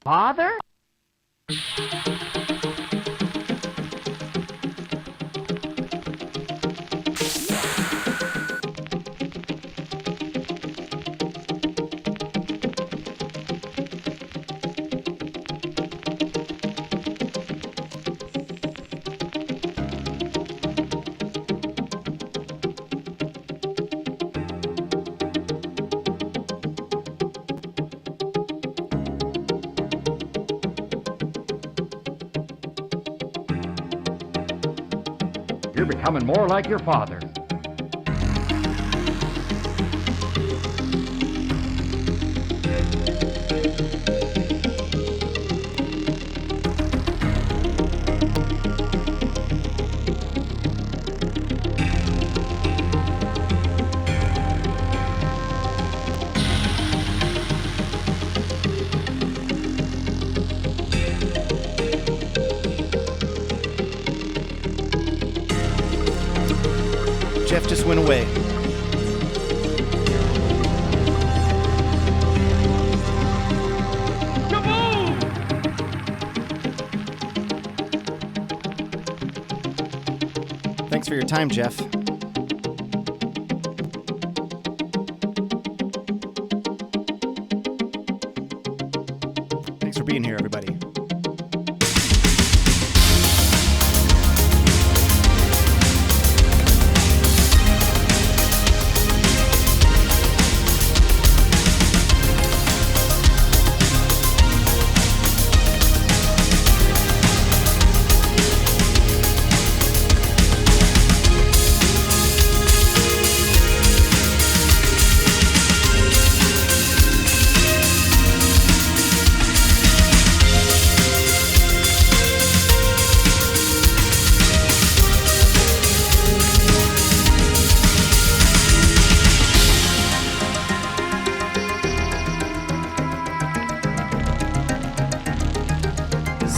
Father? You're becoming more like your father. Jeff just went away. Thanks for your time, Jeff. Thanks for being here, everybody.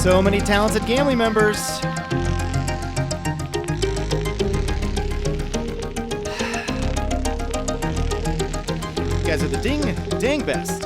So many talented gambling members. You guys are the dang best.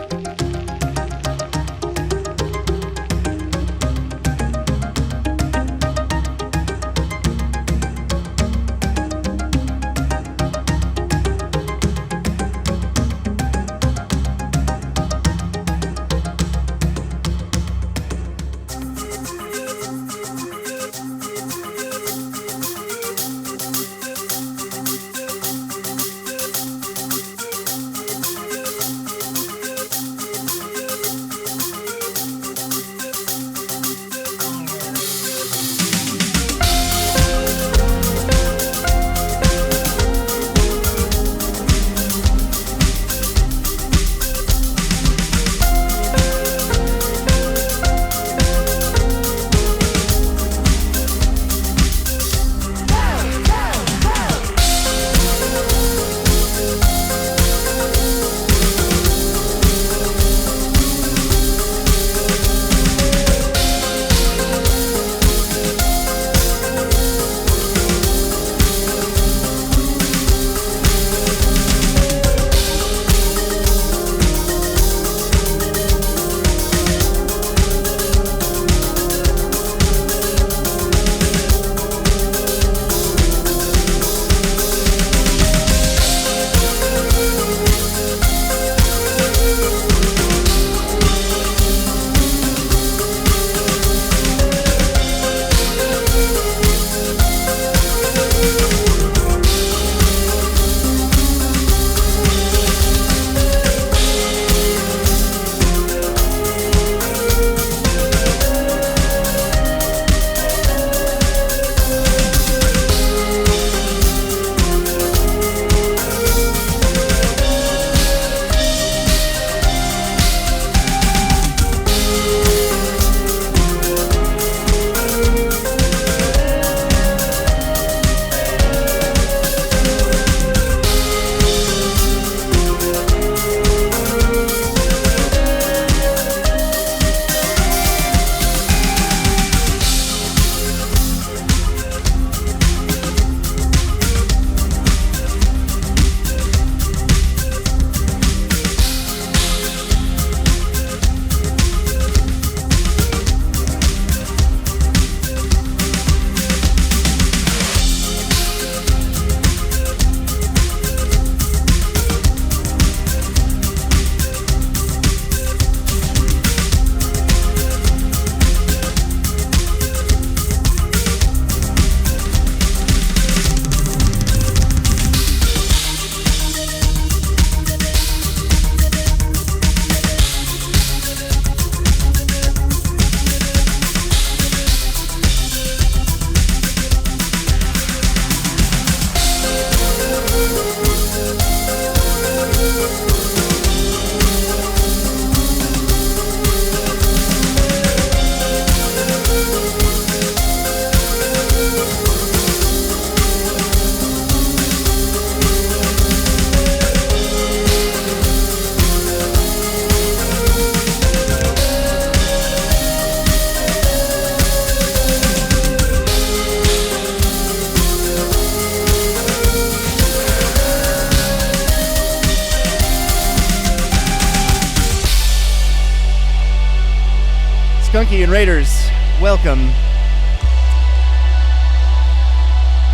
Skunky and Raiders, welcome.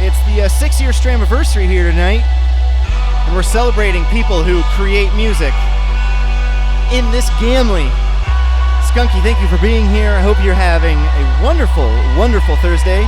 It's the 6-year Stramiversary here tonight, and we're celebrating people who create music in this Gamley. Skunky, thank you for being here. I hope you're having a wonderful, wonderful Thursday.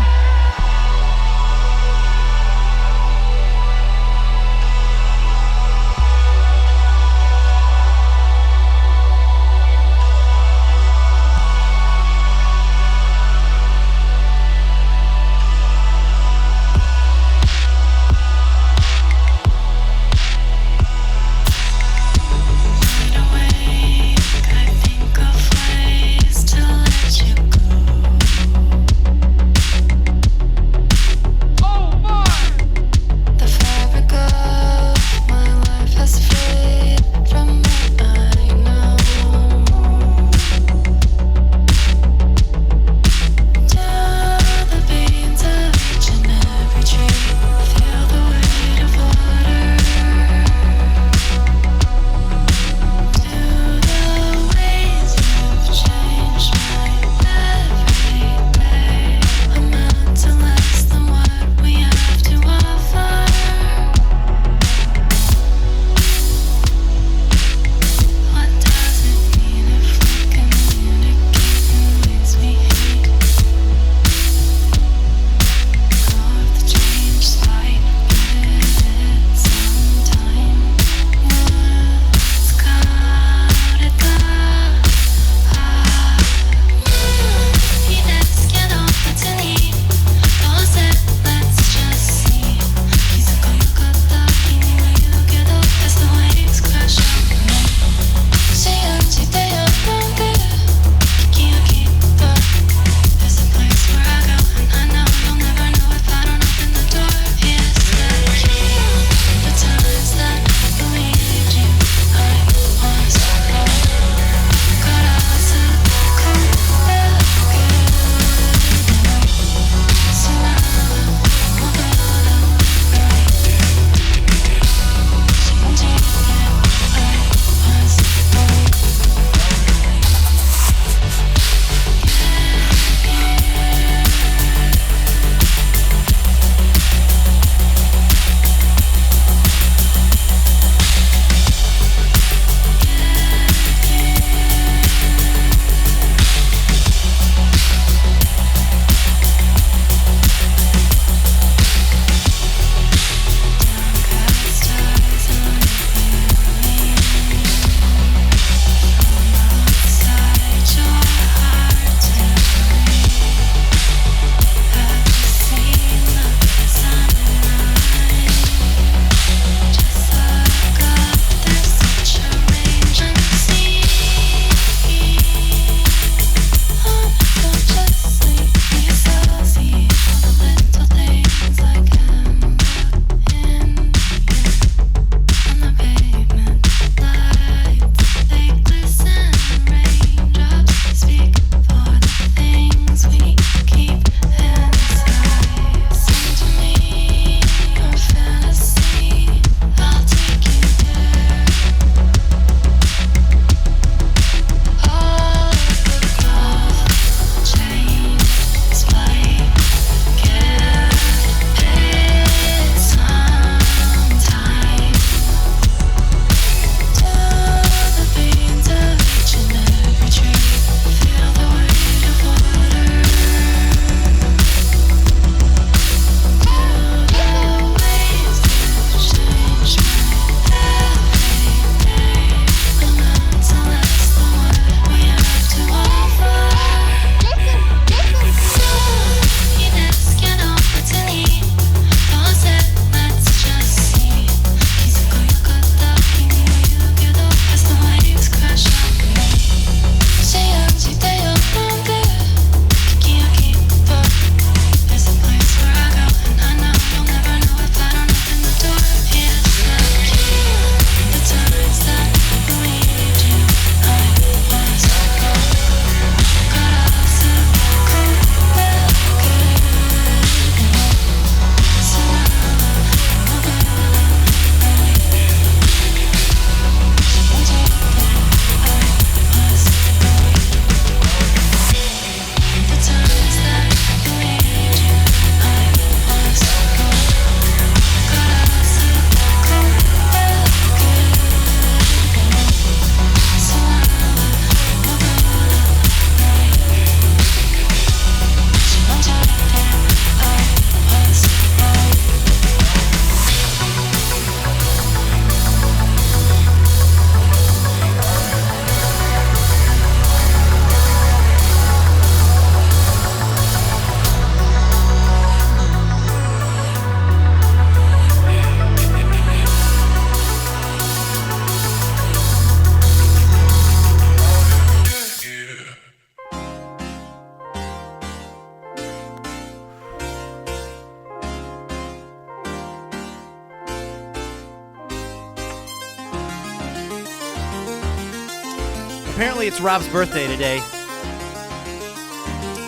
Apparently it's Rob's birthday today.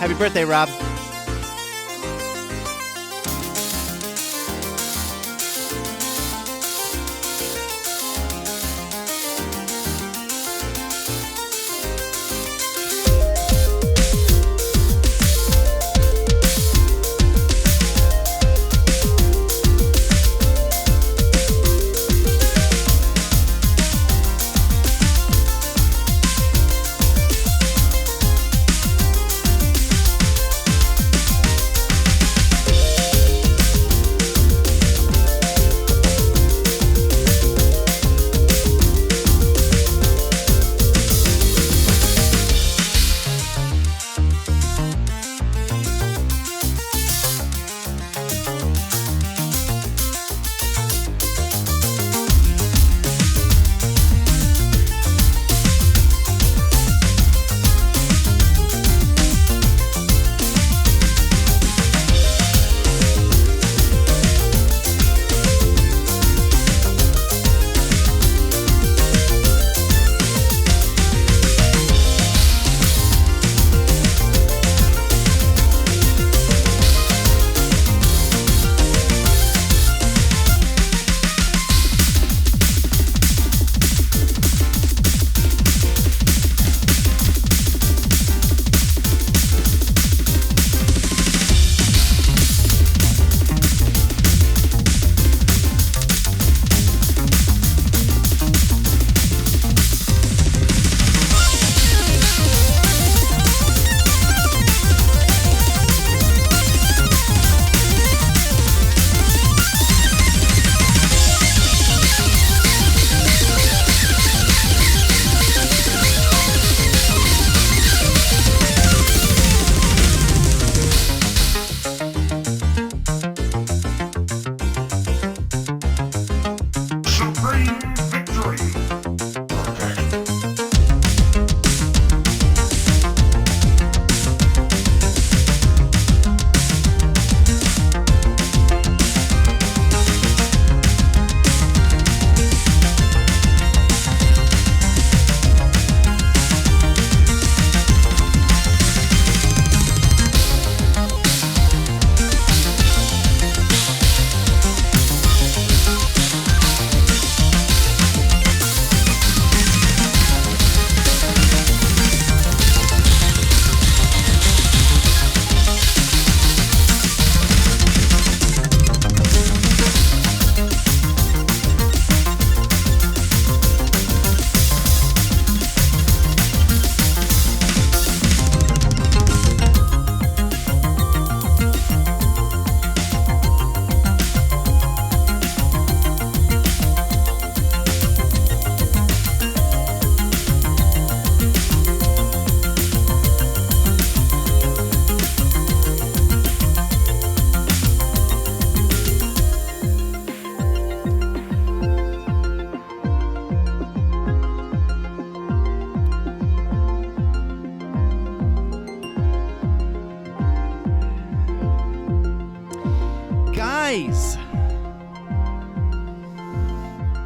Happy birthday, Rob.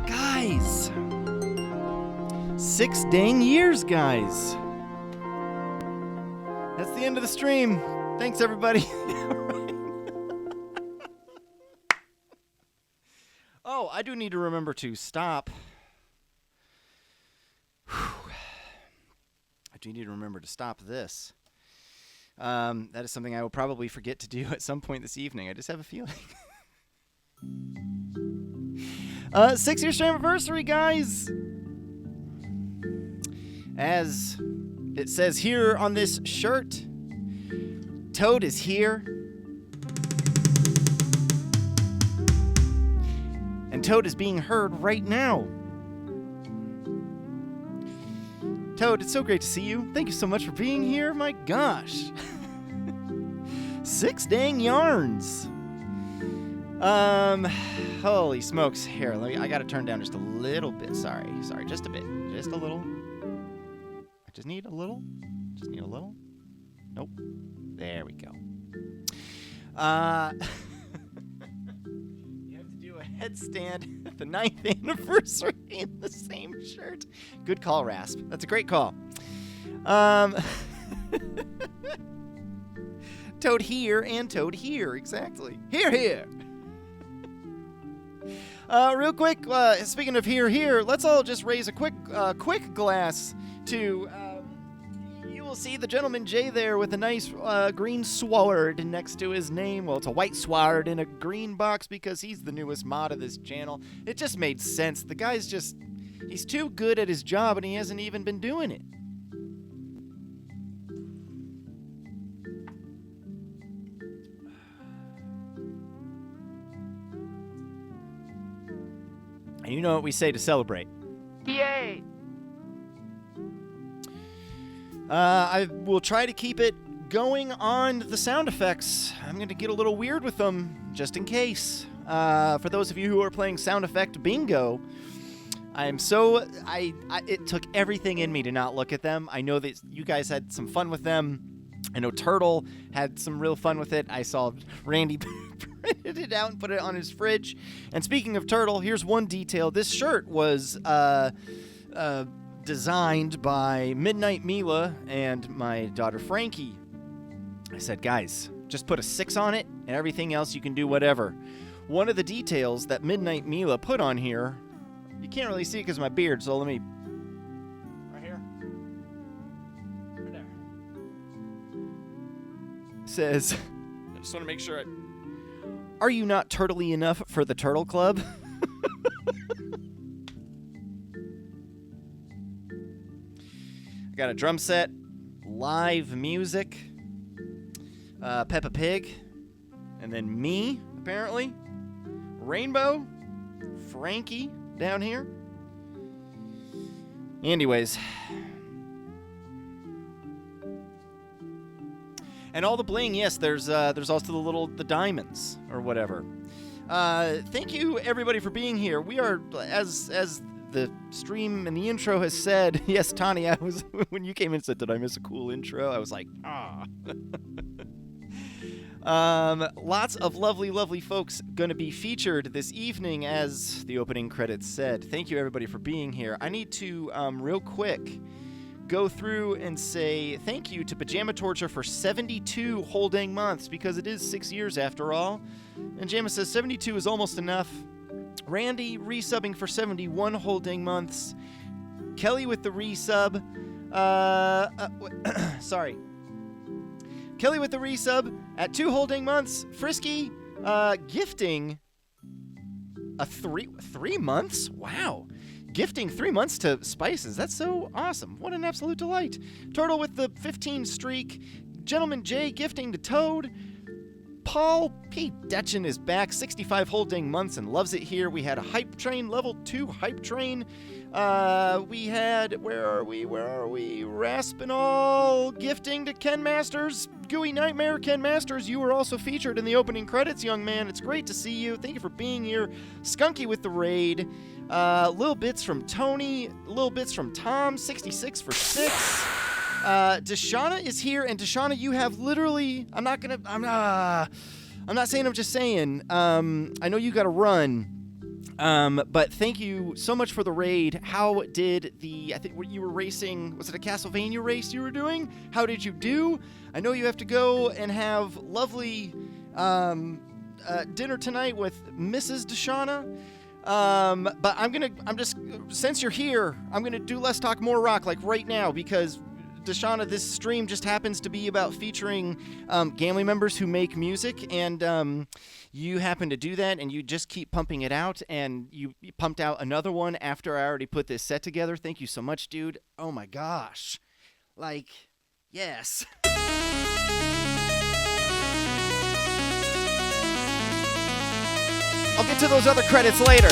Guys! 6 dang years, guys. That's the end of the stream. Thanks, everybody. Oh, I do need to remember to stop. I do need to remember to stop this. That is something I will probably forget to do at some point this evening. I just have a feeling. 6-year Stramiversary, guys! As it says here on this shirt, Toad is here. And Toad is being heard right now. Toad, it's so great to see you. Thank you so much for being here. My gosh. 6 dang yarns. Holy smokes. Here, I gotta turn down just a little bit. Sorry, just a bit. Just a little. I just need a little. Nope. There we go. You have to do a headstand at the 9th anniversary in the same shirt. Good call, Rasp. That's a great call. Toad here and Toad here, exactly. Here. Real quick, speaking of here, let's all just raise a quick glass to, you will see the gentleman Jay there with a nice green sword next to his name. Well, it's a white sword in a green box because he's the newest mod of this channel. It just made sense. The guy's he's too good at his job and he hasn't even been doing it. And you know what we say to celebrate. Yay! I will try to keep it going on the sound effects. I'm going to get a little weird with them, just in case. For those of you who are playing sound effect bingo, it took everything in me to not look at them. I know that you guys had some fun with them. I know Turtle had some real fun with it. I saw Randy printed it out and put it on his fridge. And speaking of Turtle, here's one detail. This shirt was designed by Midnight Mila and my daughter Frankie. I said, guys, just put a 6 on it and everything else you can do whatever. One of the details that Midnight Mila put on here, you can't really see it because of my beard, so let me... Right here. Right there. Says, I just want to make sure Are you not turtly enough for the Turtle Club? I got a drum set, live music, Peppa Pig, and then me, apparently, Rainbow, Frankie down here. Anyways. And all the bling, yes, there's also the diamonds or whatever. Thank you everybody for being here. We are, as the stream and the intro has said, yes, Tonny, when you came in and said, did I miss a cool intro? I was like, ah. Lots of lovely folks going to be featured this evening, as the opening credits said. Thank you everybody for being here. I need to real quick go through and say thank you to Pajama Torture for 72 whole dang months, because it is 6 years after all. And Jama says 72 is almost enough. Randy resubbing for 71 whole dang months. Kelly with the resub. Sorry. Kelly with the resub at 2 whole dang months. Frisky gifting a 3 months? Wow. Gifting 3 months to Spices. That's so awesome. What an absolute delight. Turtle with the 15 streak. Gentleman Jay gifting to Toad. Paul P. Detchen is back. 65 whole dang months and loves it here. We had a Hype Train, level 2 Hype Train. We had, where are we? Raspinall gifting to Ken Masters. Gooey Nightmare, Ken Masters, you were also featured in the opening credits, young man. It's great to see you. Thank you for being here. Skunky with the raid. Little bits from Tony. Little bits from Tom. 66 for 6. Dshana is here, and Dshana, you have literally... I'm not saying, I'm just saying. I know you got to run. But thank you so much for the raid. How did I think you were racing, was it a Castlevania race you were doing? How did you do? I know you have to go and have lovely dinner tonight with Mrs. Dshana. But since you're here, I'm gonna do Less Talk More Rock like right now, because Dshana, this stream just happens to be about featuring Gamely members who make music, and you happen to do that, and you just keep pumping it out, and you pumped out another one after I already put this set together. Thank you so much, dude. Oh my gosh. Like, yes. I'll get to those other credits later.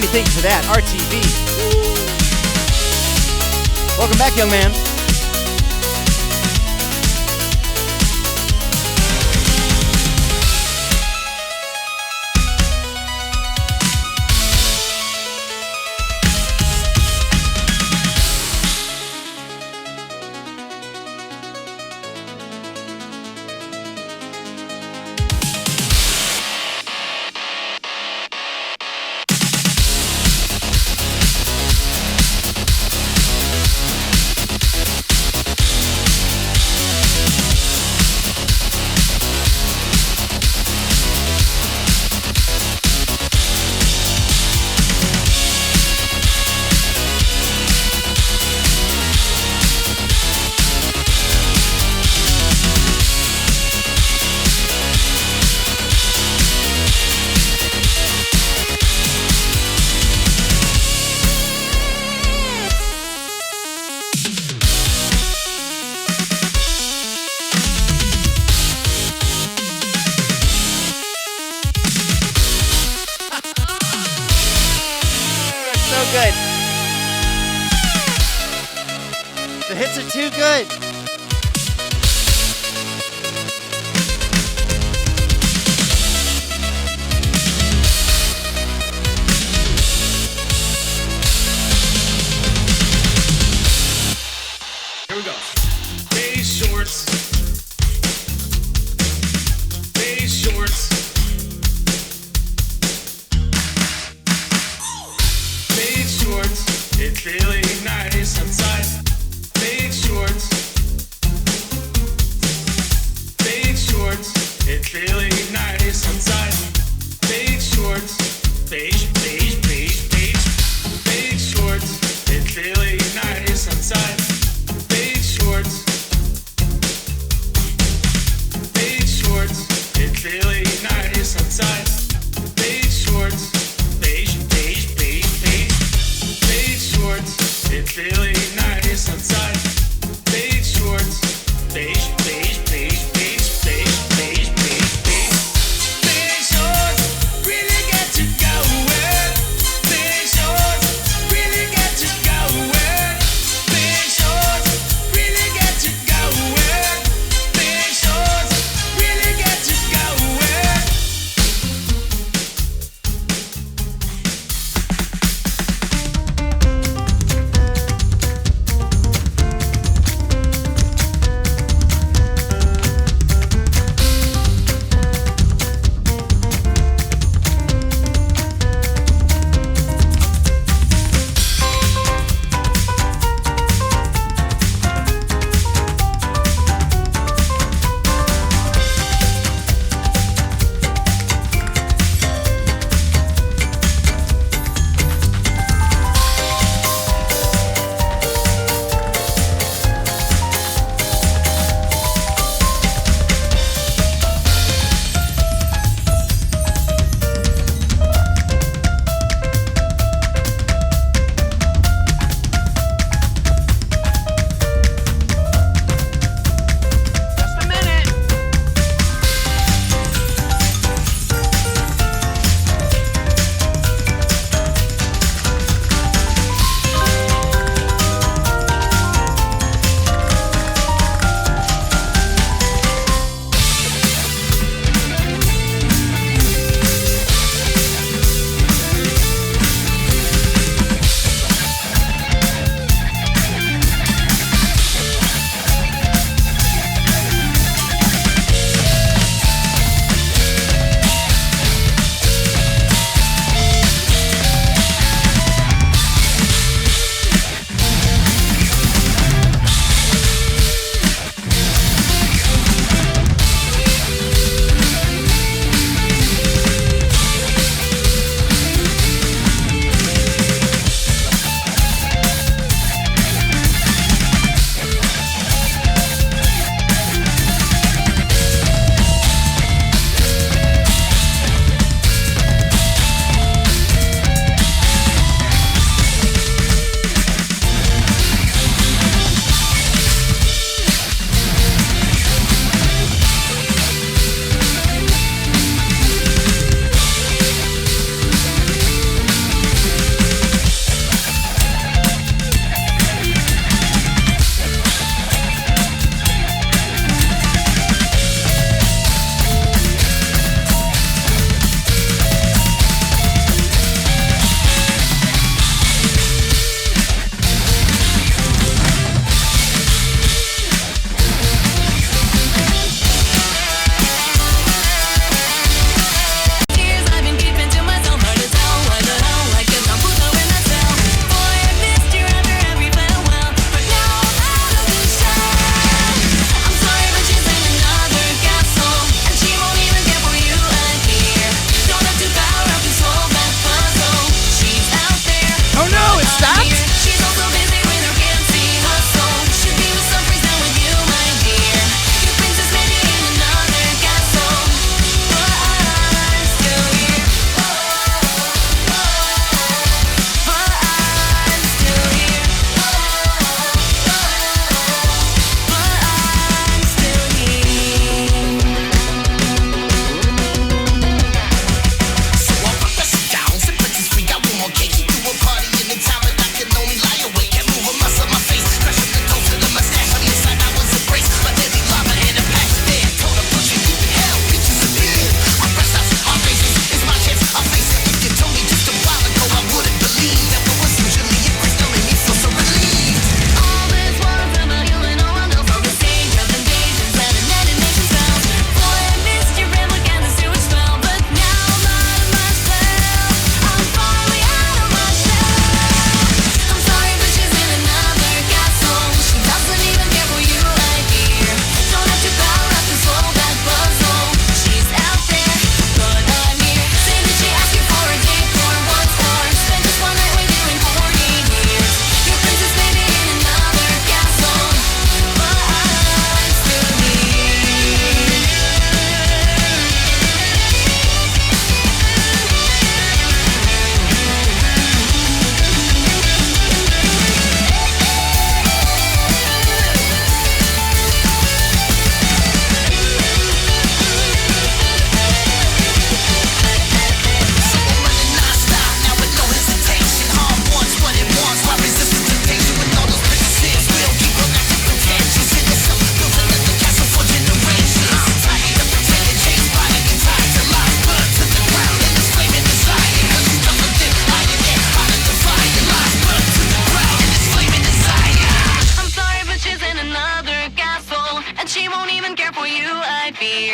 Randy, thank you for that. RTV. Welcome back, young man. Good. The hits are too good. Here we go. Beige shorts. Beige shorts. It's really nice outside. Beige shorts. Beige shorts. It's really nice outside. Beige shorts. Beige, beige, beige, beige. Beige shorts. It's really nice outside. Beige shorts. Beige shorts. It's really nice outside. Beige shorts. Beige, beige, beige, beige. Beige shorts, it's really nice outside. Beige shorts, beige, beige, beige, beige, beige, beige, beige, beige. Beige shorts, really get you going. Beige shorts, really get you going. Beige shorts, really get you going. Beige shorts, really get you going.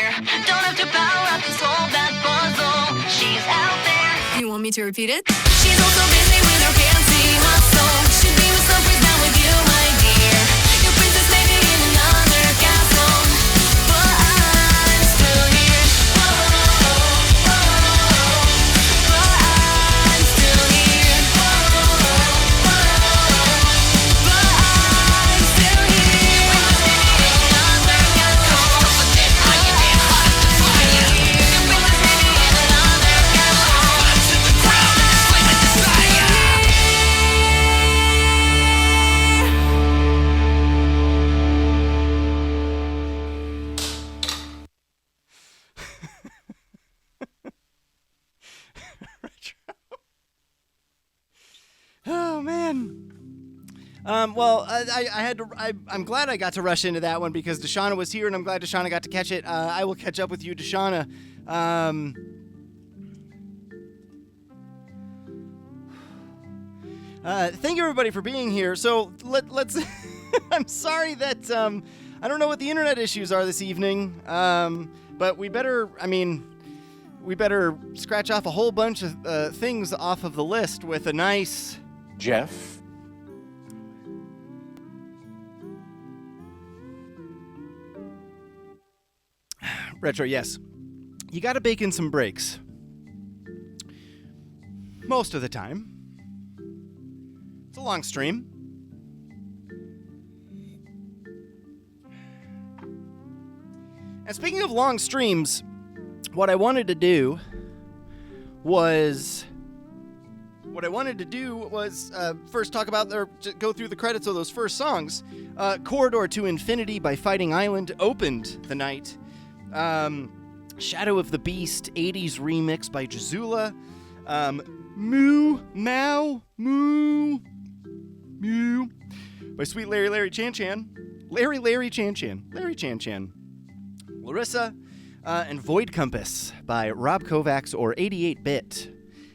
here. Don't have to power up to solve that puzzle. She's out there. You want me to repeat it? She's also busy with her fancy hustle. Should be with someplace down with you, my dear. Your princess may be in another castle, but I'm still here. Whoa, but I'm still here. Whoa, but I'm still here. Another castle, but I can be hard to fire. Your princess may be in another castle. To the ground and screaming desire. Oh man. Well, I had to. I'm glad I got to rush into that one because Dshana was here, and I'm glad Dshana got to catch it. I will catch up with you, Dshana. Thank you everybody for being here. So let's. I'm sorry that I don't know what the internet issues are this evening. But we better. We better scratch off a whole bunch of things off of the list with a nice. Jeff? Retro, yes. You gotta bake in some breaks. Most of the time. It's a long stream. And speaking of long streams, what I wanted to do was first talk about, or go through the credits of those first songs. Corridor to Infinity by Fighting Island opened the night. Shadow of the Beast 80s remix by Gisula. Moo Mao Moo Moo by Sweet Larry Chan Chan. Larry Chan Chan. Laryssa and Void Compass by Rob Kovacs or 88-Bit.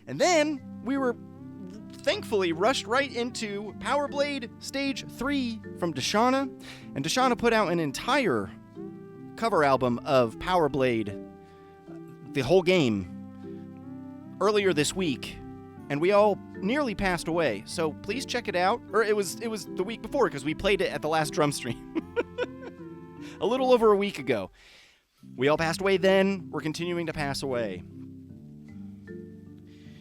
And then we were thankfully rushed right into Power Blade Stage 3 from Dshana. And Dshana put out an entire cover album of Power Blade, the whole game, earlier this week. And we all nearly passed away. So please check it out. Or it was the week before because we played it at the last drum stream. A little over a week ago. We all passed away then. We're continuing to pass away.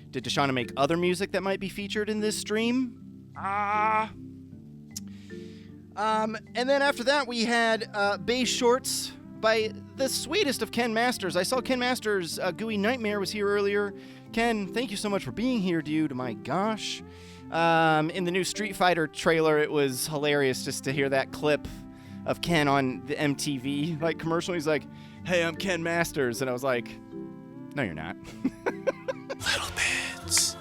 Did Dshana make other music that might be featured in this stream? And then after that, we had Beige Shorts by the sweetest of Ken Masters. I saw Ken Masters' Gooey Nightmare was here earlier. Ken, thank you so much for being here, dude. My gosh. In the new Street Fighter trailer, it was hilarious just to hear that clip of Ken on the MTV commercial. He's like, "Hey, I'm Ken Masters," and I was like, "No, you're not." Little bits.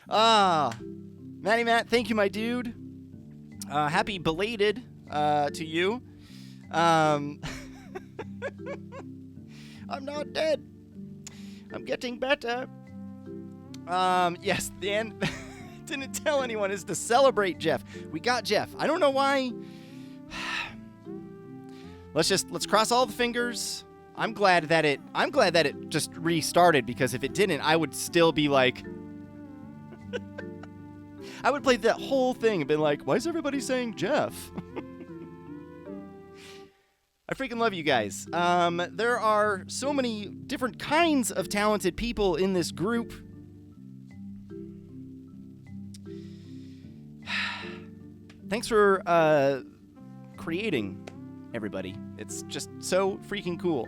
Matty Matt, thank you, my dude. Happy belated to you. I'm not dead. I'm getting better. Yes, the end didn't tell anyone is to celebrate Jeff. We got Jeff. I don't know why. Let's cross all the fingers. I'm glad that it just restarted, because if it didn't, I would still be like I would play that whole thing and been like, why is everybody saying Jeff? I freaking love you guys. There are so many different kinds of talented people in this group. Thanks for creating everybody. It's just so freaking cool.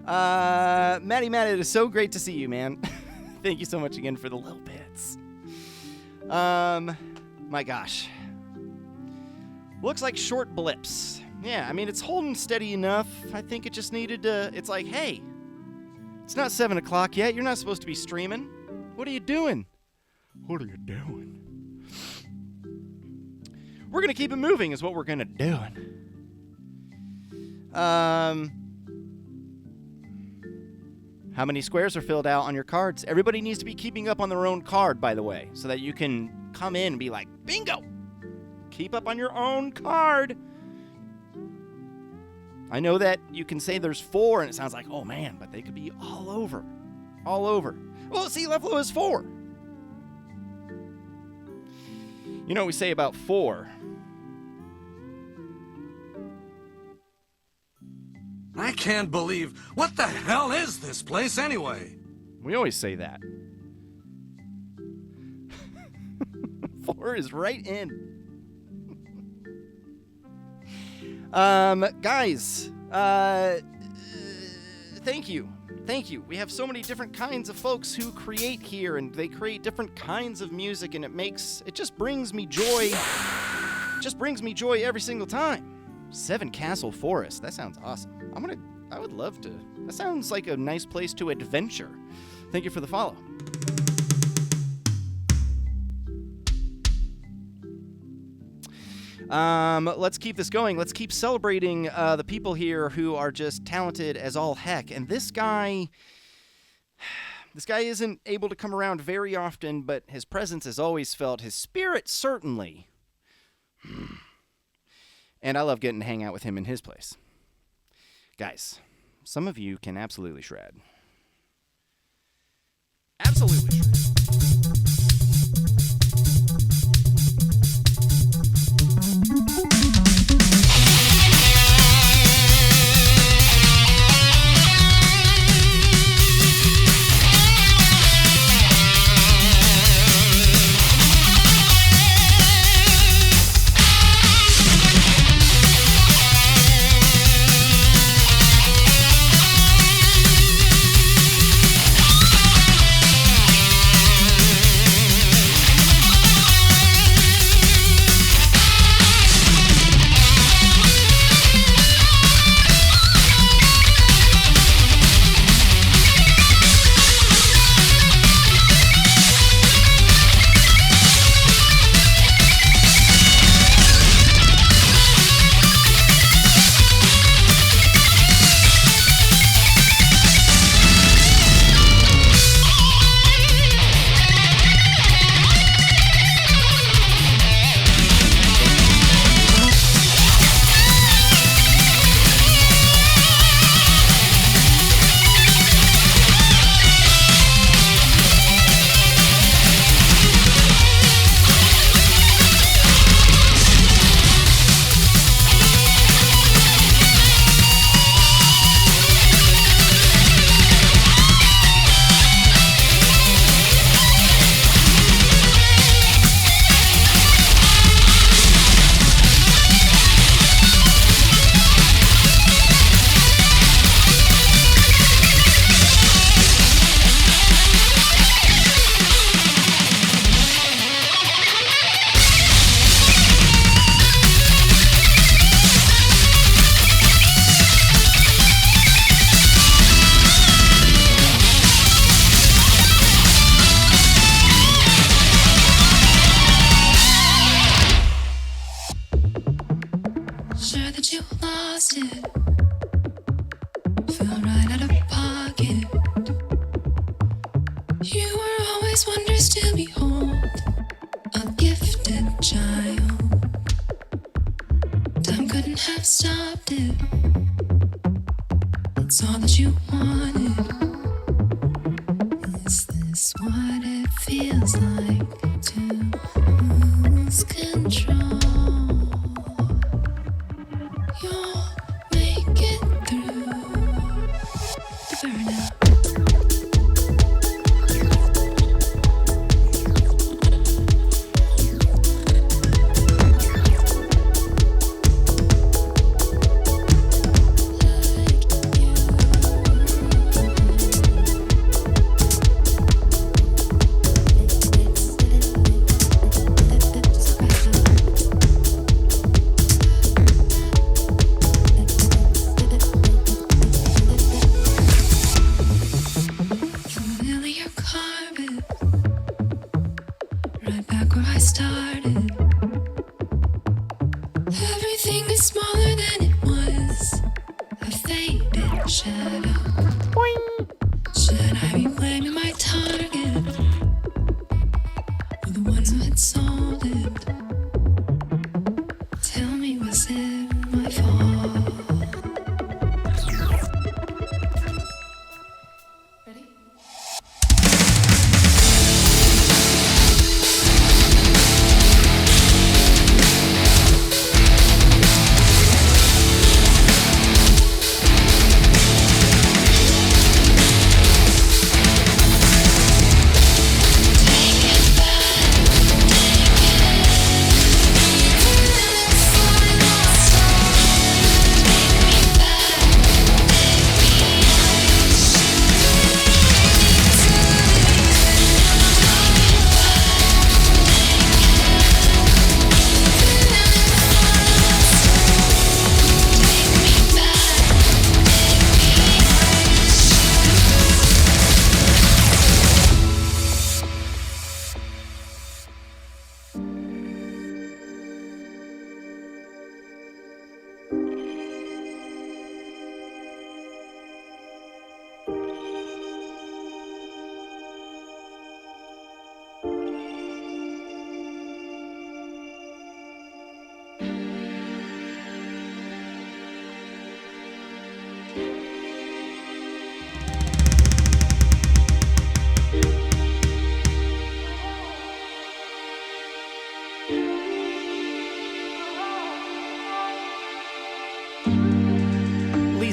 Matt, it is so great to see you, man. Thank you so much again for the little bits. My gosh. Looks like short blips. Yeah, I mean, it's holding steady enough. I think it just needed to... It's like, hey, it's not 7 o'clock yet. You're not supposed to be streaming. What are you doing? What are you doing? We're going to keep it moving is what we're going to do. How many squares are filled out on your cards? Everybody needs to be keeping up on their own card, by the way, so that you can come in and be like, bingo! Keep up on your own card. I know that you can say there's 4, and it sounds like, oh man, but they could be all over. All over. Well, see, Leflo is 4. You know what we say about 4? I can't believe. What the hell is this place anyway? We always say that. 4 is right in. Guys, thank you. Thank you. We have so many different kinds of folks who create here, and they create different kinds of music, and it just brings me joy. Just brings me joy every single time. 7 Castle Forest. That sounds awesome. I would love to. That sounds like a nice place to adventure. Thank you for the follow. Let's keep this going. Let's keep celebrating the people here who are just talented as all heck. And this guy isn't able to come around very often, but his presence is always felt. His spirit, certainly. And I love getting to hang out with him in his place. Guys, some of you can absolutely shred. Absolutely shred.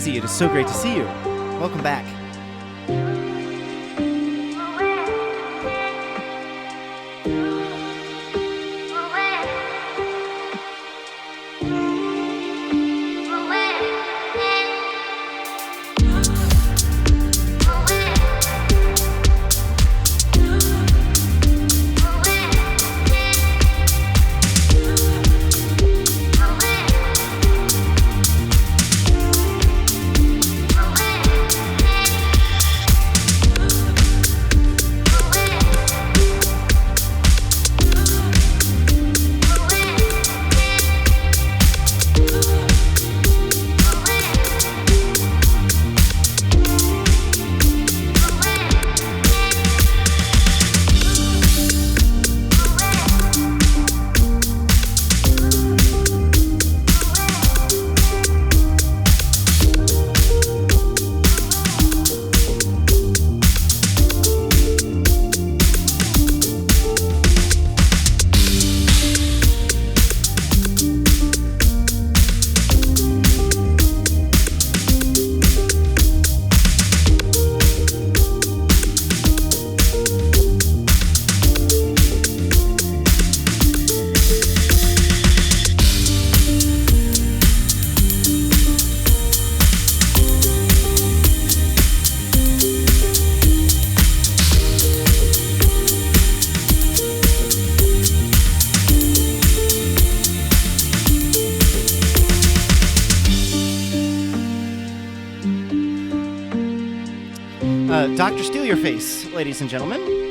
Easy, it is so great to see you. Welcome back. Dr. Steal Your Face, ladies and gentlemen.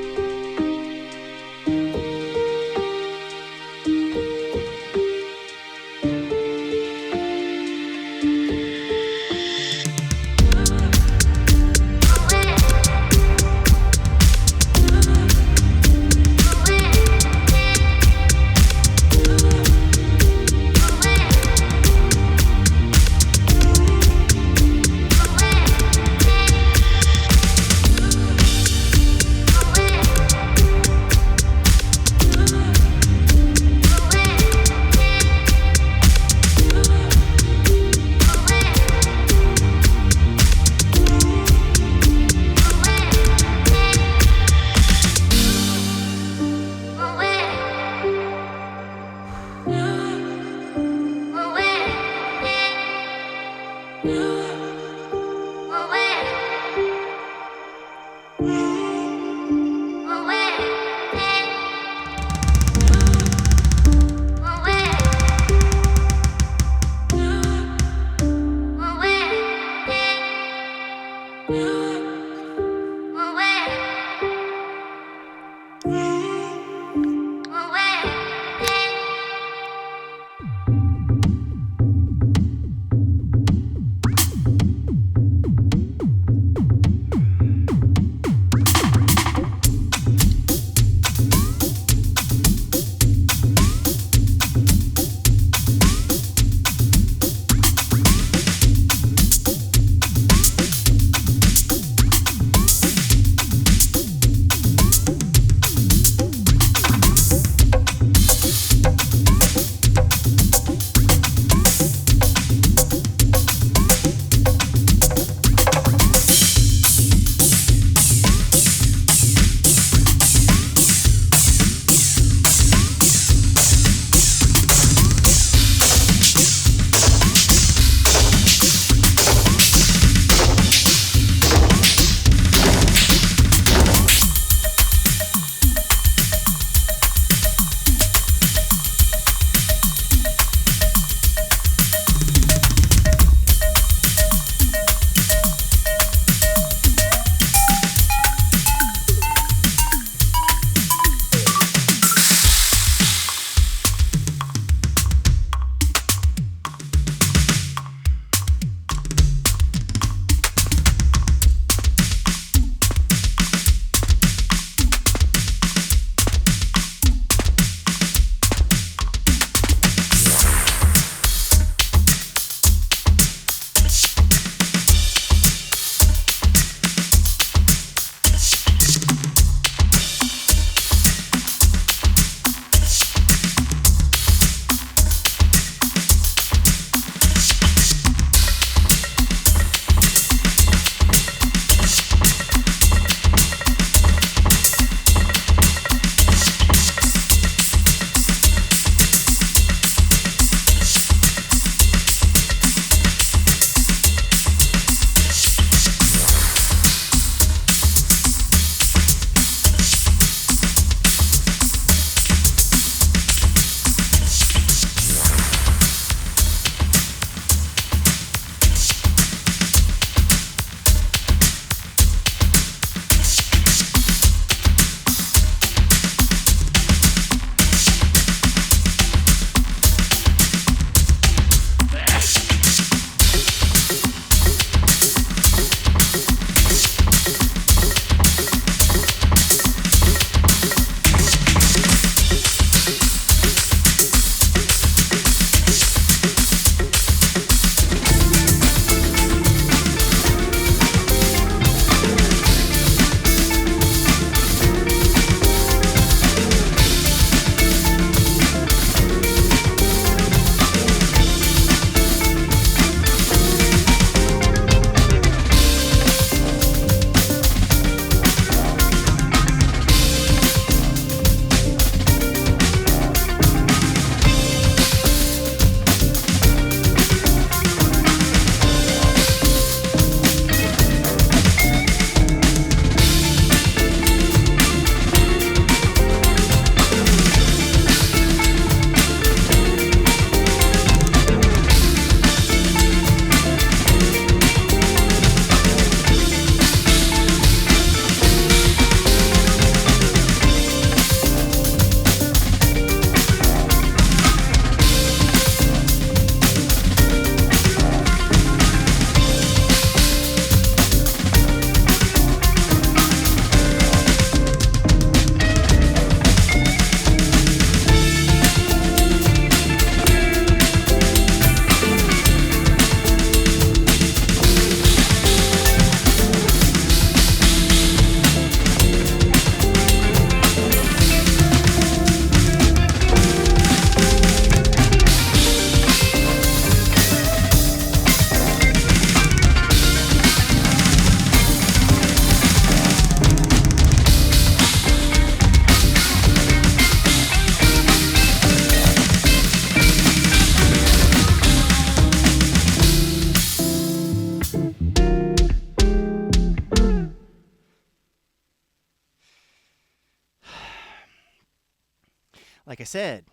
like I said,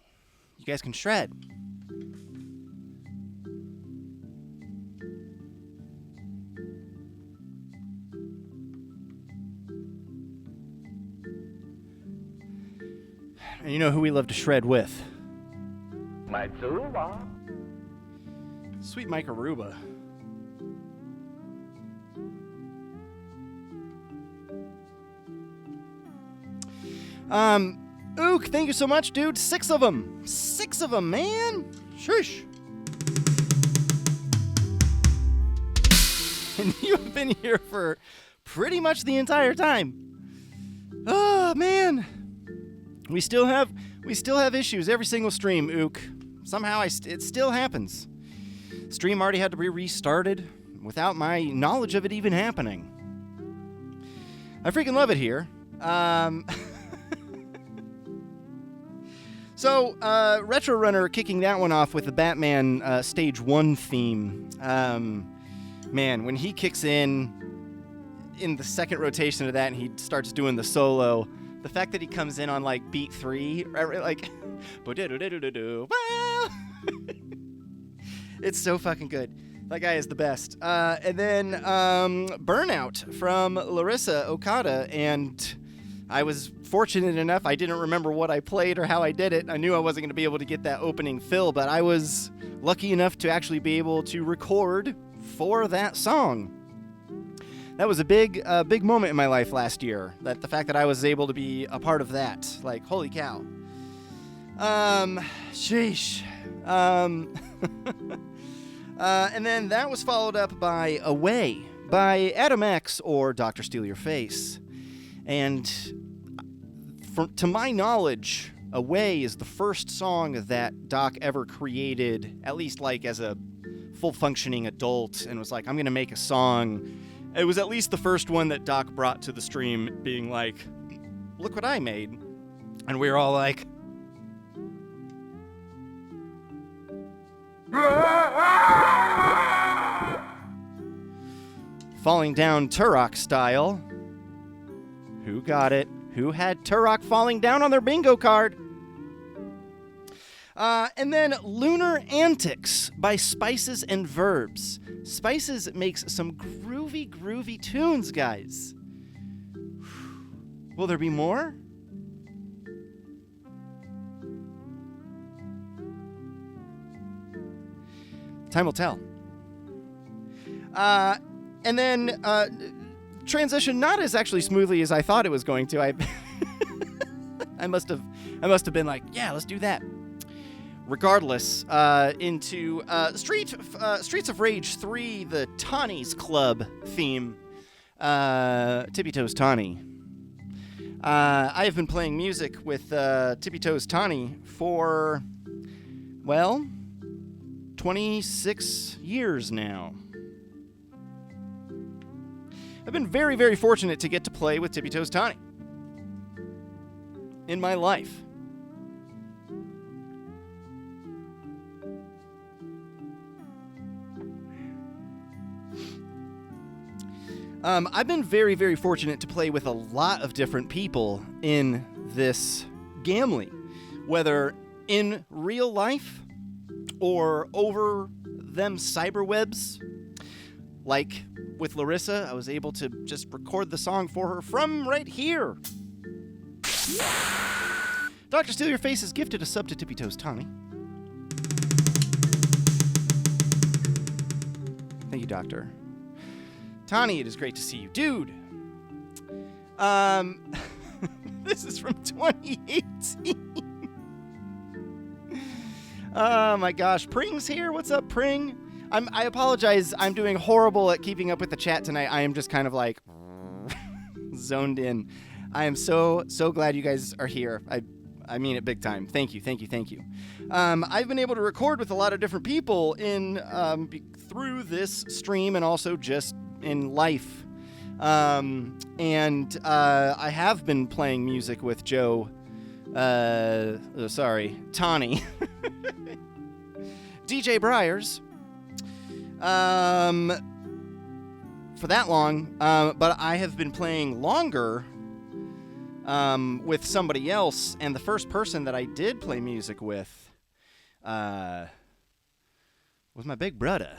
you guys can shred. And you know who we love to shred with? My Zula. Sweet Mike Aruba. Ook, thank you so much, dude. 6 of them. 6 of them, man. Shush. And you've been here for pretty much the entire time. Oh, man. We still have issues every single stream, Ook. Somehow it still happens. Stream already had to be restarted without my knowledge of it even happening. I freaking love it here. So, RetroRunner kicking that one off with the Batman Stage 1 theme. Man, when he kicks in the second rotation of that and he starts doing the solo, the fact that he comes in on, like, beat 3, like, it's so fucking good. That guy is the best. And then Burnout from Laryssa Okada, and I was fortunate enough, I didn't remember what I played or how I did it. I knew I wasn't going to be able to get that opening fill, but I was lucky enough to actually be able to record for that song. That was a big moment in my life last year. That the fact that I was able to be a part of that, like, holy cow. Sheesh. And then that was followed up by Away by AtomX or Dr. Steal Your Face. And to my knowledge, Away is the first song that Doc ever created, at least like as a full-functioning adult, and was like, I'm going to make a song. It was at least the first one that Doc brought to the stream, being like, look what I made. And we were all like, falling down Turok style. Who got it? Who had Turok falling down on their bingo card? And then Lunar Antics by Spices and Verbs. Spices makes some groovy tunes, guys. Will there be more? Time will tell. And then transition not as actually smoothly as I thought it was going to. I must have been like, yeah, let's do that. Regardless, into Streets of Rage 3, the Tonny's Club theme, TippyToesTonny. I have been playing music with TippyToesTonny for, well, 26 years now. I've been very, very fortunate to get to play with TippyToesTonny in my life. I've been very, very fortunate to play with a lot of different people in this Gamly, whether in real life or over them cyberwebs. Like with Laryssa, I was able to just record the song for her from right here. Dr. Steal Your Face has gifted a sub to TippyToesTonny. Thank you, Doctor. Tonny, it is great to see you. Dude! This is from 2018. Oh my gosh. Pring's here. What's up, Pring? I apologize. I'm doing horrible at keeping up with the chat tonight. I am just kind of like zoned in. I am so glad you guys are here. I mean it big time. Thank you. I've been able to record with a lot of different people in through this stream and also just in life. And I have been playing music with Tonny. DJ Briars. For that long, but I have been playing longer with somebody else, and the first person that I did play music with was my big brother.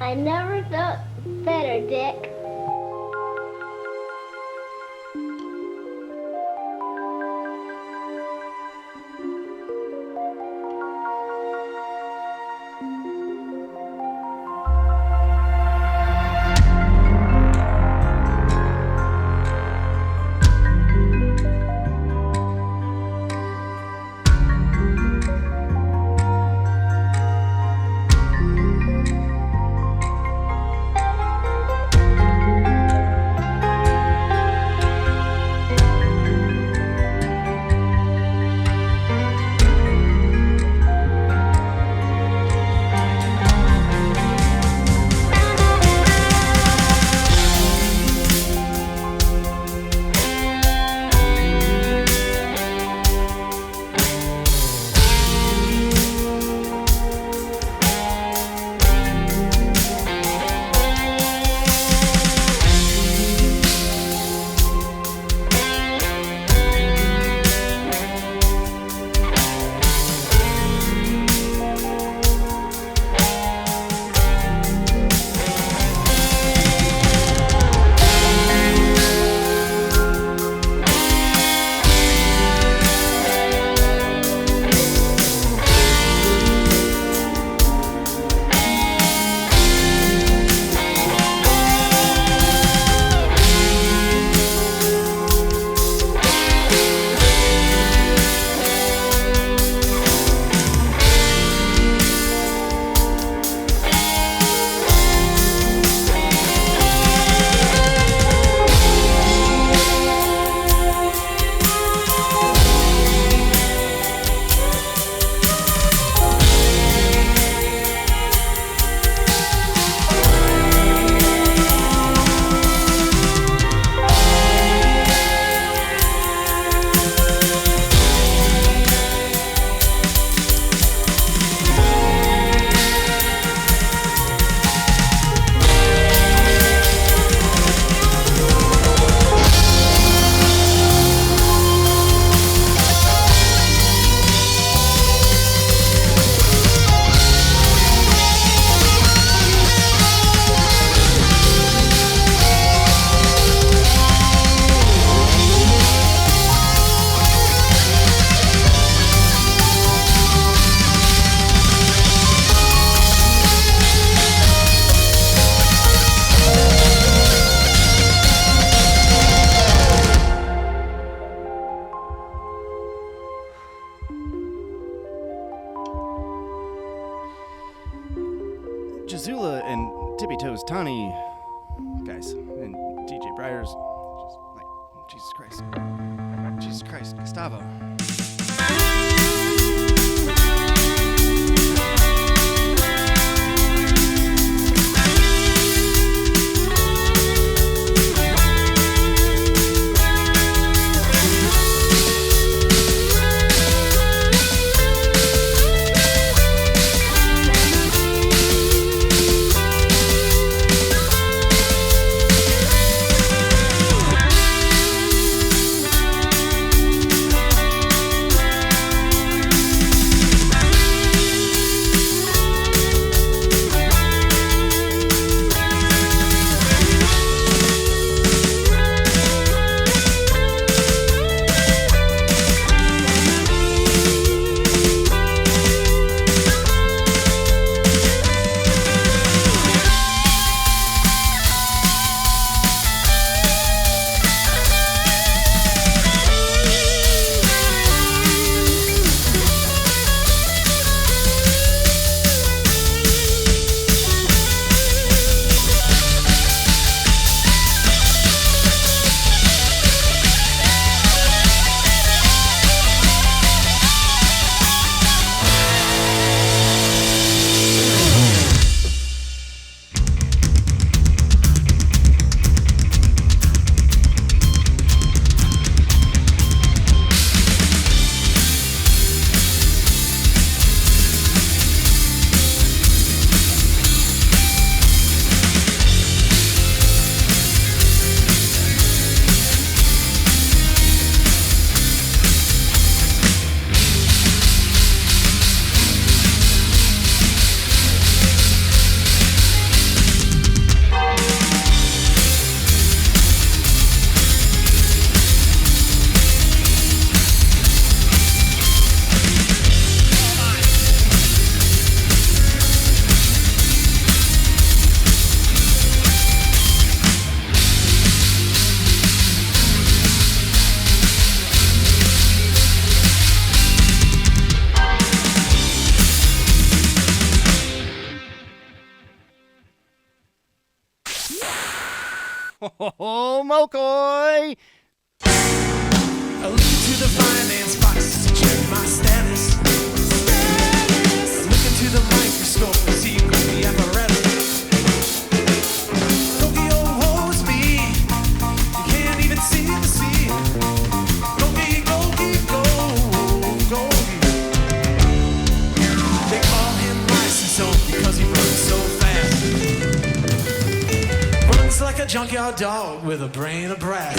I never felt better, Dick. Gisula and TippyToesTonny, guys, and DJ Briars. Just like, Jesus Christ. Jesus Christ, Gustavo. Oh, Mokoy! I look into the finance box to check my status. I look into the microscope to see the apparatus. Tokyo holds me. You can't even see the sea. Golgi, Golgi, Golgi. They call him License because he runs so fast. Runs like a junkyard dog with a brain of brass.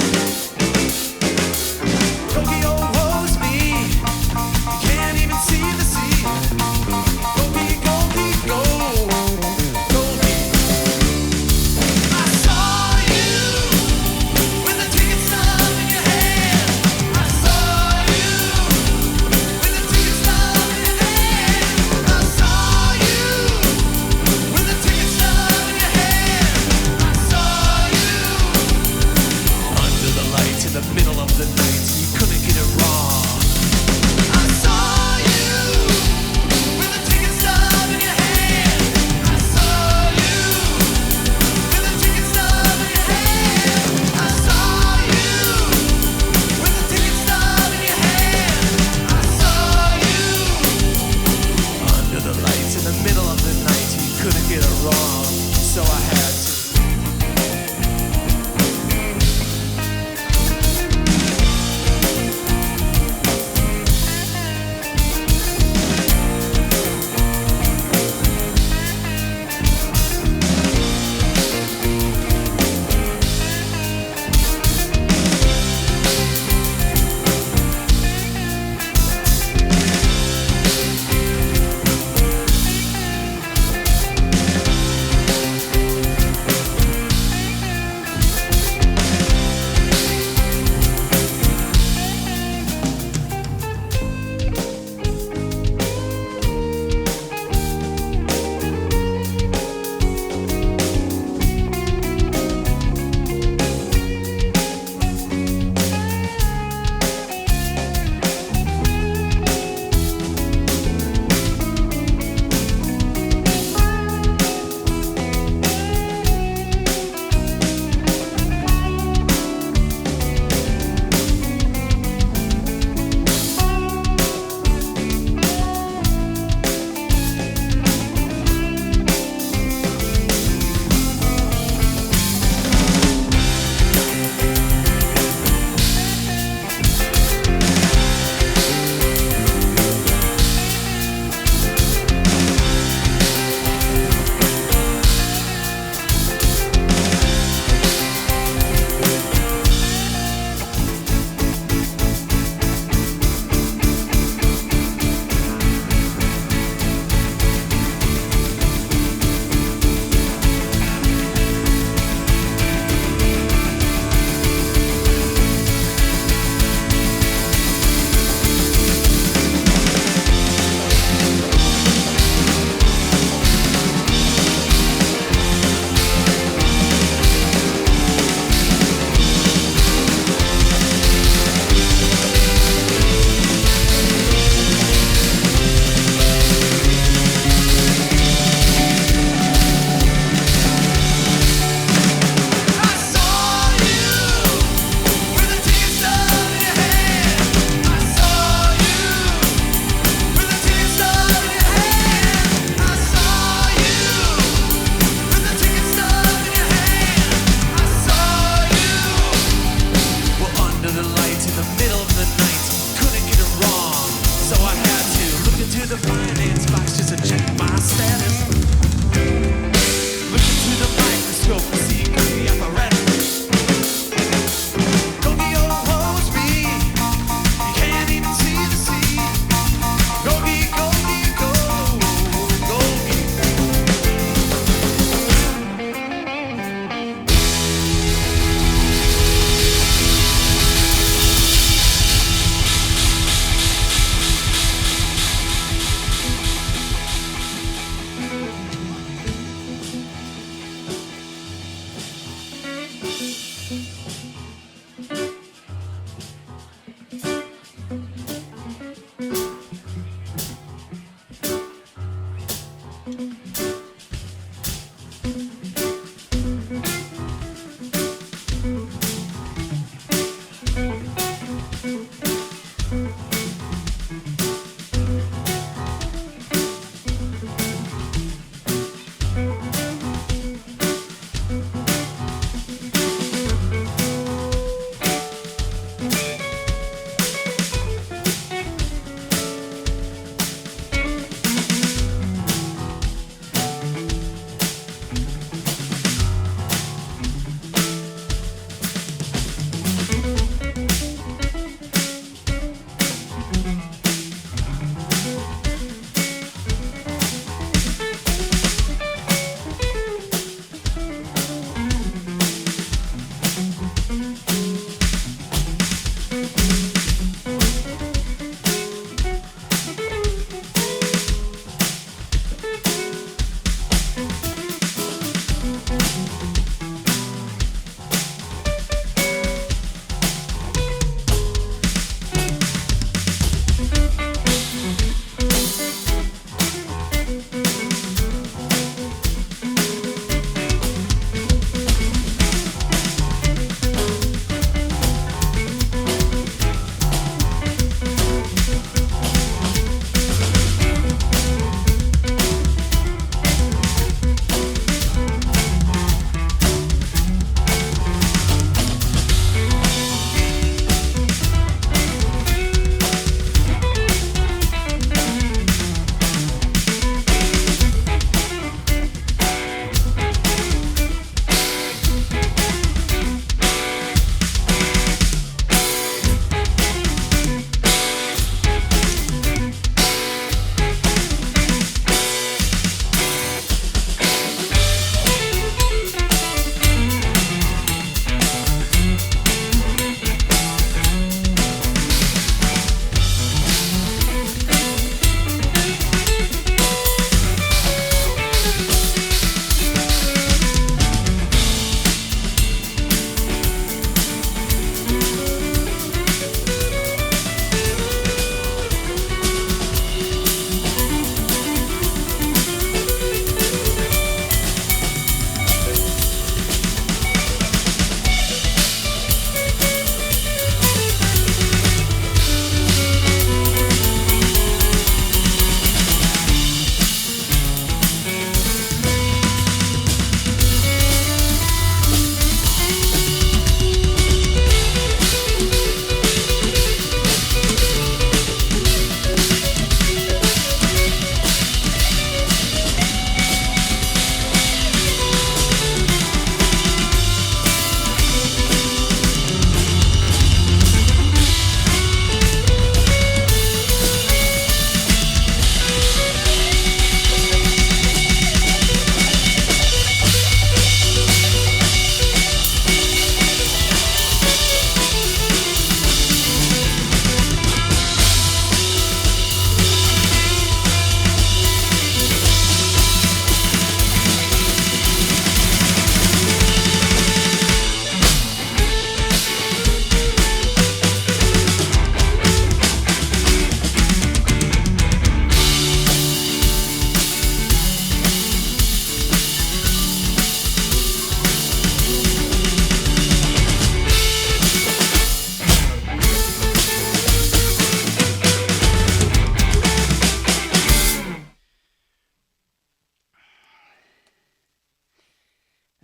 Tokyo holds me. You can't even see the sea. Golgi, Golgi, Golgi. I saw you with the ticket stub in your hand. I saw you with the ticket stub in your hand. I saw you with the ticket stub in your hand. I saw you under the light in the middle of the night. You couldn't get it right.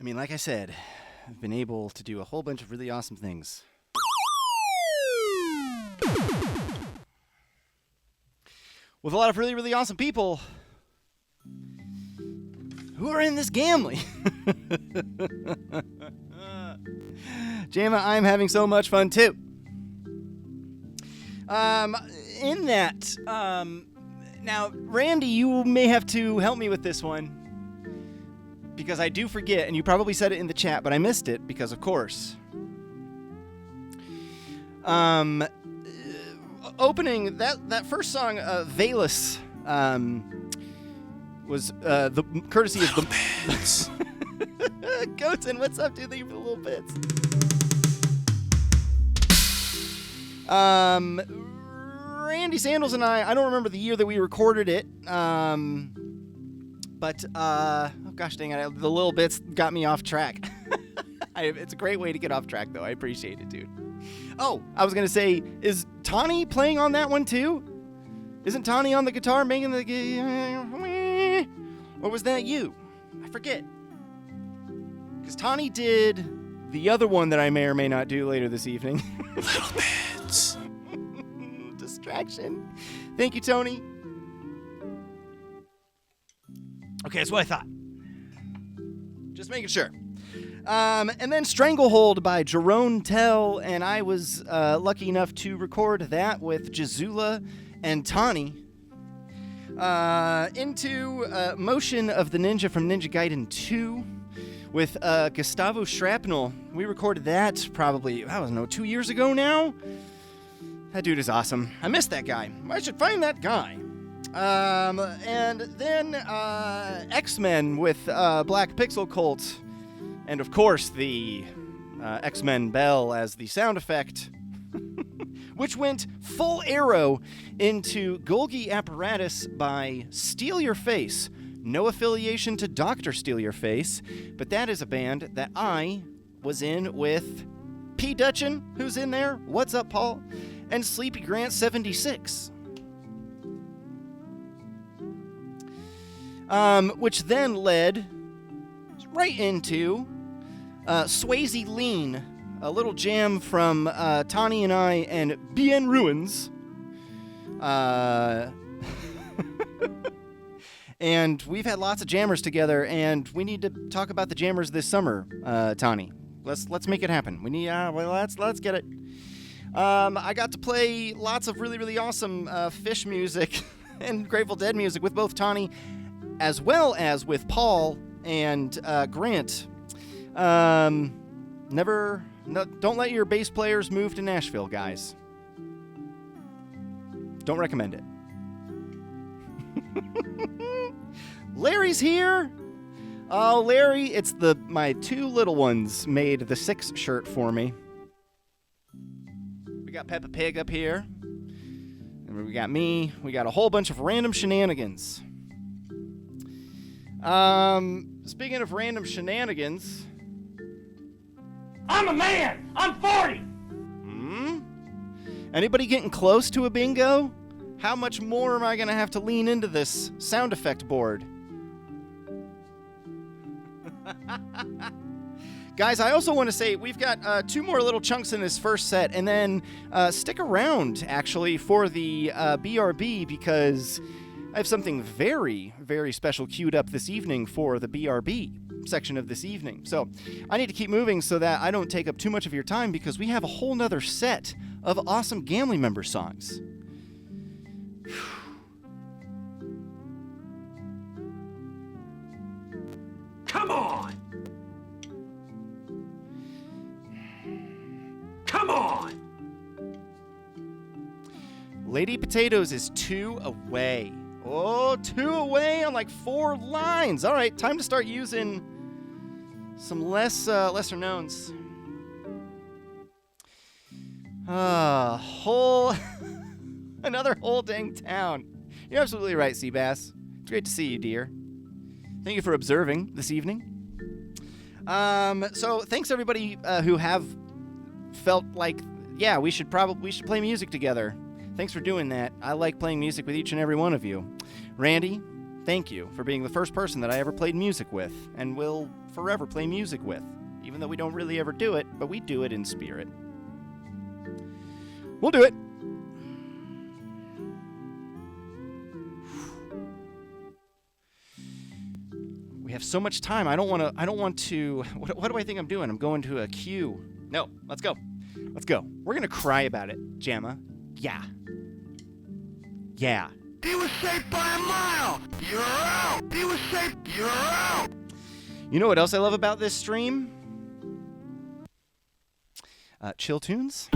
I mean, like I said, I've been able to do a whole bunch of really awesome things. With a lot of really, really awesome people who are in this Gamely. Jama, I'm having so much fun too. In that, now, Randy, you may have to help me with this one. Because I do forget, and you probably said it in the chat, but I missed it because, of course. Opening that first song, Valis, was the courtesy of the Bits. Goaten, what's up, dude? Thank you for the little bits. Randy Sandals and I don't remember the year that we recorded it, but oh gosh dang it, the little bits got me off track. It's a great way to get off track, though. I appreciate it, dude. Oh, I was gonna say, is Tonny playing on that one too? Isn't Tonny on the guitar making the... Or was that you? I forget. Because Tonny did the other one that I may or may not do later this evening. Little bits. Distraction. Thank you, Tony. Okay, that's what I thought. Just making sure. And then Stranglehold by Jeroen Tell, and I was lucky enough to record that with Gisula and Tonny. Into Motion of the Ninja from Ninja Gaiden 2 with GustavoShrapnel. We recorded that probably, I don't know, 2 years ago now? That dude is awesome. I missed that guy. I should find that guy. And then X-Men with Black Pixel Cult. And of course the X-Men bell as the sound effect. Which went full arrow into Golgi Apparatus by Steal Your Face. No affiliation to Dr. Steal Your Face, but that is a band that I was in with P. Dutchin, who's in there. What's up, Paul? And Sleepy Grant 76. Which then led right into Swayze Lean, a little jam from Tonny and I and Bien Ruins. And we've had lots of jammers together, and we need to talk about the jammers this summer, Tonny. Let's make it happen. We need let's get it. I got to play lots of really, really awesome Fish music and Grateful Dead music with both Tonny as well as with Paul and Grant. Don't let your bass players move to Nashville, guys. Don't recommend it. Larry's here. Oh, Larry, it's my two little ones made the 6 shirt for me. We got Peppa Pig up here. And we got me. We got a whole bunch of random shenanigans. Speaking of random shenanigans... I'm a man! I'm 40! Anybody getting close to a bingo? How much more am I going to have to lean into this sound effect board? Guys, I also want to say we've got 2 more little chunks in this first set, and then stick around, actually, for the BRB, because I have something very, very special queued up this evening for the BRB section of this evening. So I need to keep moving so that I don't take up too much of your time, because we have a whole nother set of awesome Gamely member songs. Come on! Come on! Lady Potatoes is 2 away. Oh, 2 away on like 4 lines. All right, time to start using some lesser knowns. Another whole dang town. You're absolutely right, Seabass. It's great to see you, dear. Thank you for observing this evening. So thanks everybody who have felt like, yeah, we should play music together. Thanks for doing that. I like playing music with each and every one of you. Randy, thank you for being the first person that I ever played music with and will forever play music with, even though we don't really ever do it, but we do it in spirit. We'll do it. We have so much time. I don't want to. What do I think I'm doing? I'm going to a queue. No, let's go. Let's go. We're going to cry about it, Jamma. Yeah. Yeah. He was safe by a mile! You're out! He was safe! You're out! You know what else I love about this stream? Chill tunes.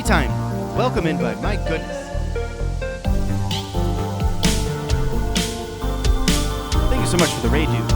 Time. Welcome in, bud. My goodness. Thank you so much for the raid, dude.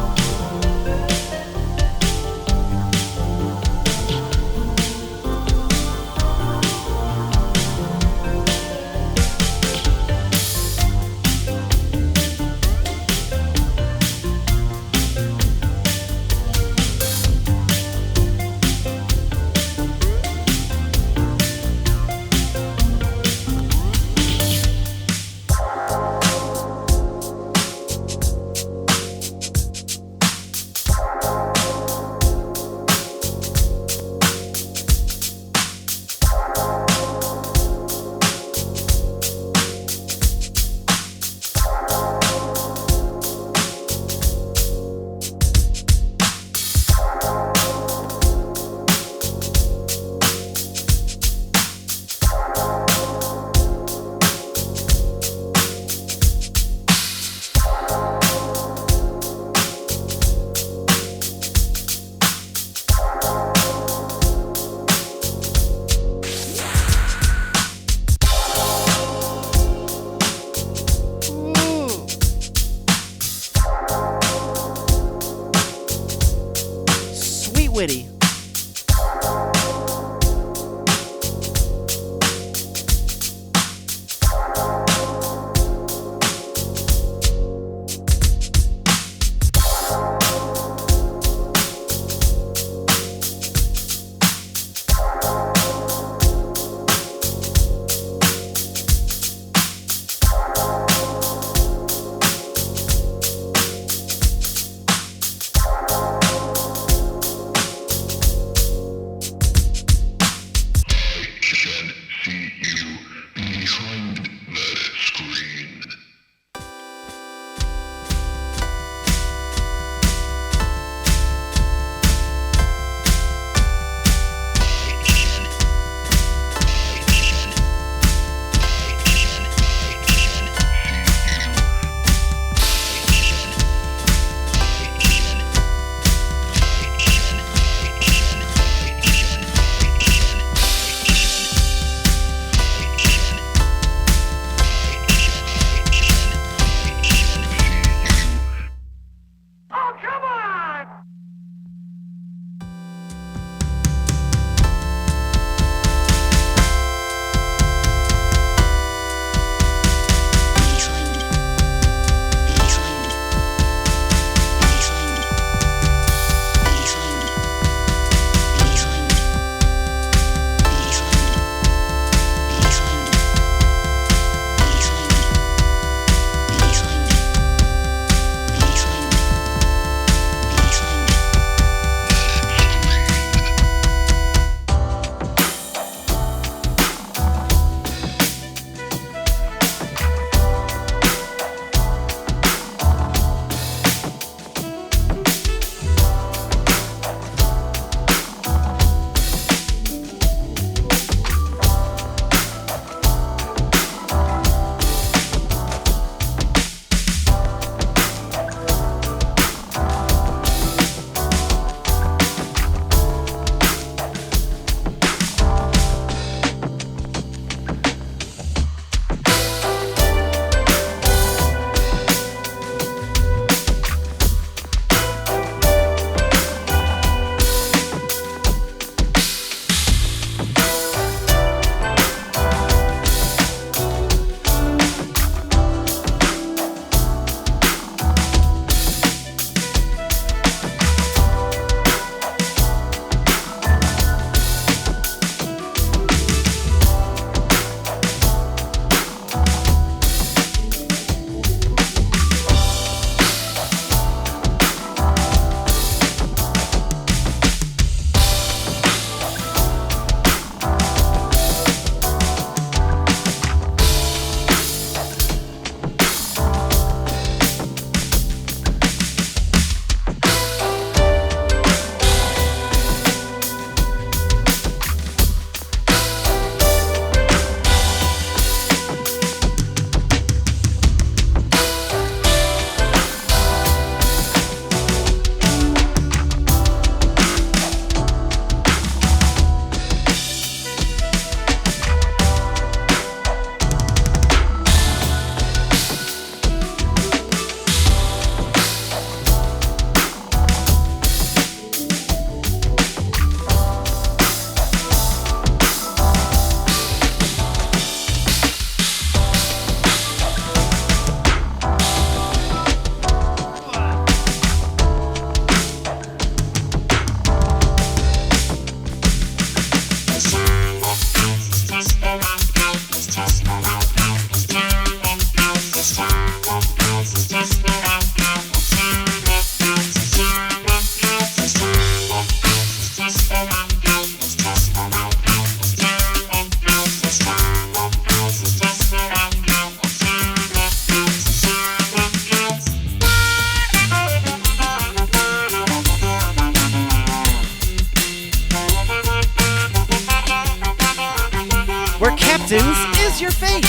acceptance is your fate.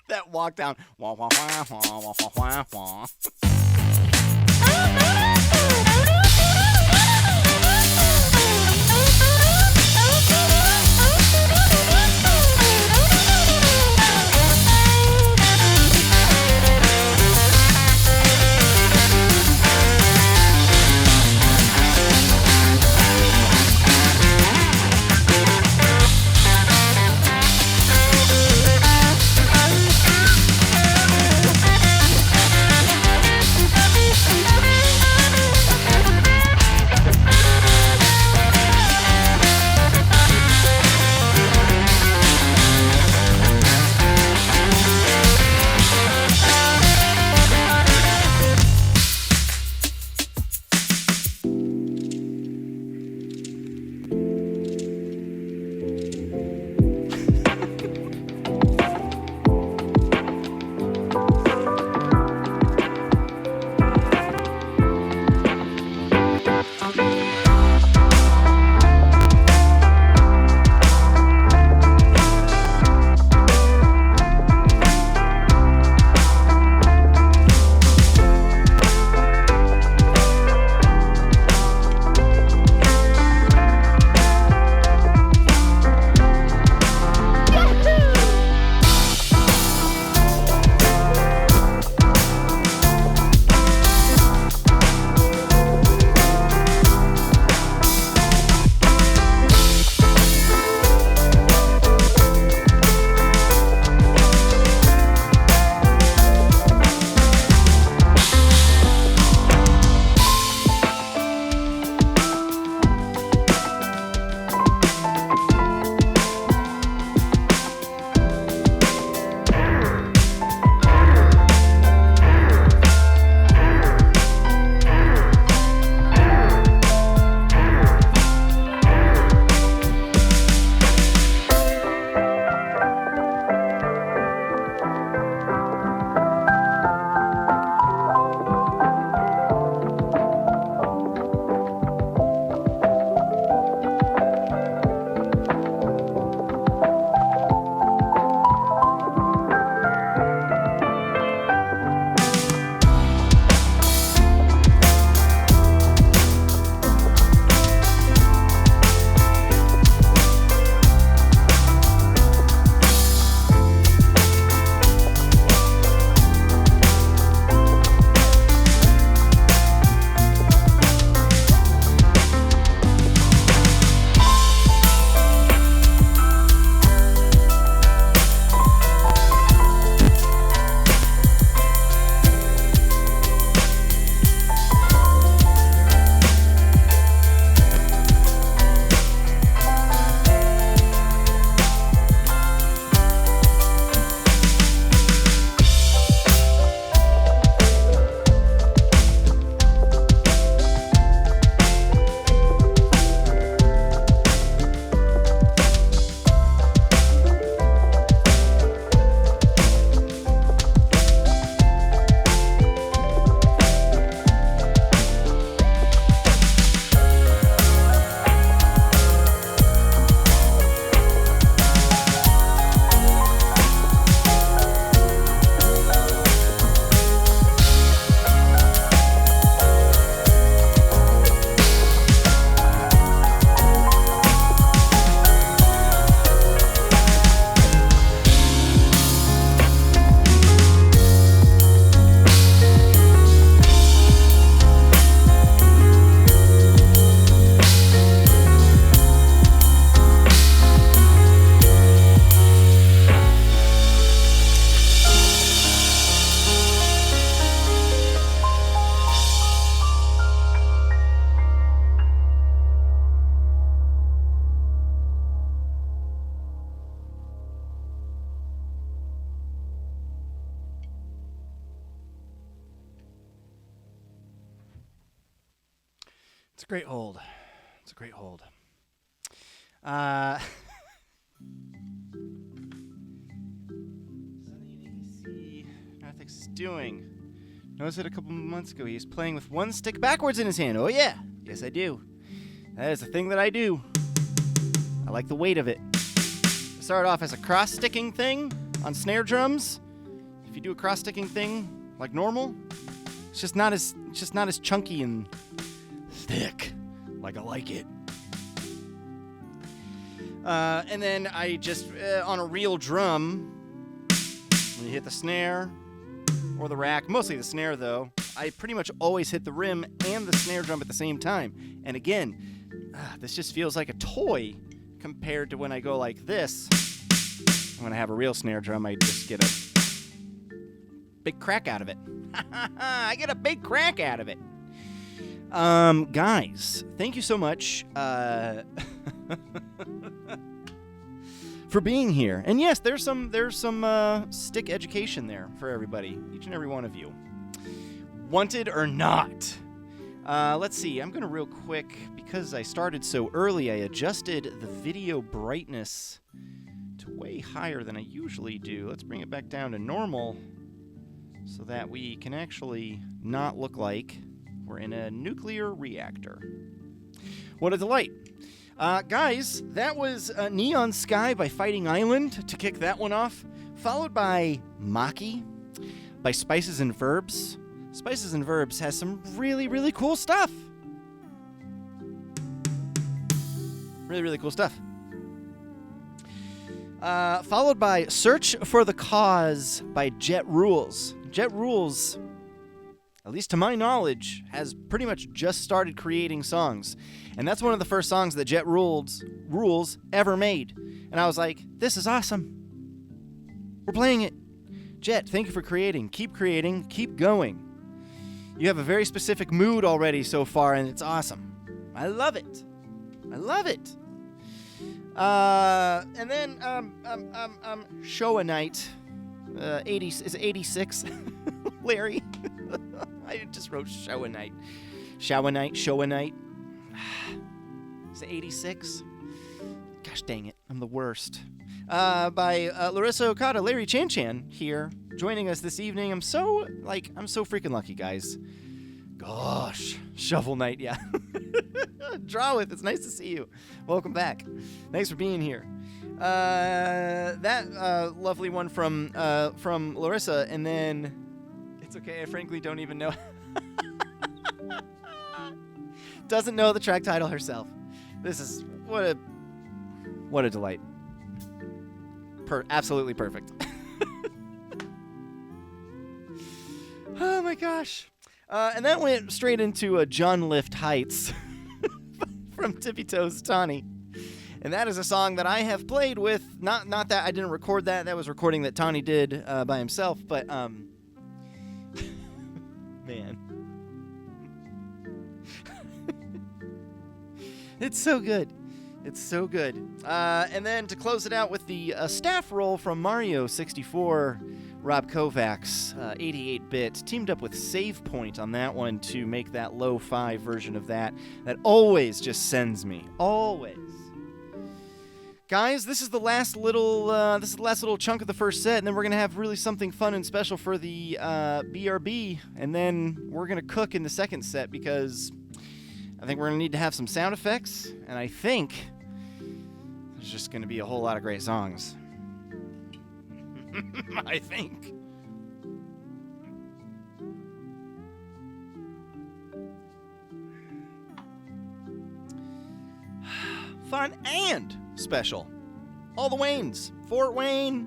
That walk down. Wah, wah, wah, wah, wah, wah, wah. It's a great hold. It's a great hold. Something you need to see Antics is doing. Noticed it a couple months ago. He's playing with one stick backwards in his hand. Oh, yeah. Yes, I do. That is a thing that I do. I like the weight of it. It started off as a cross-sticking thing on snare drums. If you do a cross-sticking thing like normal, it's just not as chunky and thick like I like it. And then I just on a real drum, when you hit the snare or the rack, mostly the snare though, I pretty much always hit the rim and the snare drum at the same time. And again, this just feels like a toy compared to when I go like this. When I have a real snare drum, I just get a big crack out of it. I get a big crack out of it. Guys, thank you so much for being here. And yes, there's some stick education there for everybody, each and every one of you. Wanted or not. Let's see, I'm gonna real quick, because I started so early, I adjusted the video brightness to way higher than I usually do. Let's bring it back down to normal so that we can actually not look like we're in a nuclear reactor. What a delight. Guys, that was Neon Sky by Fighting Island to kick that one off, followed by Maki by Spices and Verbs. Spices and Verbs has some really, really cool stuff. Really, really cool stuff. Followed by Search for the Cause by Jet Rules. Jet Rules, at least to my knowledge, has pretty much just started creating songs. And that's one of the first songs that Jet Rules ever made. And I was like, this is awesome. We're playing it. Jet, thank you for creating. Keep creating. Keep going. You have a very specific mood already so far, and it's awesome. I love it. I love it. And then, Showa Night. 86. Larry. I just wrote Showa Night. Showa Night, Showa Night. Is it 86? Gosh dang it, I'm the worst. By Laryssa Okada, Larry Chan here, joining us this evening. I'm so freaking lucky, guys. Gosh, Shovel Knight, yeah. Draw with, it's nice to see you. Welcome back. Thanks for being here. That lovely one from Laryssa, and then it's okay. I frankly don't even know. Doesn't know the track title herself. This is what a delight. Absolutely perfect. Oh my gosh. And that went straight into a John Lift Heights from TippyToesTonny. And that is a song that I have played with, not that I didn't record that. That was recording that Tonny did by himself, but man. It's so good. It's so good. And then to close it out with the staff roll from Mario 64, Rob Kovacs, 88-bit, teamed up with Save Point on that one to make that lo-fi version of that always just sends me. Always. Guys, this is the last little chunk of the first set, and then we're gonna have really something fun and special for the BRB, and then we're gonna cook in the second set because I think we're gonna need to have some sound effects, and I think there's just gonna be a whole lot of great songs. I think. Fun and special. All the Waynes. Fort Wayne.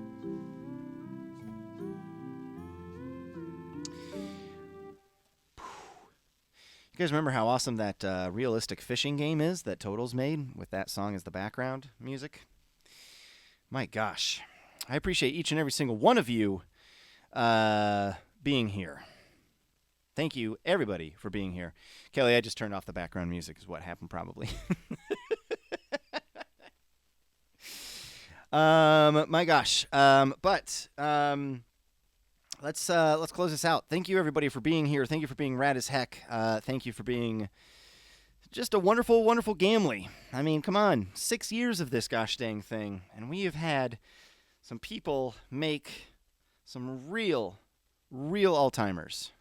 You guys remember how awesome that realistic fishing game is that Total's made with that song as the background music? My gosh. I appreciate each and every single one of you being here. Thank you, everybody, for being here. Kelly, I just turned off the background music is what happened probably. My gosh. But let's close this out. Thank you everybody for being here. Thank you for being rad as heck. Thank you for being just a wonderful, wonderful gamely. I mean, come on, 6 years of this gosh dang thing, and we have had some people make some real all-timers.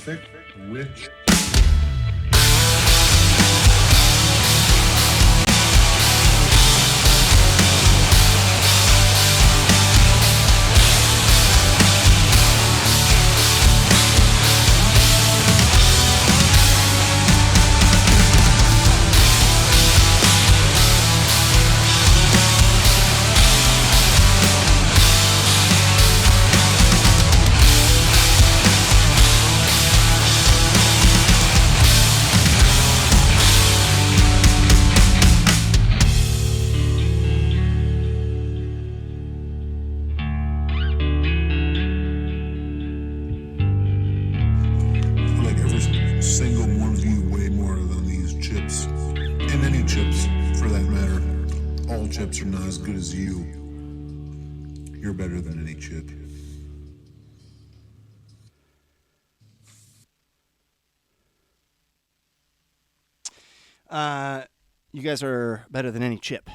thick, rich. Chips are not as good as you. You're better than any chip. You guys are better than any chip.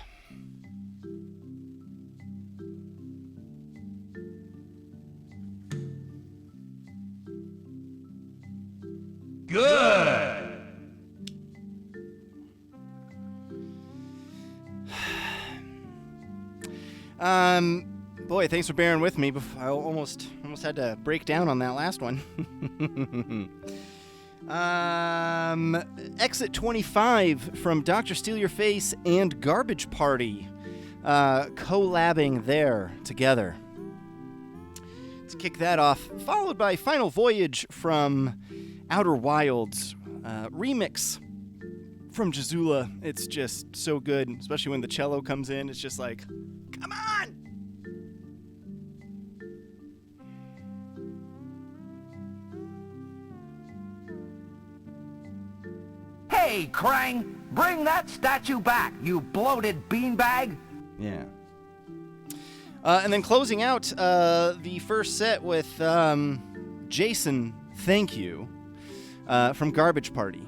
Good. Boy, thanks for bearing with me. I almost had to break down on that last one. Exit 25 from Dr. Steal Your Face and Garbage Party, collabing there together. Let's kick that off, followed by Final Voyage from Outer Wilds, remix from Gisula. It's just so good, especially when the cello comes in. It's just like, come on! Hey, Krang, bring that statue back, you bloated beanbag. Yeah. And then closing out the first set with Jason, Thank You, from Garbage Party.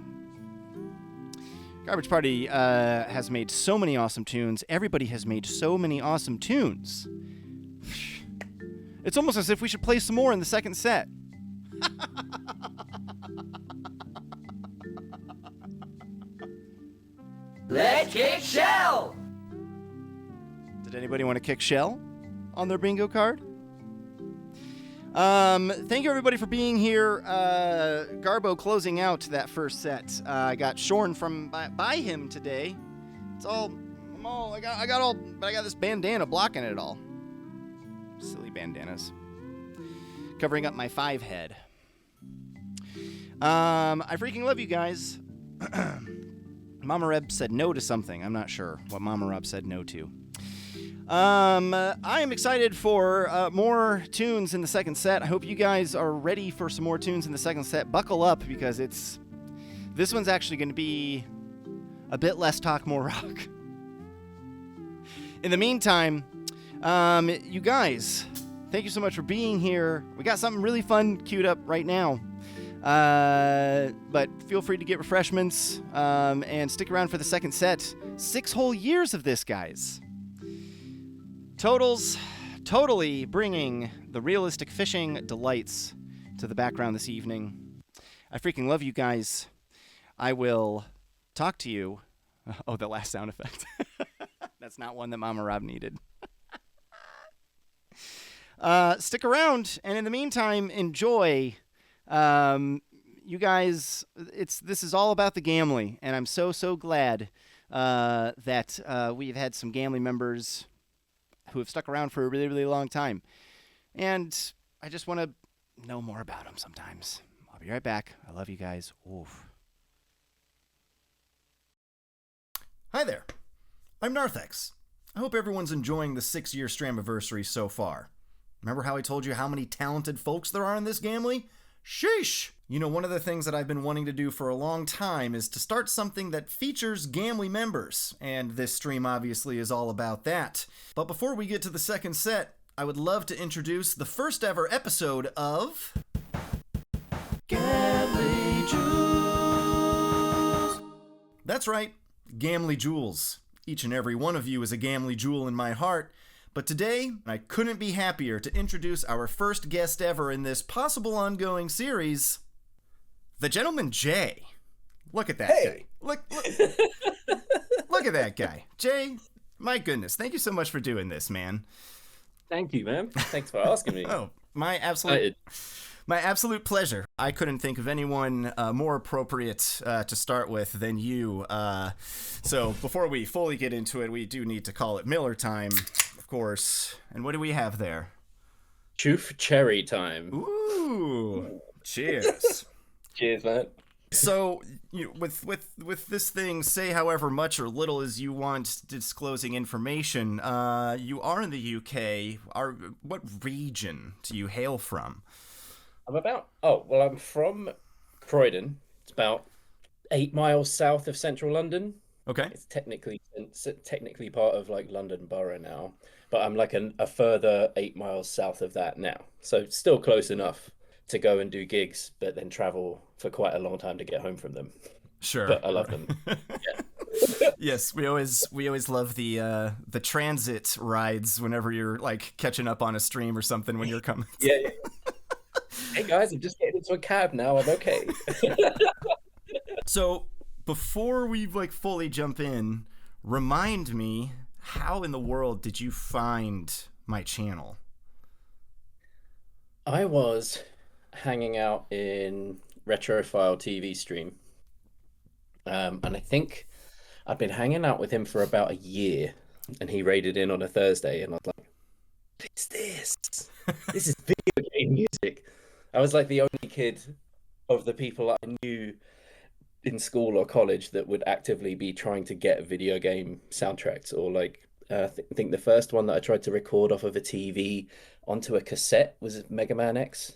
Garbage Party has made so many awesome tunes. Everybody has made so many awesome tunes. It's almost as if we should play some more in the second set. Let's kick shell! Did anybody want to kick shell on their bingo card? Thank you everybody for being here. Garbo closing out that first set. I got shorn from by him today. It's all I got this bandana blocking it all. Silly bandanas. Covering up my 5 head. I freaking love you guys. Mama Reb said no to something. I'm not sure what Mama Reb said no to. I am excited for more tunes in the second set. I hope you guys are ready for some more tunes in the second set. Buckle up, because this one's actually going to be a bit less talk, more rock. In the meantime, you guys, thank you so much for being here. We got something really fun queued up right now. But feel free to get refreshments and stick around for the second set. 6 whole years of this, guys. Totally bringing the realistic fishing delights to the background this evening. I freaking love you guys. I will talk to you. Oh, the last sound effect. That's not one that Mama Rob needed. Stick around, and in the meantime, enjoy. You guys, this is all about the Gamly, and I'm so glad that we've had some Gamly members who have stuck around for a really long time. And I just want to know more about them sometimes. I'll be right back. I love you guys. Oof. Hi there. I'm Narthex. I hope everyone's enjoying the 6-year Stramiversary so far. Remember how I told you how many talented folks there are in this Gamly? Sheesh! You know, one of the things that I've been wanting to do for a long time is to start something that features Gamly members, and this stream obviously is all about that. But before we get to the second set, I would love to introduce the first ever episode of Gamly Jewels. That's right, Gamly Jewels. Each and every one of you is a Gamly Jewel in my heart. But today, I couldn't be happier to introduce our first guest ever in this possible ongoing series, the gentleman Jay. Look at that Hey. guy. Look at that guy. Jay, my goodness. Thank you so much for doing this, man. Thank you, man. Thanks for asking me. Oh, my absolute pleasure. I couldn't think of anyone more appropriate to start with than you. So before we fully get into it, we do need to call it Miller time, of course. And what do we have there? Truth cherry time. Ooh, cheers. Cheers, man. So, with this thing, say however much or little as you want disclosing information. You are in the UK. What region do you hail from? I'm from Croydon. It's about 8 miles south of central London. Okay. It's technically part of like London Borough now, but I'm like a further 8 miles south of that now. So still close enough to go and do gigs, but then travel for quite a long time to get home from them. Sure. But I love them. Yeah. Yes, we always love the transit rides whenever you're like catching up on a stream or something when you're coming. Yeah. Hey guys, I'm just getting into a cab now. I'm okay. So before we like fully jump in, remind me, how in the world did you find my channel? I was hanging out in Retrophile TV stream, and I think I'd been hanging out with him for about a year, and he raided in on a Thursday, and I was like, "What's this? This is video game music." I was like the only kid of the people I knew in school or college that would actively be trying to get video game soundtracks, or like I think the first one that I tried to record off of a TV onto a cassette was Mega Man X.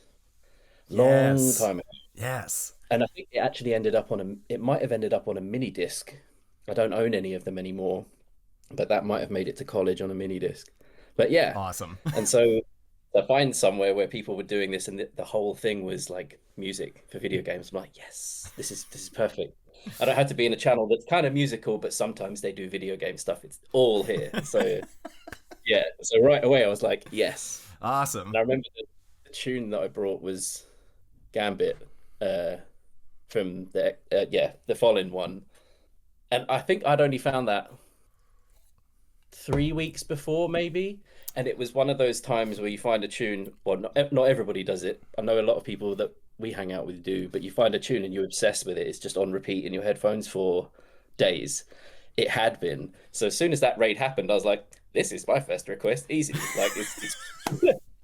Long time ago. Yes. And I think it actually might have ended up on a mini disc. I don't own any of them anymore, but that might have made it to college on a mini disc. But yeah. Awesome. And so to find somewhere where people were doing this and the whole thing was like music for video games, I'm like, yes, this is perfect. I don't have to be in a channel that's kind of musical, but sometimes they do video game stuff. It's all here. So yeah. So right away I was like, yes. Awesome. And I remember the tune that I brought was Gambit from the Fallen one, and I think I'd only found that 3 weeks before maybe, and it was one of those times where you find a tune, well, not everybody does it. I know a lot of people that we hang out with do, but you find a tune and you're obsessed with it. It's just on repeat in your headphones for days. It had been. So as soon as that raid happened, I was like, this is my first request, easy. Like it's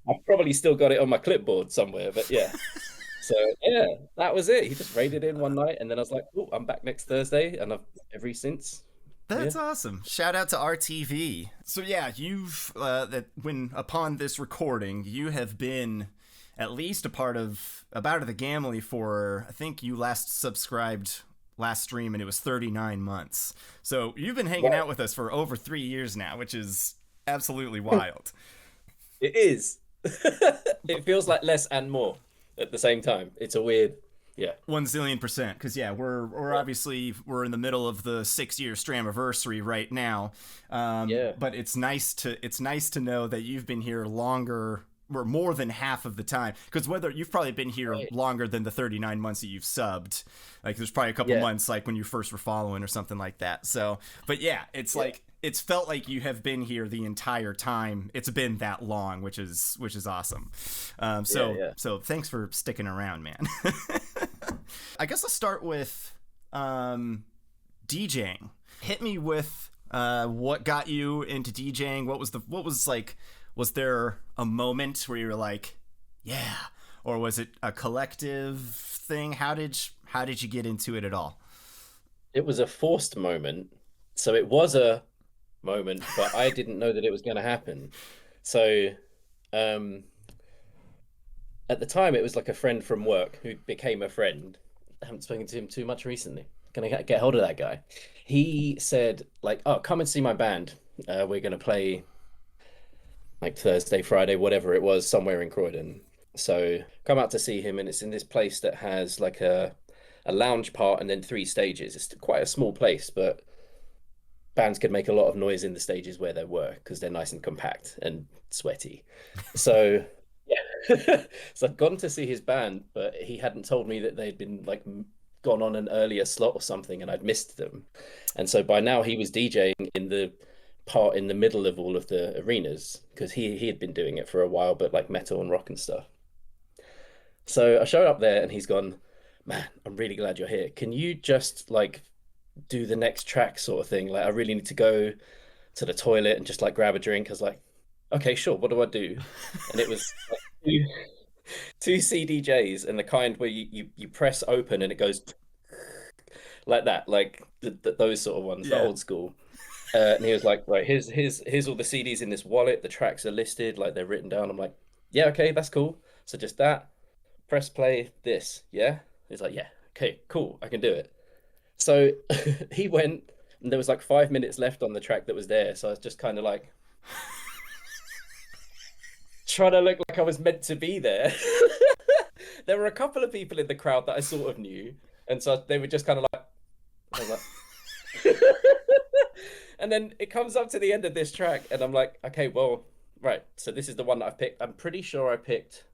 I've probably still got it on my clipboard somewhere, but yeah. So yeah, that was it. He just raided in one night, and then I was like, "Oh, I'm back next Thursday," and I've ever since. That's awesome. Shout out to RTV. So yeah, you've upon this recording, you have been at least a part of the Gamily for, I think you last subscribed last stream and it was 39 months. So you've been hanging out with us for over 3 years now, which is absolutely wild. It is. It feels like less and more at the same time. It's a weird, 1,000,000%. Because we're obviously we're in the middle of the 6-year Stramiversary right now. But it's nice to know that you've been here longer, or more than half of the time. Because whether you've probably been here longer than the 39 months that you've subbed. Like there's probably a couple months like when you first were following or something like that. So, but yeah, it's like it's felt like you have been here the entire time. It's been that long, which is awesome. So thanks for sticking around, man. I guess let's start with DJing. Hit me with what got you into DJing. Was there a moment where you were like, yeah, or was it a collective thing? How did you get into it at all? It was a forced moment. So it was a moment, but I didn't know that it was going to happen. So at the time, it was like a friend from work who became a friend. I haven't spoken to him too much recently. Gonna get hold of that guy. He said like, oh, come and see my band. We're going to play like Thursday, Friday, whatever it was, somewhere in Croydon. So come out to see him, and it's in this place that has like a lounge part and then 3 stages. It's quite a small place, but bands could make a lot of noise in the stages where they were because they're nice and compact and sweaty. So yeah, So I'd gone to see his band, but he hadn't told me that they'd been like gone on an earlier slot or something, and I'd missed them. And so by now he was DJing in the part in the middle of all of the arenas because he had been doing it for a while, but like metal and rock and stuff. So I showed up there and he's gone, man, I'm really glad you're here. Can you just like do the next track sort of thing? Like I really need to go to the toilet and just like grab a drink. I was like, okay, sure. What do I do? And it was like two CDJs and the kind where you press open and it goes like that, like those sort of ones, the old school. And he was like, right, here's all the CDs in this wallet. The tracks are listed, like they're written down. I'm like, yeah, okay, that's cool. So just that, press play, this, yeah? He's like, yeah, okay, cool, I can do it. So he went, and there was like 5 minutes left on the track that was there. So I was just kind of like trying to look like I was meant to be there. There were a couple of people in the crowd that I sort of knew. And so they were just kind of like, I was like, and then it comes up to the end of this track and I'm like, okay, well, right. So this is the one that I've picked. I'm pretty sure I picked,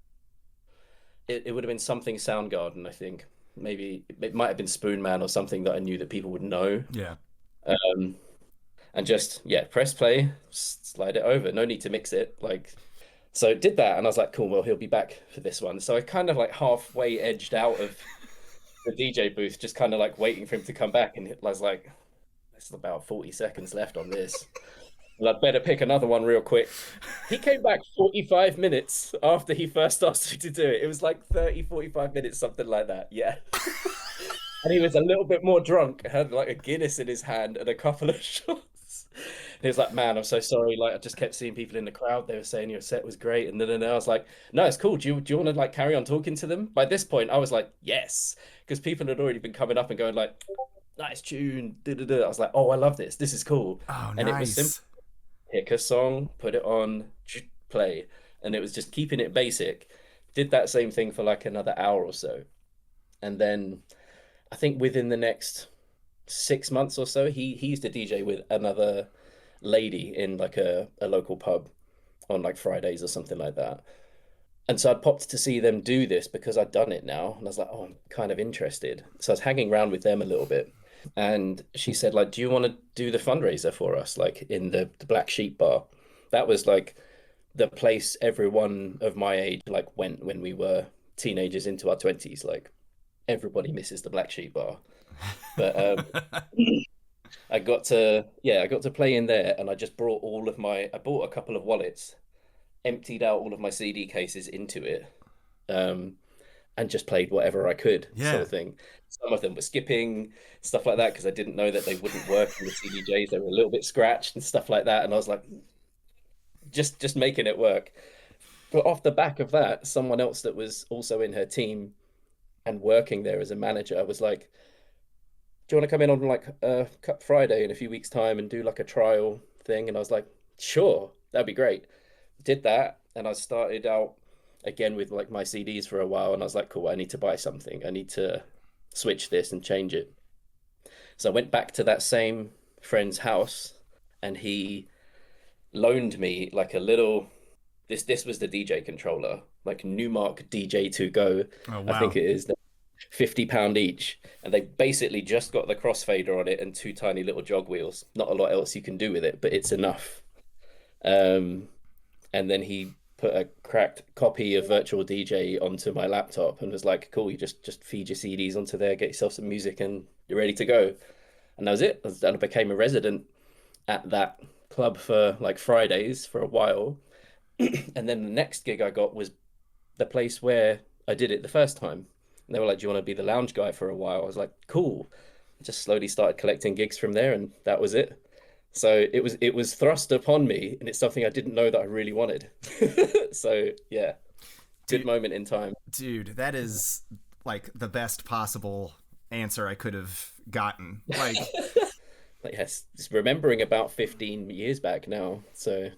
it would have been something Soundgarden, I think. Maybe it might have been Spoon Man or something that I knew that people would know. Yeah. And just, press play, slide it over. No need to mix it. Like, so did that. And I was like, cool, well, he'll be back for this one. So I kind of like halfway edged out of the DJ booth, just kind of like waiting for him to come back. And I was like, there's about 40 seconds left on this. Well, I'd better pick another one real quick. He came back 45 minutes after he first asked me to do it. It was like 30, 45 minutes, something like that. Yeah. And he was a little bit more drunk, had like a Guinness in his hand and a couple of shots. And he was like, man, I'm so sorry. Like, I just kept seeing people in the crowd. They were saying your set was great. And then I was like, no, it's cool. Do you want to like carry on talking to them? By this point, I was like, yes. Because people had already been coming up and going like, nice tune. Da-da-da. I was like, oh, I love this. This is cool. Oh, and nice. It was simple. Pick a song, put it on, play. And it was just keeping it basic. Did that same thing for like another hour or so. And then I think within the next 6 months or so, he used to DJ with another lady in like a local pub on like Fridays or something like that. And so I popped to see them do this because I'd done it now. And I was like, oh, I'm kind of interested. So I was hanging around with them a little bit. And she said, like, do you want to do the fundraiser for us, like in the Black Sheep bar? That was like the place everyone of my age like went when we were teenagers into our 20s. Like everybody misses the Black Sheep bar. But I got to play in there, and I just brought I bought a couple of wallets, emptied out all of my CD cases into it, and just played whatever I could, sort of thing. Some of them were skipping, stuff like that, because I didn't know that they wouldn't work in the CDJs. They were a little bit scratched and stuff like that. And I was like, just making it work. But off the back of that, someone else that was also in her team and working there as a manager was like, do you want to come in on like a Cup Friday in a few weeks' time and do like a trial thing? And I was like, sure, that'd be great. Did that, and I started out again with like my CDs for a while, and I was like, cool, I need to buy something. I need to switch this and change it. So I went back to that same friend's house, and he loaned me like a little, this was the DJ controller, like Newmark DJ2 Go. Oh, wow. I think it is. £50 each, and they basically just got the crossfader on it and two tiny little jog wheels. Not a lot else you can do with it, but it's enough. And then he put a cracked copy of Virtual DJ onto my laptop and was like, cool, you just feed your CDs onto there, get yourself some music, and you're ready to go. And that was it. And I became a resident at that club for like Fridays for a while. And then the next gig I got was the place where I did it the first time. And they were like, do you want to be the lounge guy for a while? I was like, cool. I just slowly started collecting gigs from there, and that was it. So it was thrust upon me, and it's something I didn't know that I really wanted. So yeah, good moment in time. Dude, that is like the best possible answer I could have gotten. Like, yes, just remembering about 15 years back now. So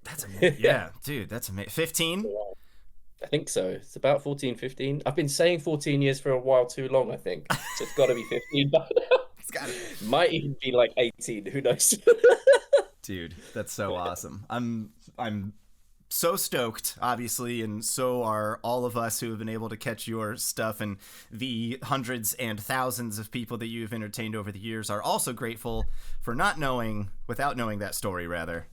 that's amazing. Yeah, dude, that's amazing. 15? I think so. It's about 14, 15. I've been saying 14 years for a while too long, I think. So it's got to be 15 by now. It's got to. Might even be like 18. Who knows? Dude, that's so awesome. I'm so stoked, obviously, and so are all of us who have been able to catch your stuff, and the hundreds and thousands of people that you've entertained over the years are also grateful for without knowing that story, rather.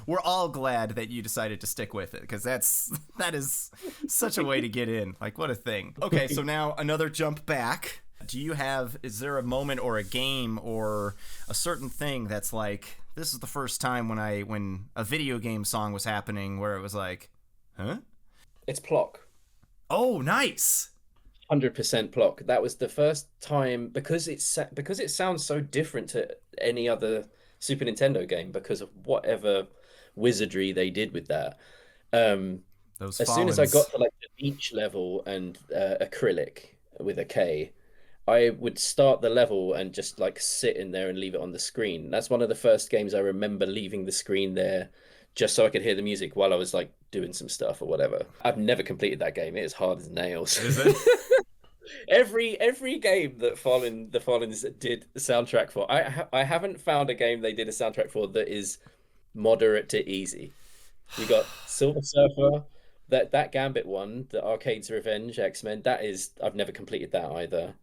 We're all glad that you decided to stick with it, because that is such a way to get in. Like, what a thing. Okay, so now another jump back. Is there a moment or a game or a certain thing that's like, this is the first time when a video game song was happening where it was like, huh? It's Plock. Oh, nice. 100% Plock. That was the first time, because it sounds so different to any other Super Nintendo game because of whatever wizardry they did with that. Those as soon as I got to like the beach level and acrylic with a K, I would start the level and just like sit in there and leave it on the screen. That's one of the first games I remember leaving the screen there just so I could hear the music while I was like doing some stuff or whatever. I've never completed that game. It is hard as nails. Is it? Every game that the Fallens did the soundtrack for, I haven't found a game they did a soundtrack for that is moderate to easy. You got Silver Surfer, that Gambit one, the Arcade's Revenge, X-Men. I've never completed that either.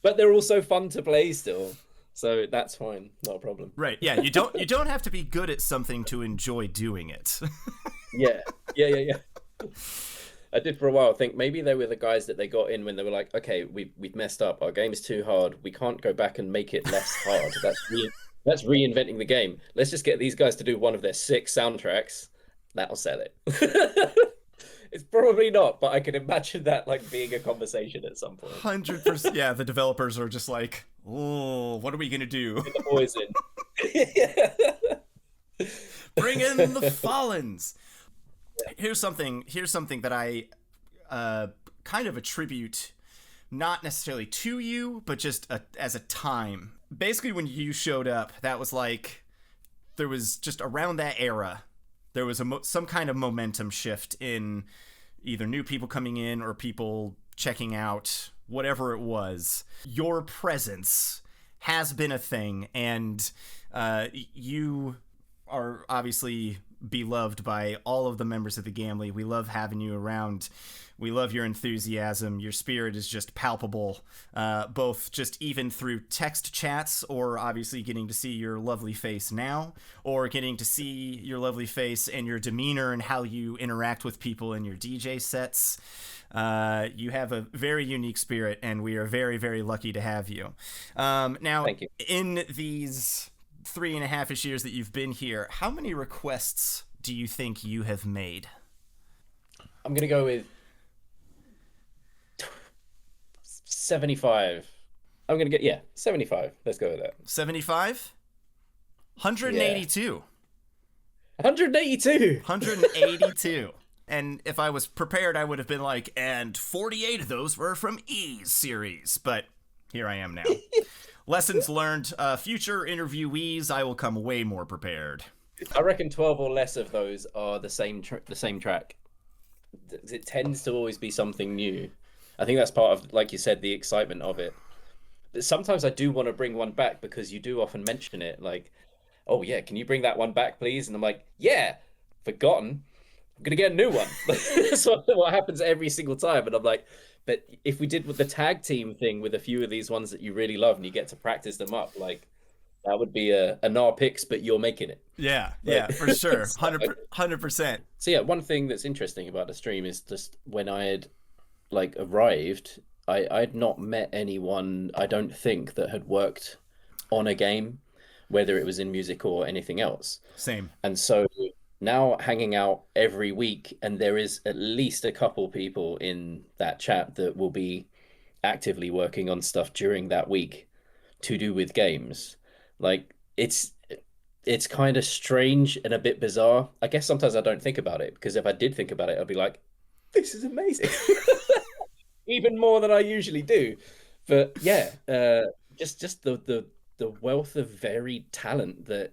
But they're also fun to play still, so that's fine, not a problem. Right? Yeah, you don't have to be good at something to enjoy doing it. Yeah. I did for a while think maybe they were the guys that they got in when they were like, okay, we've messed up, our game is too hard, we can't go back and make it less hard. That's reinventing the game. Let's just get these guys to do one of their 6 soundtracks. That'll sell it. It's probably not, but I can imagine that like being a conversation at some point. 100%. Yeah, the developers are just like, oh, what are we gonna do? Get the boys in. Bring in the Fallens. Here's something that I kind of attribute, not necessarily to you, but just as a time. Basically, when you showed up, that was like, there was just around that era, there was some kind of momentum shift in either new people coming in or people checking out, whatever it was. Your presence has been a thing, and you are obviously beloved by all of the members of the Gamly. We love having you around. We love your enthusiasm. Your spirit is just palpable, both just even through text chats, or obviously getting to see your lovely face now, or getting to see your lovely face and your demeanor and how you interact with people in your DJ sets. You have a very unique spirit, and we are very, very lucky to have you. Now, thank you. In these 3.5-ish years that you've been here, how many requests do you think you have made? I'm going to go with 75. I'm going to get, 75. Let's go with that. 75? 182. Yeah. 182. 182. And if I was prepared, I would have been like, and 48 of those were from E's series. But here I am now. Lessons learned. Future interviewees, I will come way more prepared. I reckon 12 or less of those are the same track. It tends to always be something new. I think that's part of, like you said, the excitement of it. But sometimes I do want to bring one back because you do often mention it, like, oh yeah, can you bring that one back, please? And I'm like, yeah, forgotten. I'm going to get a new one. That's what happens every single time. And I'm like, but if we did with the tag team thing with a few of these ones that you really love and you get to practice them up, like, that would be a Gnarchives, but you're making it. Yeah, for sure. 100%. So yeah, one thing that's interesting about the stream is just when I had like arrived, I'd not met anyone, I don't think, that had worked on a game, whether it was in music or anything else. Same. And so now hanging out every week, and there is at least a couple people in that chat that will be actively working on stuff during that week to do with games. Like, it's kind of strange and a bit bizarre. I guess sometimes I don't think about it, because if I did think about it, I'd be like, this is amazing. Even more than I usually do. But yeah, just the wealth of varied talent that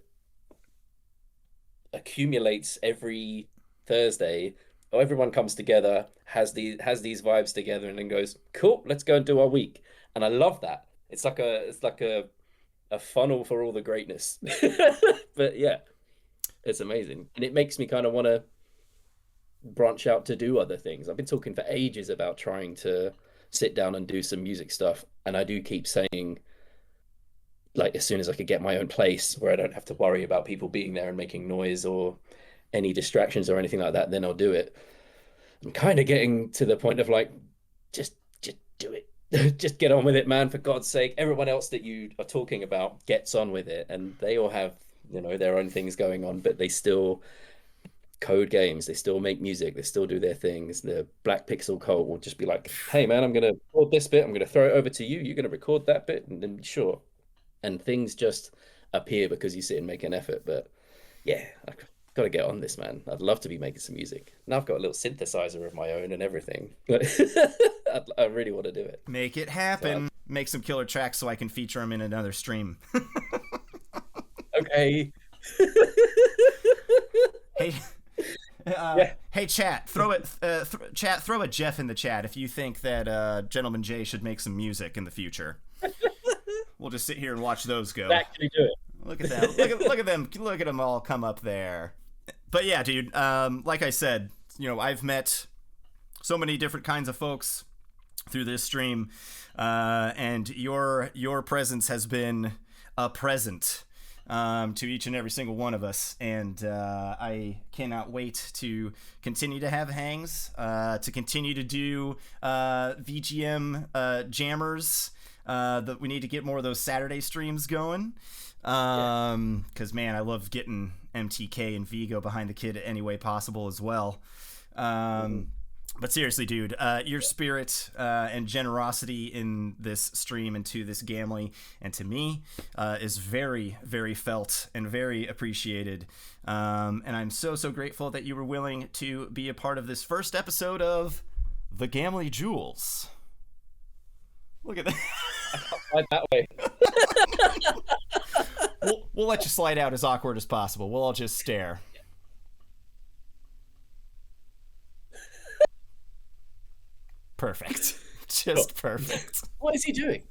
accumulates every Thursday. Everyone comes together, has these vibes together, and then goes, cool, let's go and do our week. And I love that. It's like a funnel for all the greatness. But yeah. It's amazing. And it makes me kind of want to branch out to do other things. I've been talking for ages about trying to sit down and do some music stuff. And I do keep saying, like, as soon as I could get my own place where I don't have to worry about people being there and making noise or any distractions or anything like that, then I'll do it. I'm kind of getting to the point of like, just do it. Just get on with it, man, for God's sake. Everyone else that you are talking about gets on with it, and they all have, you know, their own things going on, but they still code games, they still make music, they still do their things. The Black Pixel Cult will just be like, hey man, I'm gonna record this bit, I'm gonna throw it over to you, you're gonna record that bit, and then sure. And things just appear because you sit and make an effort. But yeah, I've got to get on this, man. I'd love to be making some music. Now I've got a little synthesizer of my own and everything. I really want to do it. Make it happen. Make some killer tracks so I can feature them in another stream. Okay. Hey, Yeah. Hey, chat, throw a Jeff in the chat if you think that Gentleman Jay should make some music in the future. We'll just sit here and watch those go. Actually do it. Look at them. Look at them. Look at them all come up there. But yeah, dude, like I said, you know, I've met so many different kinds of folks through this stream, and your presence has been a present to each and every single one of us, and I cannot wait to continue to have hangs, to continue to do VGM jammers. That we need to get more of those Saturday streams going, because man, I love getting MTK and Vigo behind the kid any way possible as well. But seriously, dude, your spirit and generosity in this stream and to this Gamly and to me is very, very felt and very appreciated. And I'm so grateful that you were willing to be a part of this first episode of The Gamly Jewels. Look at that. Right that way. We'll let you slide out as awkward as possible. We'll all just stare. Perfect. Just perfect. What is he doing?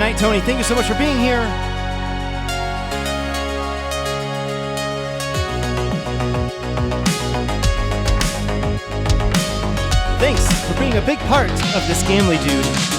tonight. Tony, thank you so much for being here. Thanks for being a big part of this Gamely Dude.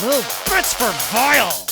Little bits for vile!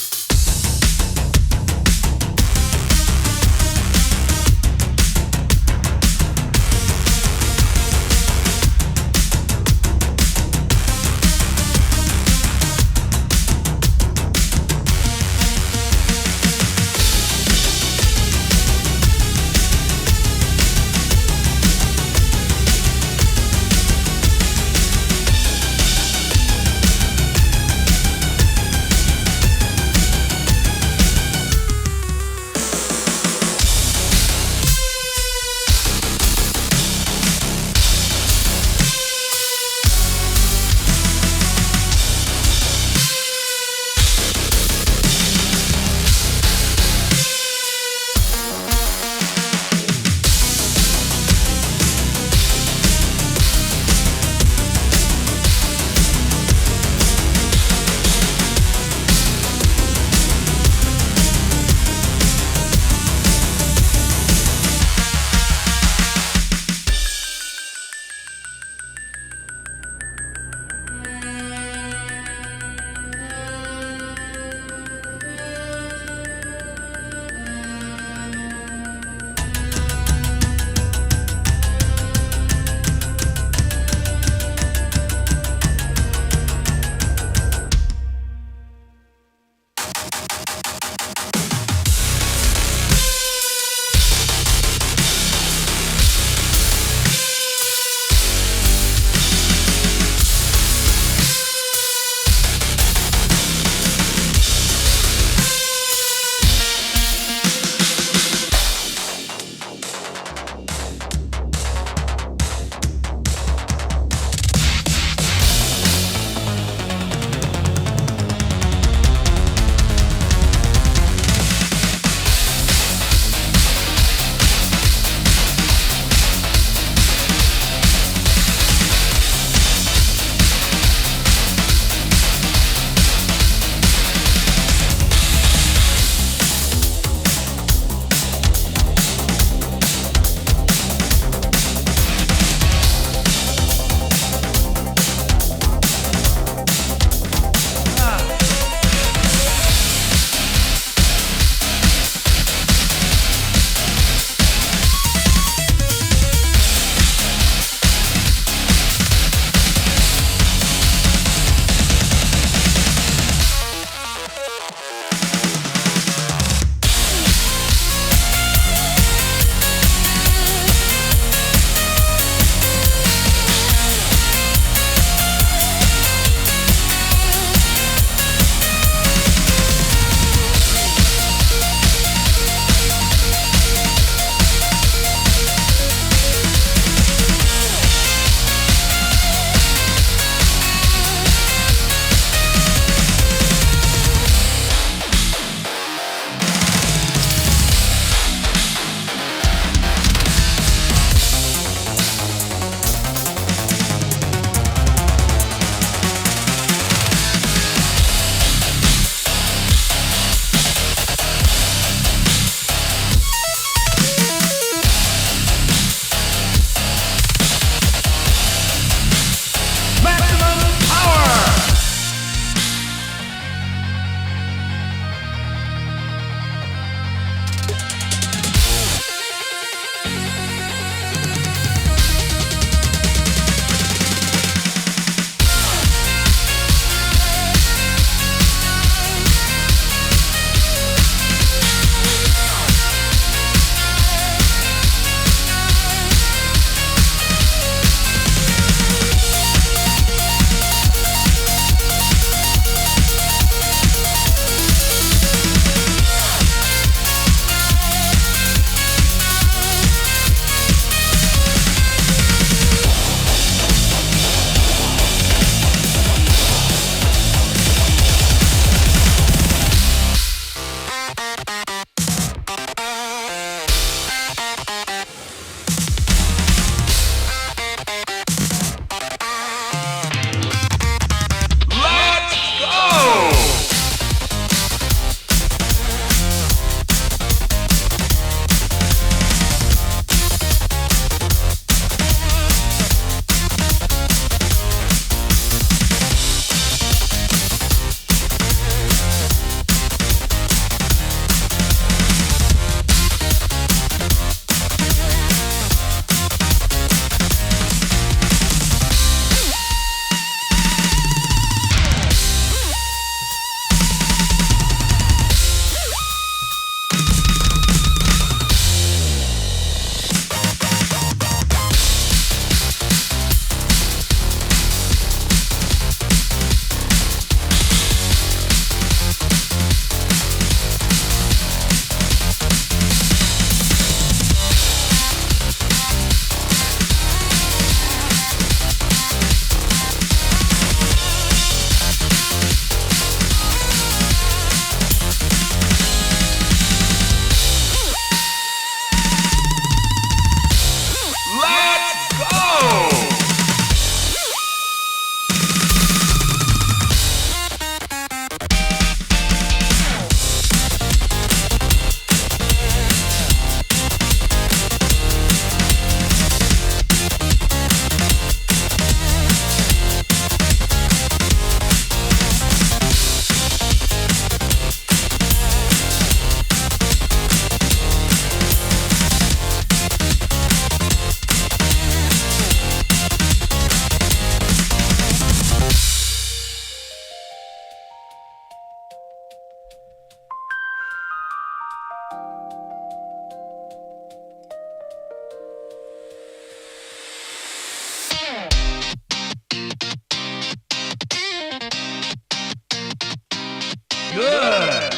Good.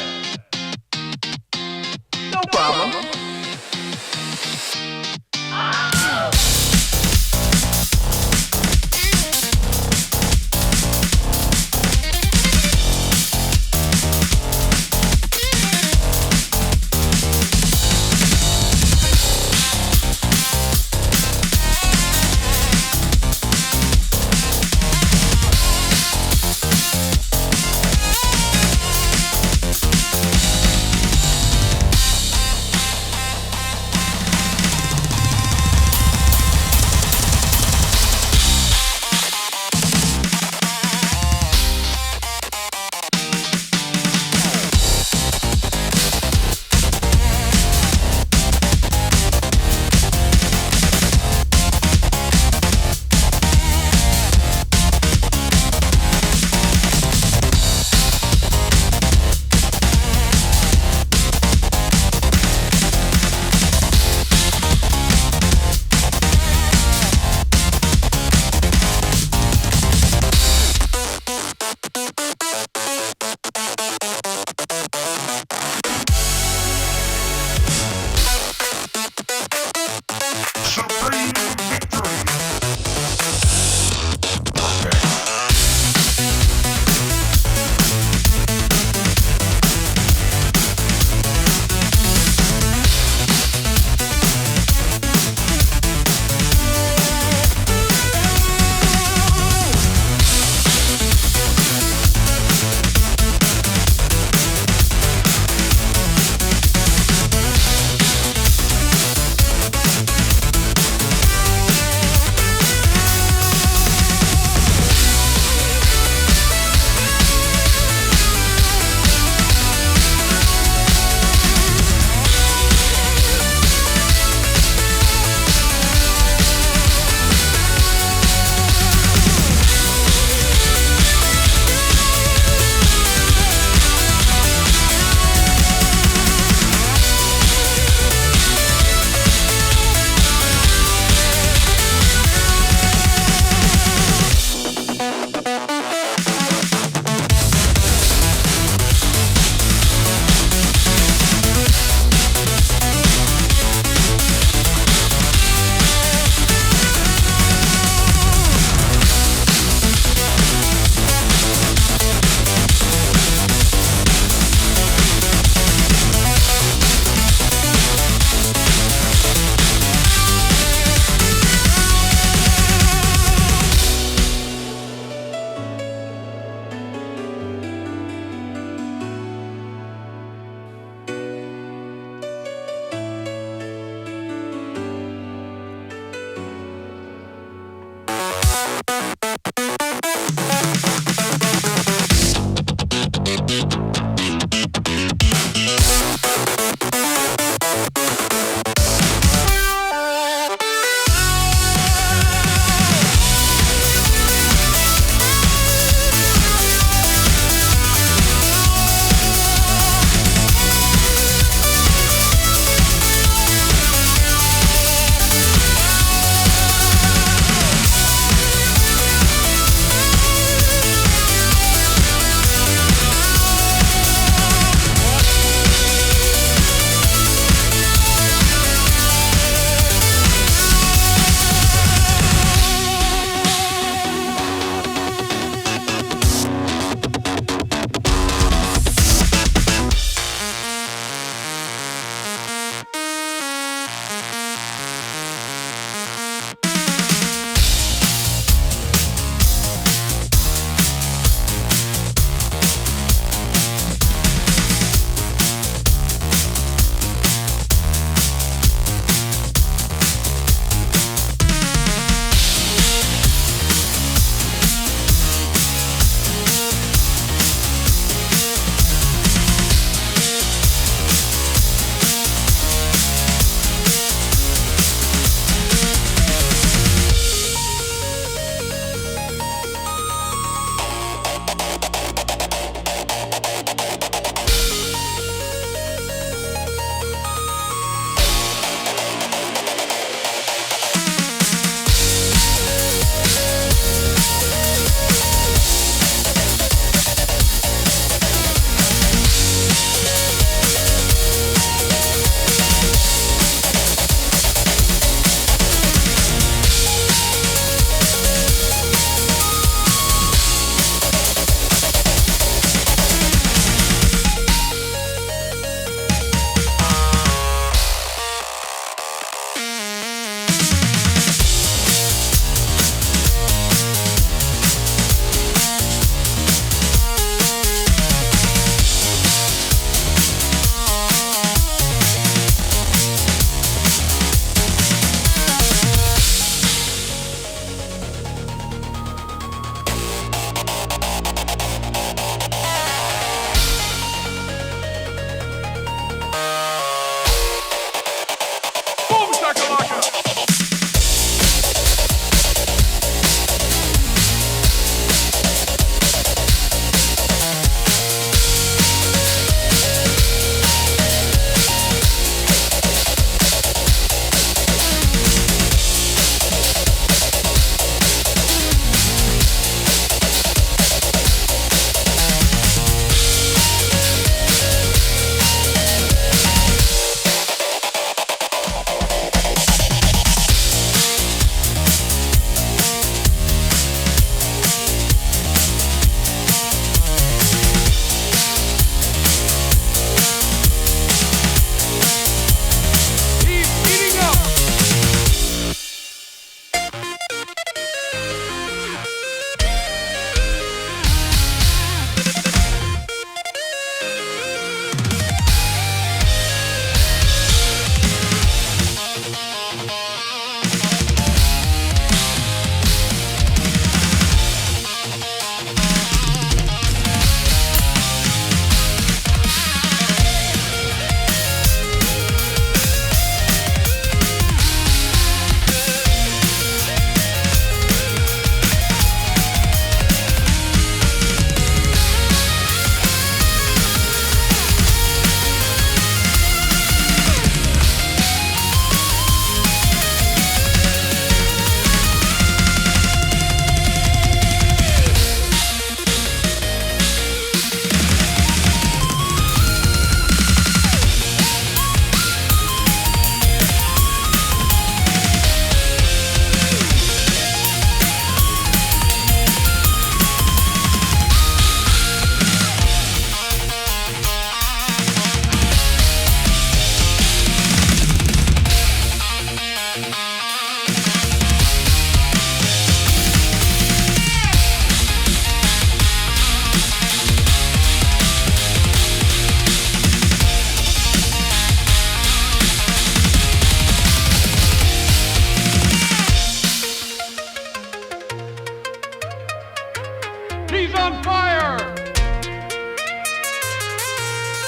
No problem.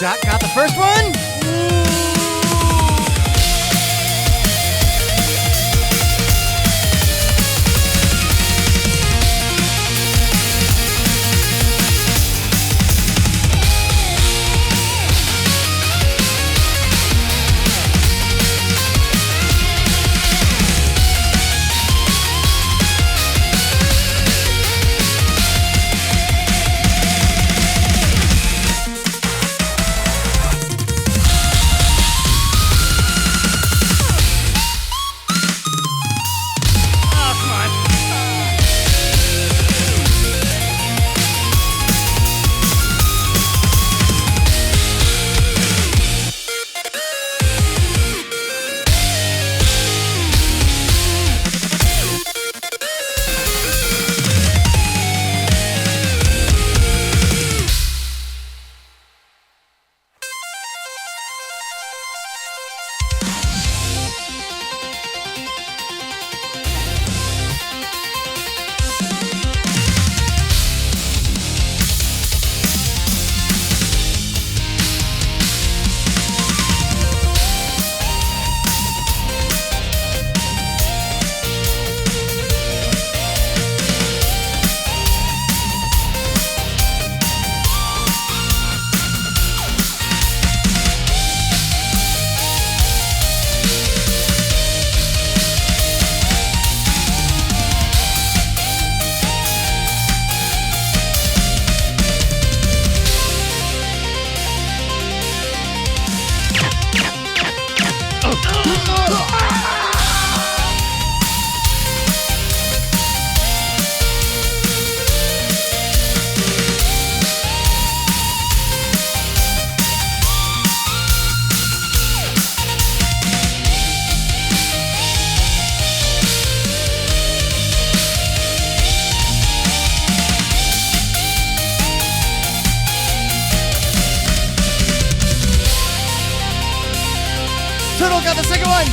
Shot got the first one. Turtle got the second one.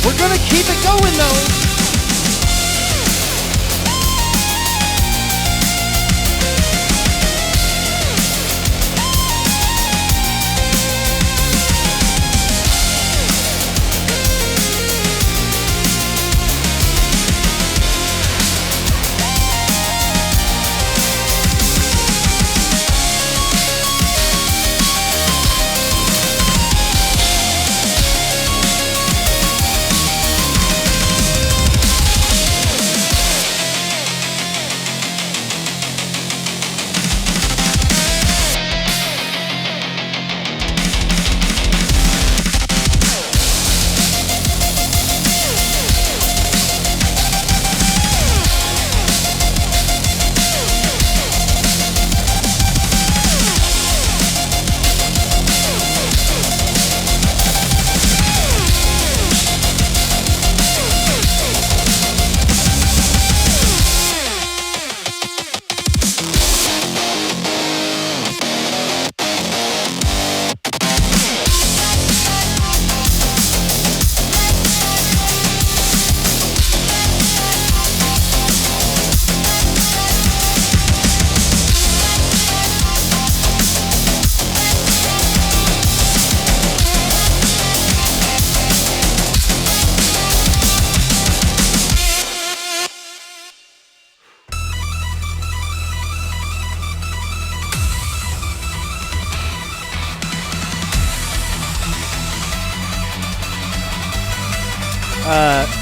We're gonna keep it going though.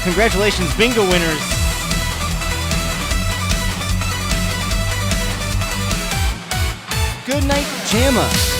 Congratulations, bingo winners. Good night, Jamma.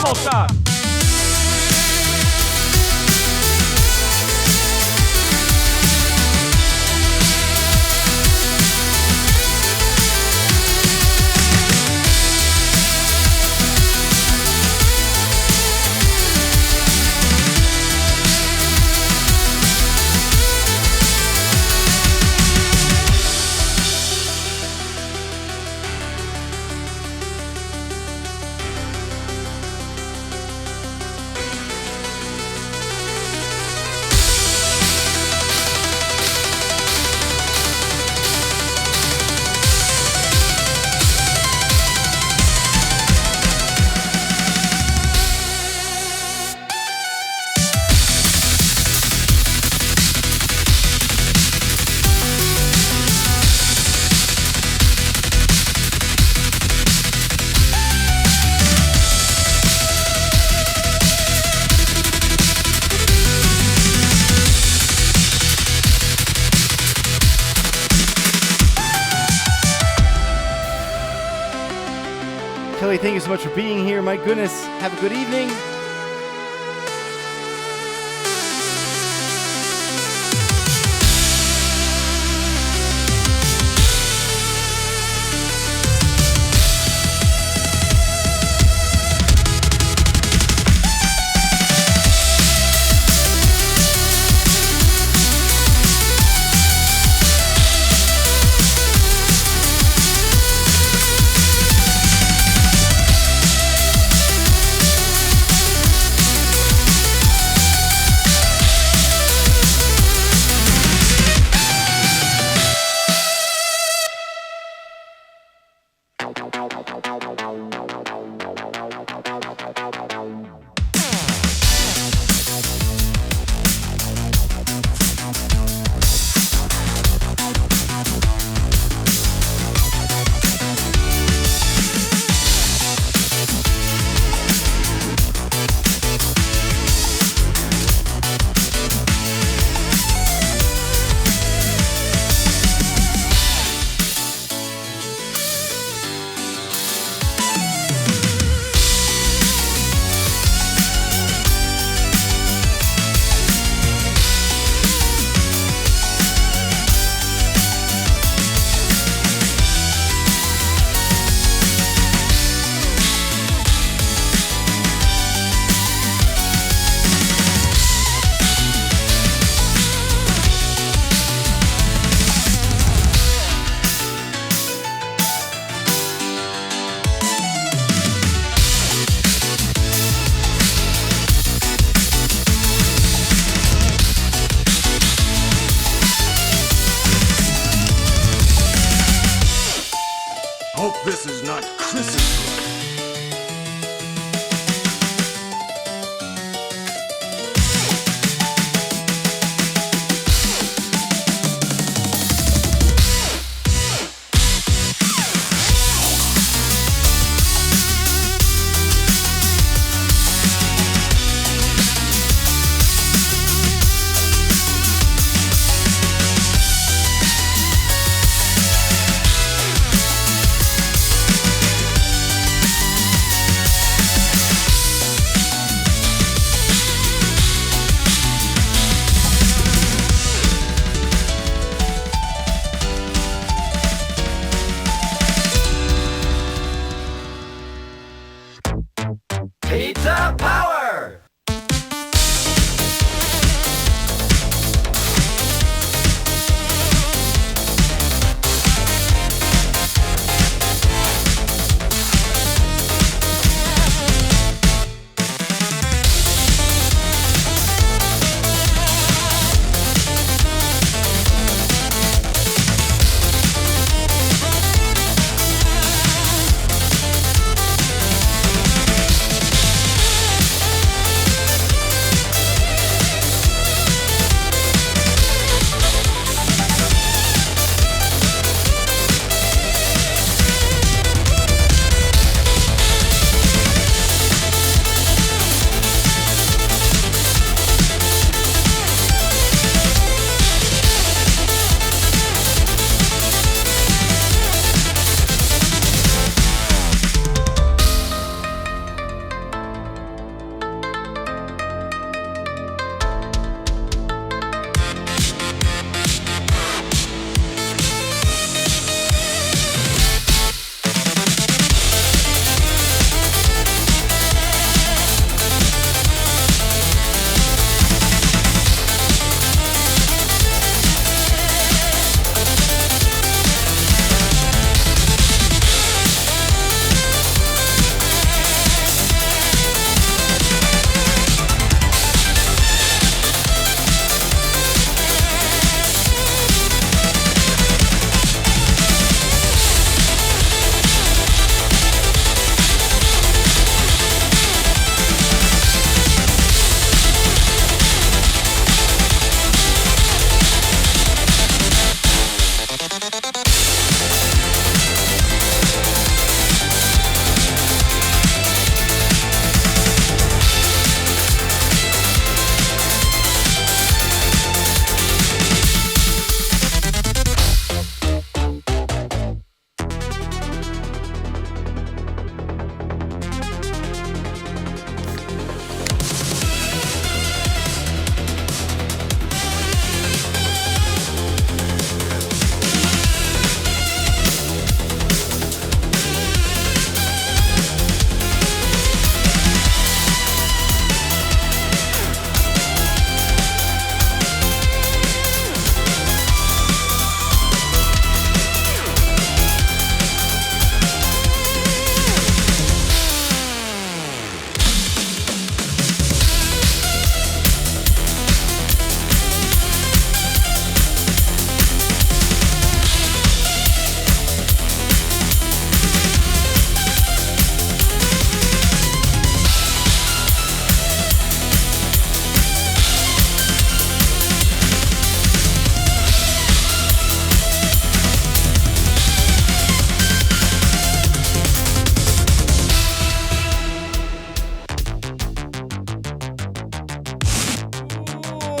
almost up. Kelly, thank you so much for being here. My goodness, have a good evening. This is not Chris's blood. Pizza power!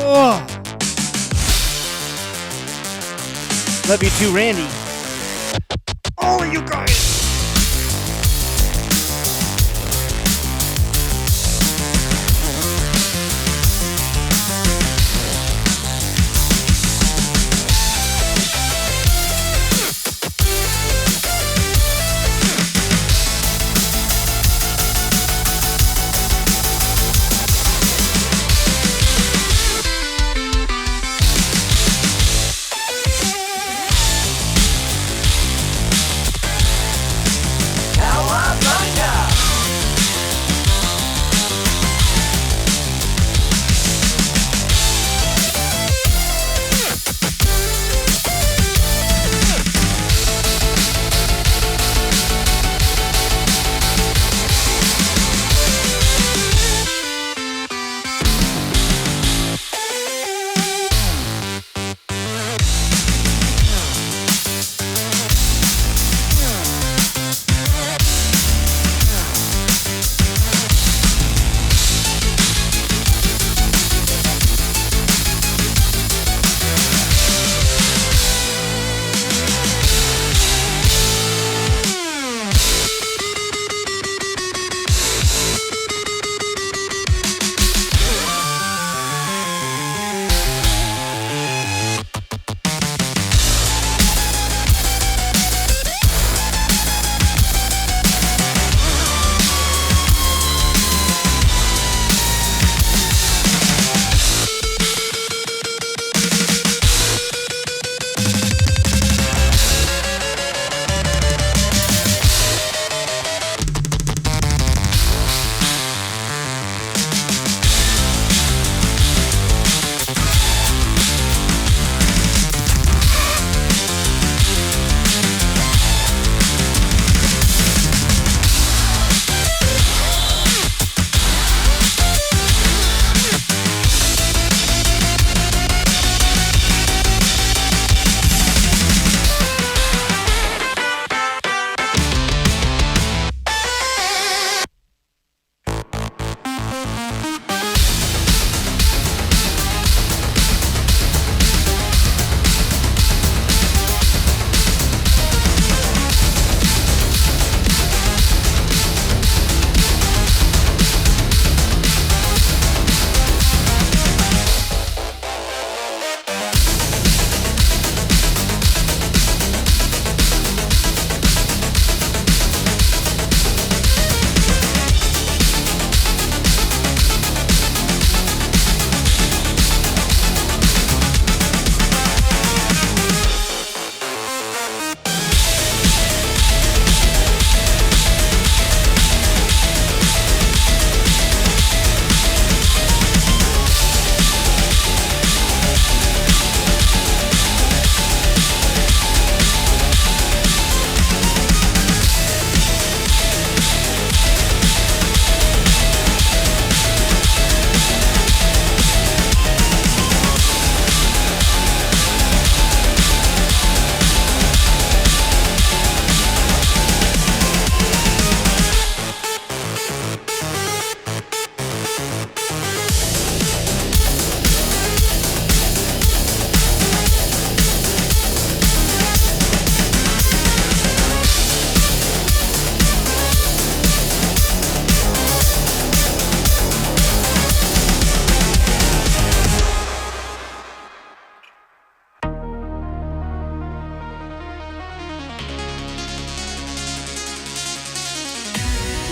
Oh. Love you too, Randy. All of you guys.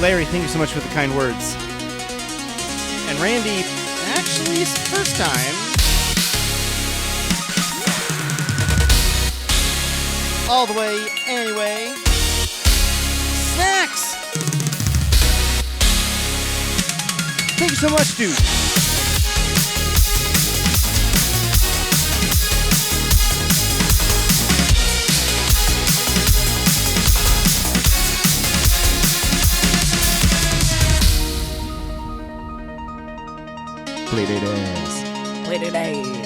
Larry, thank you so much for the kind words. And Randy, actually, it's the first time. All the way, anyway. Snacks! Thank you so much, dude. Played it as. Played it as.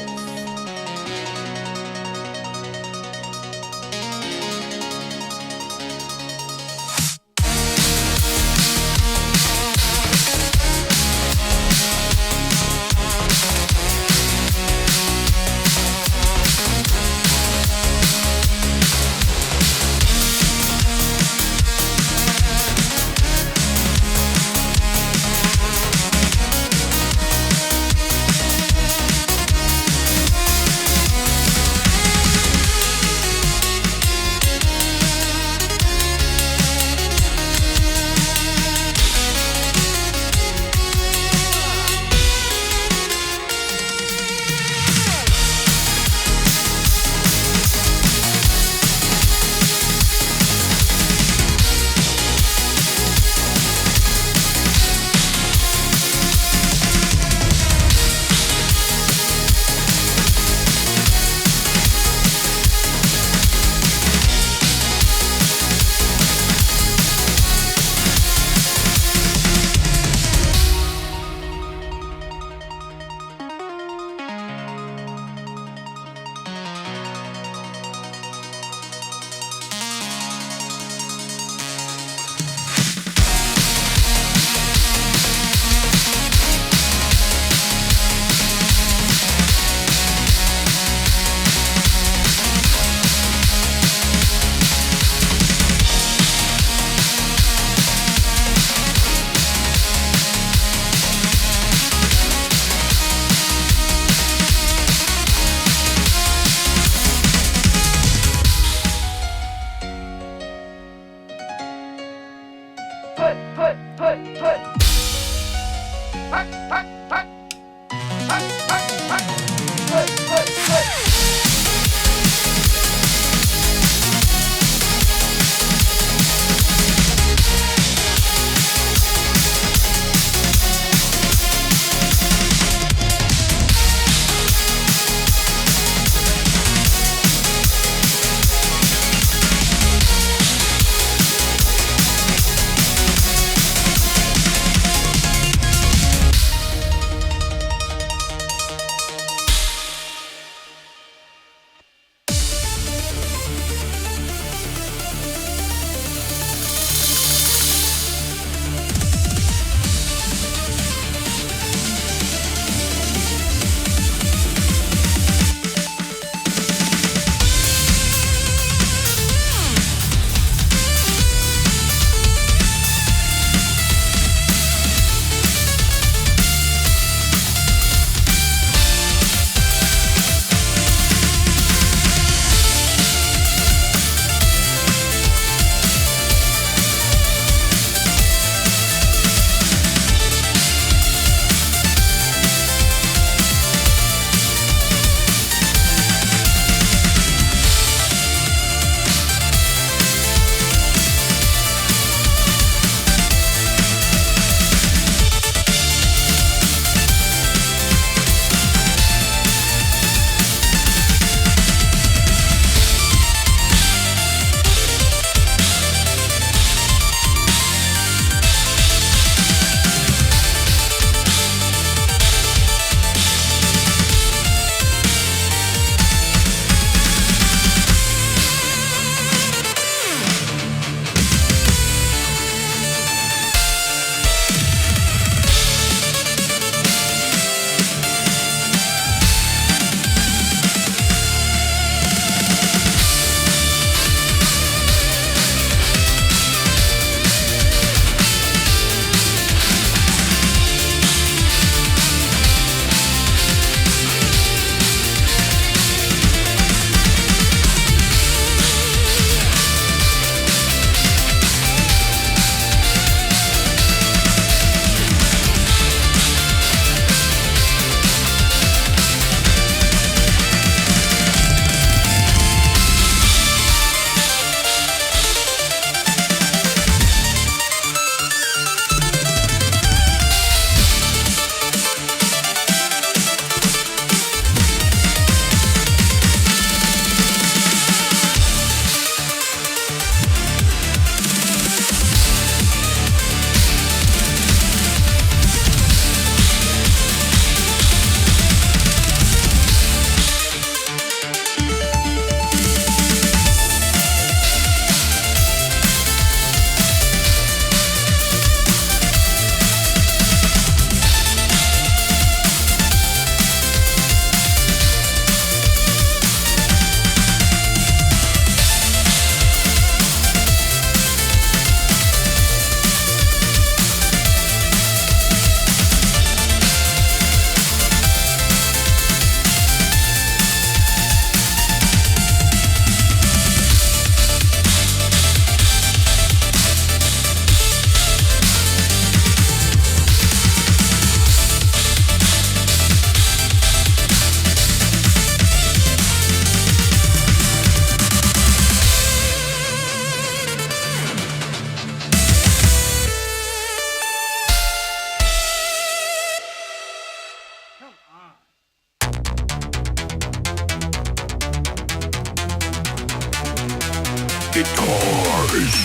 Guitars.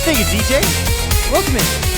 Thank you, DJ. Welcome in.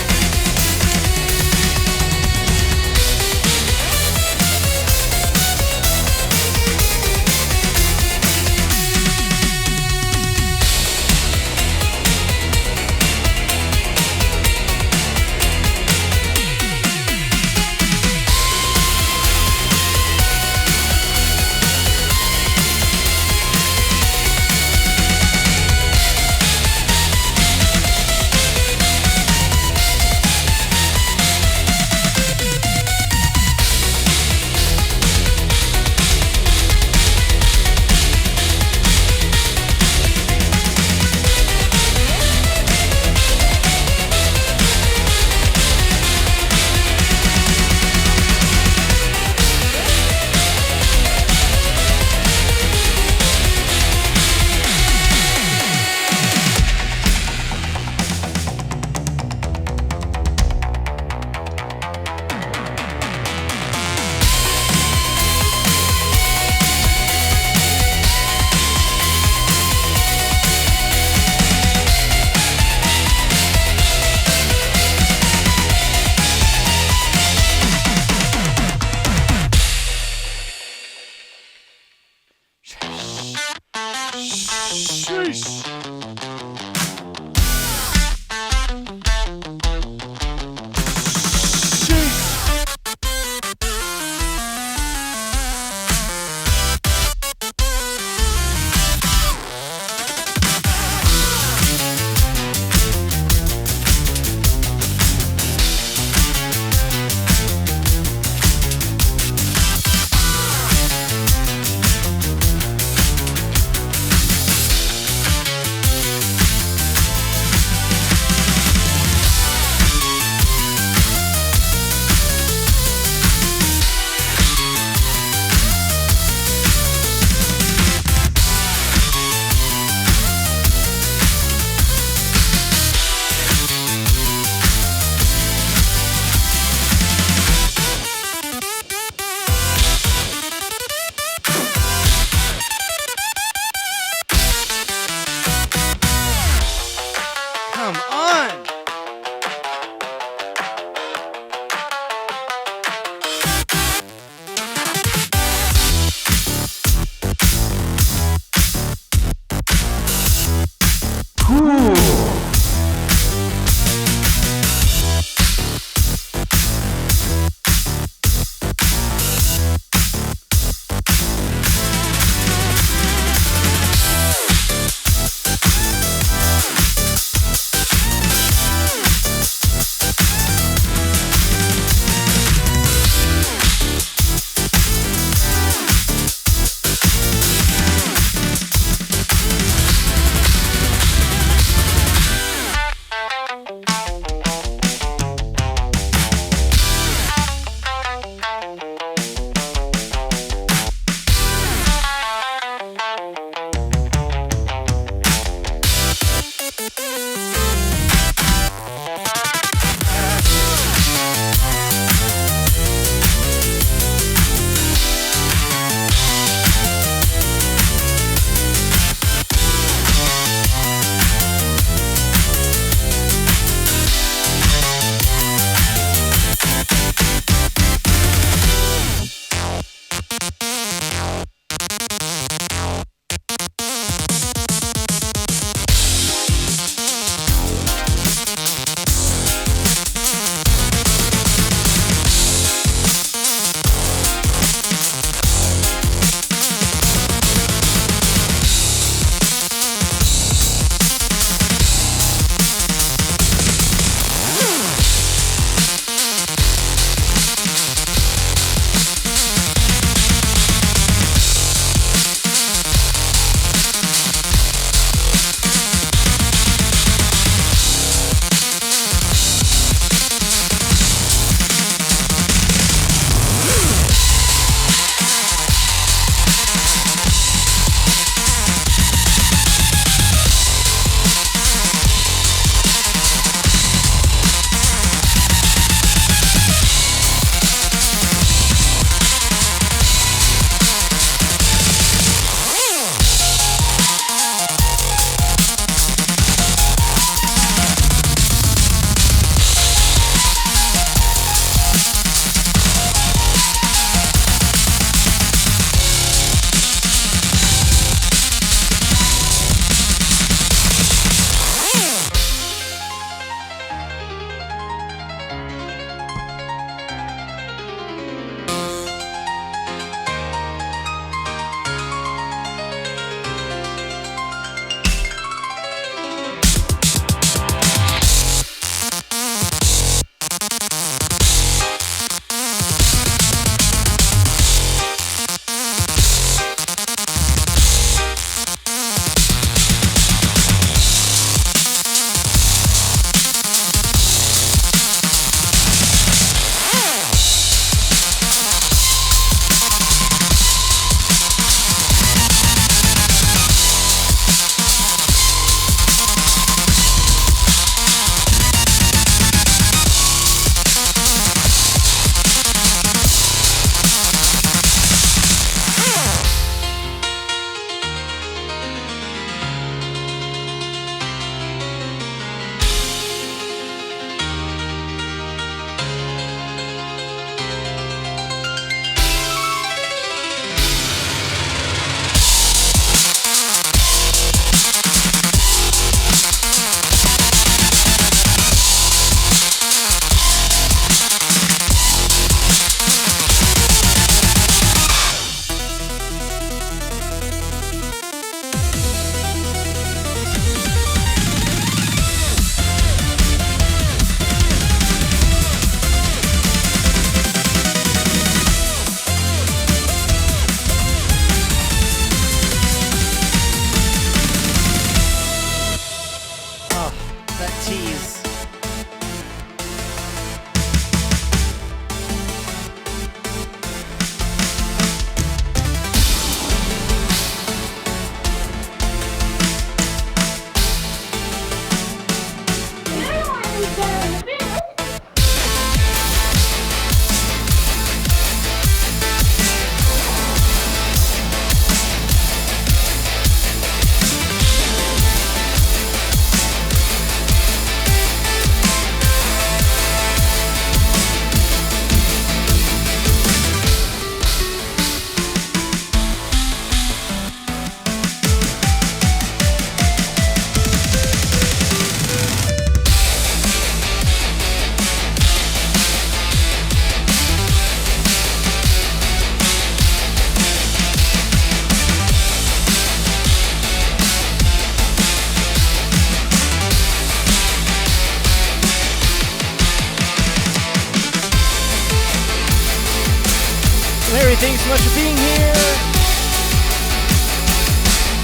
Larry, thanks so much for being here.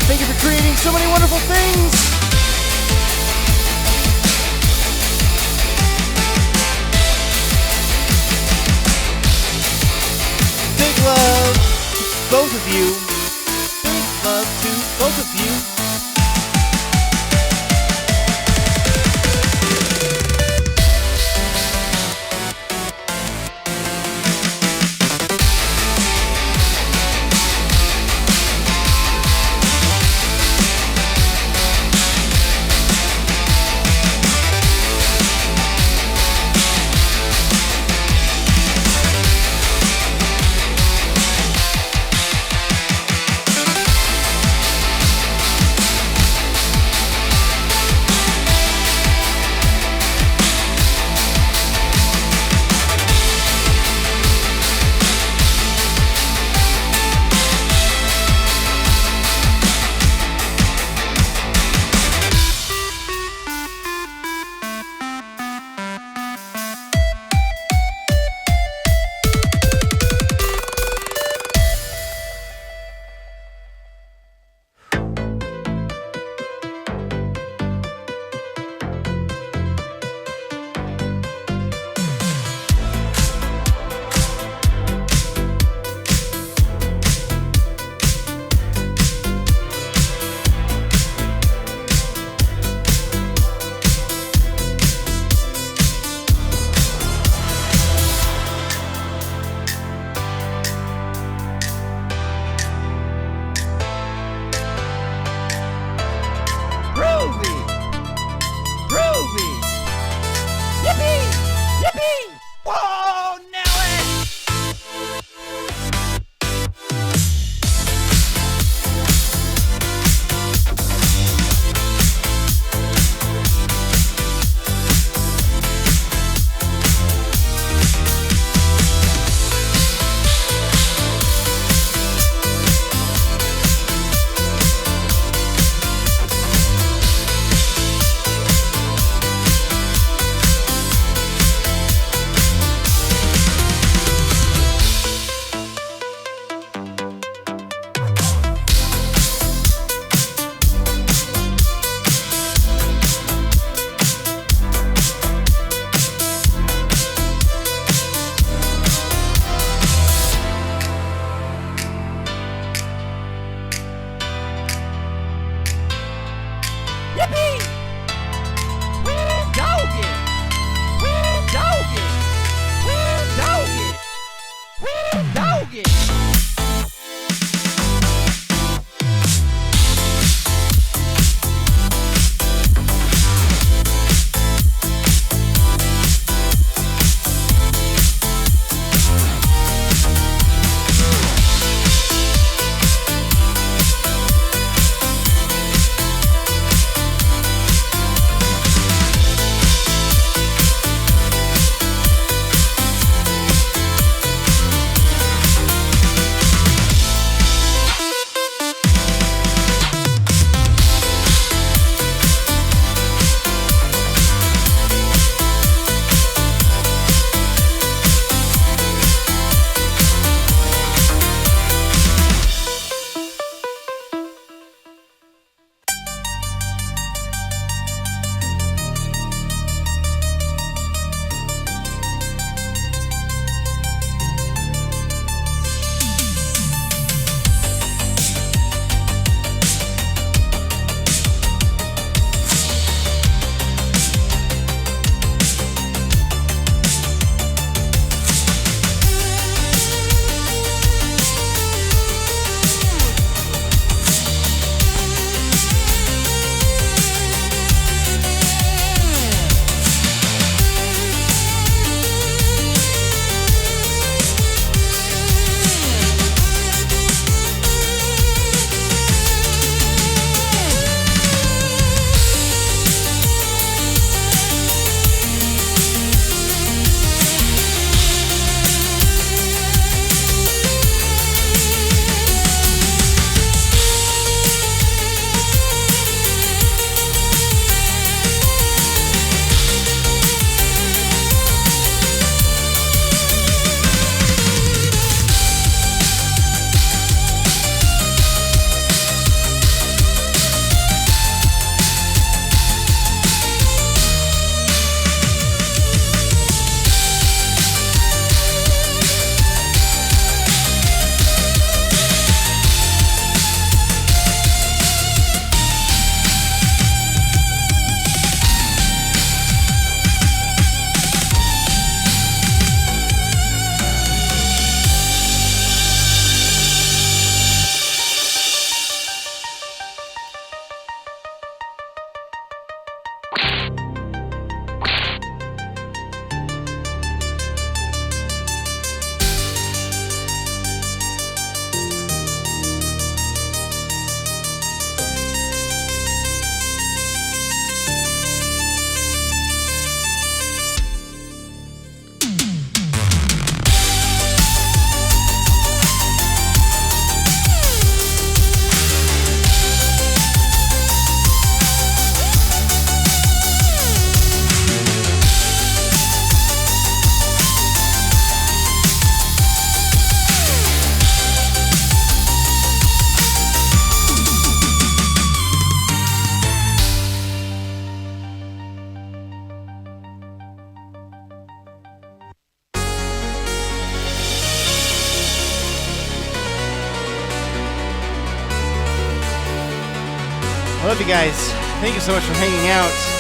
Thank you for creating so many wonderful things. Big love to both of you. Big love to both of you. Love you guys. Thank you so much for hanging out.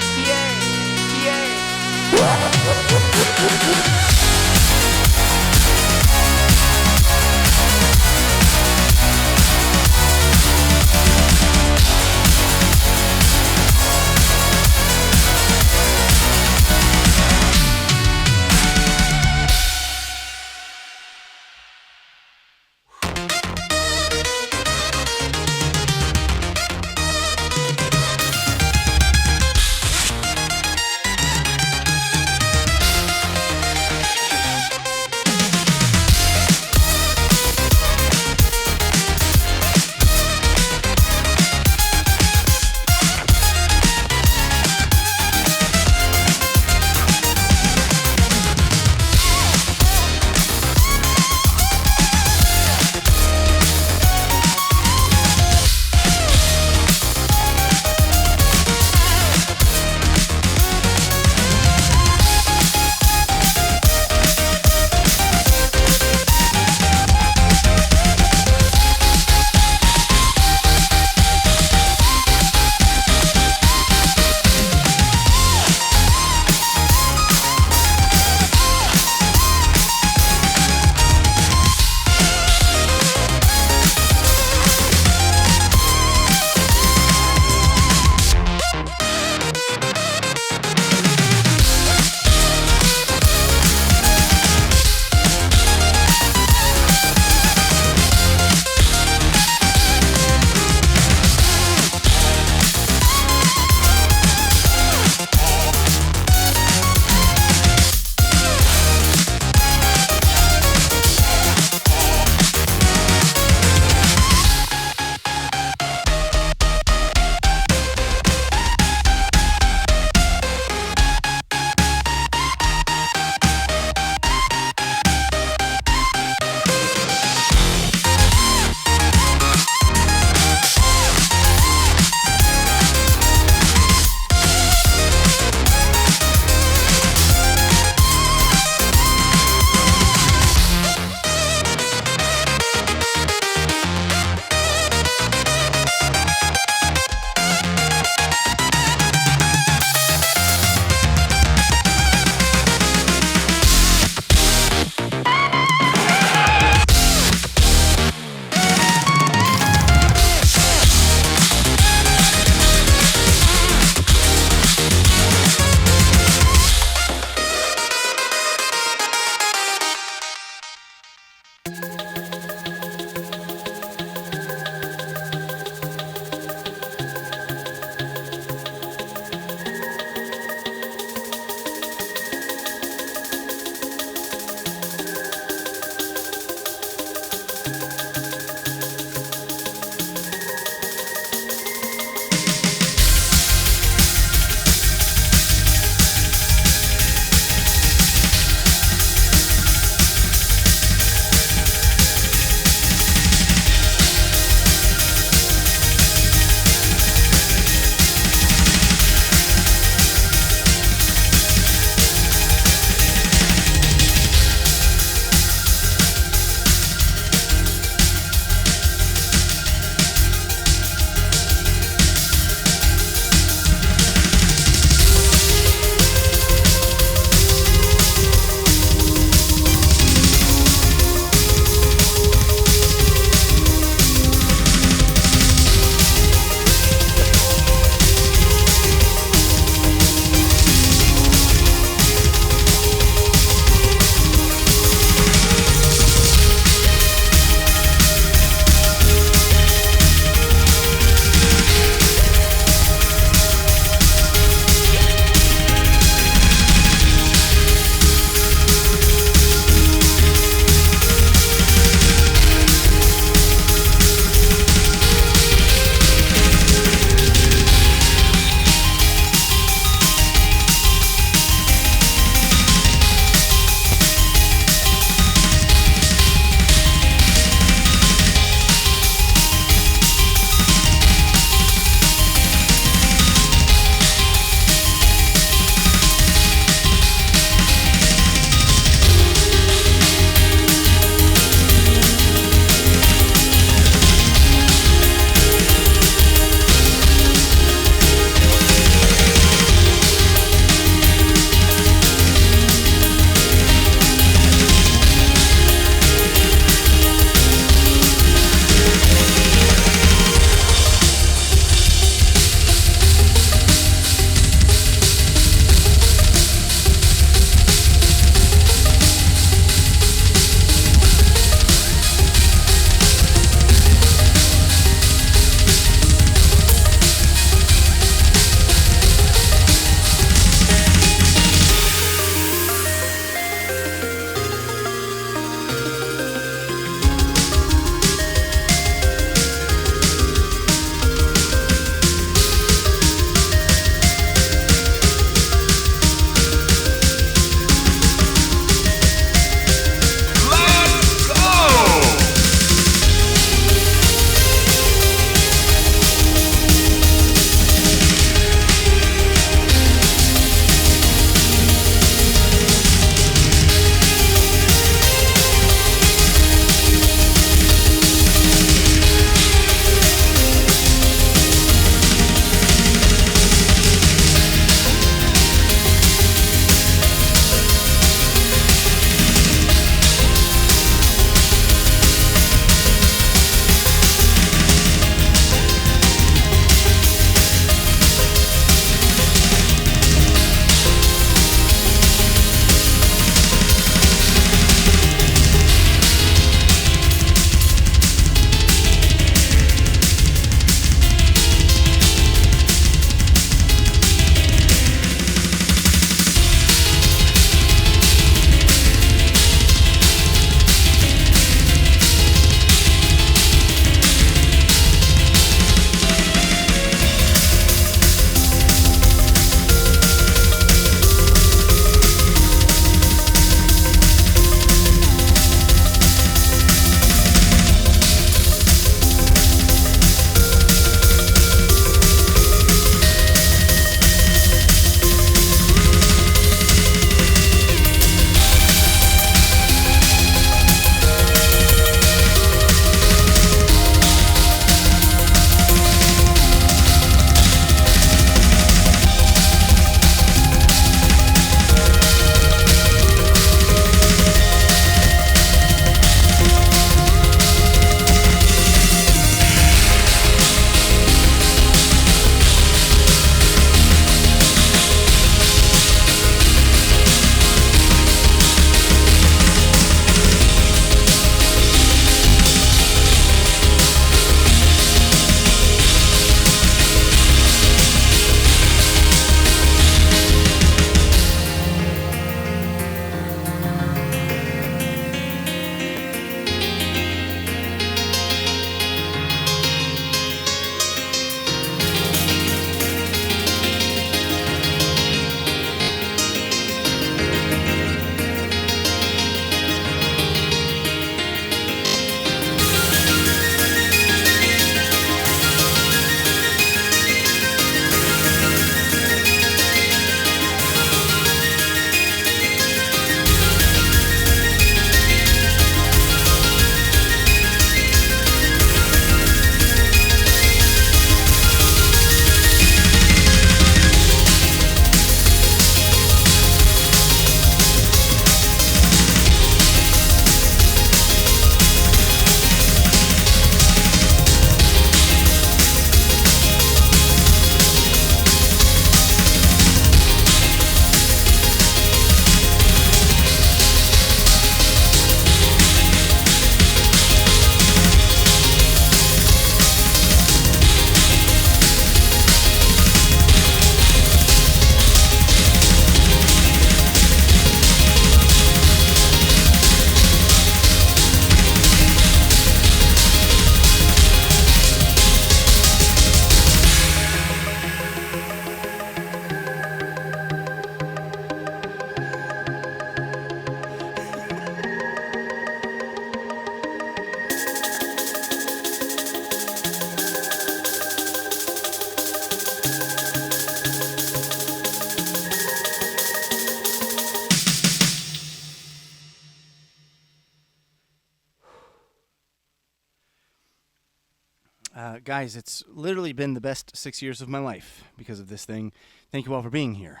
Guys, it's literally been the best 6 years of my life because of this thing. Thank you all for being here.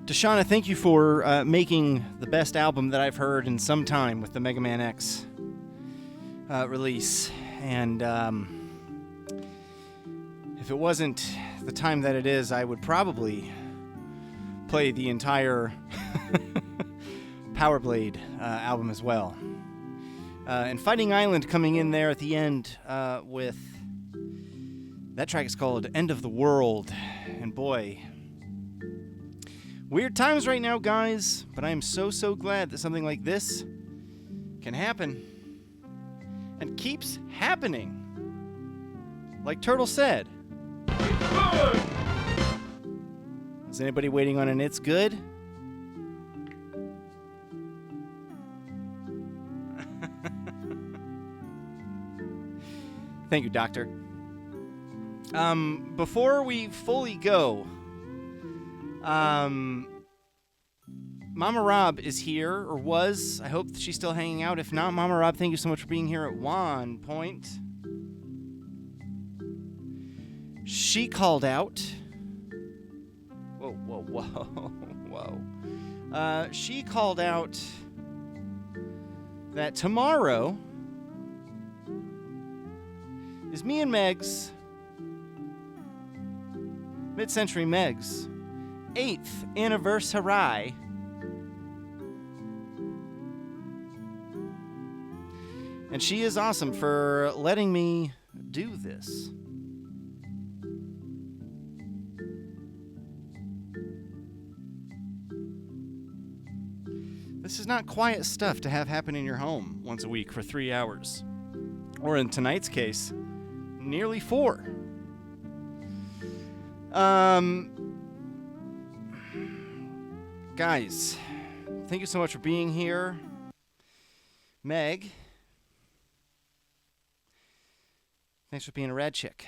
Dshana, thank you for making the best album that I've heard in some time with the Mega Man X release. And if it wasn't the time that it is, I would probably play the entire Power Blade album as well. And Fighting Island coming in there at the end with... That track is called End of the World. And boy... Weird times right now, guys, but I am so glad that something like this can happen. And keeps happening. Like Turtle said. Is anybody waiting on an It's Good? Thank you, Doctor. Before we fully go... Mama Rob is here, or was. I hope that she's still hanging out. If not, Mama Rob, thank you so much for being here at one point. She called out. Whoa. She called out that tomorrow is me and Meg's, Mid-Century Meg's, 8th anniversary. And she is awesome for letting me do this. This is not quiet stuff to have happen in your home once a week for 3 hours. Or in tonight's case, nearly 4. Guys, thank you so much for being here. Meg, thanks for being a rad chick.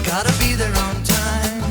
Gotta be there on time.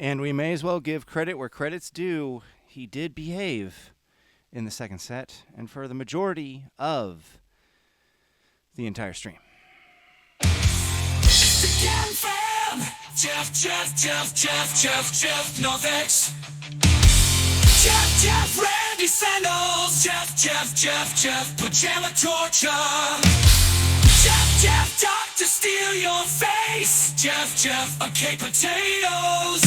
And we may as well give credit where credit's due. He did behave in the second set and for the majority of the entire stream. Jeff, Norvex. Jeff, Randy Sandals. Jeff, Pajama Torture. Jeff, Doctor Steal Your Face. Jeff, okay, potatoes.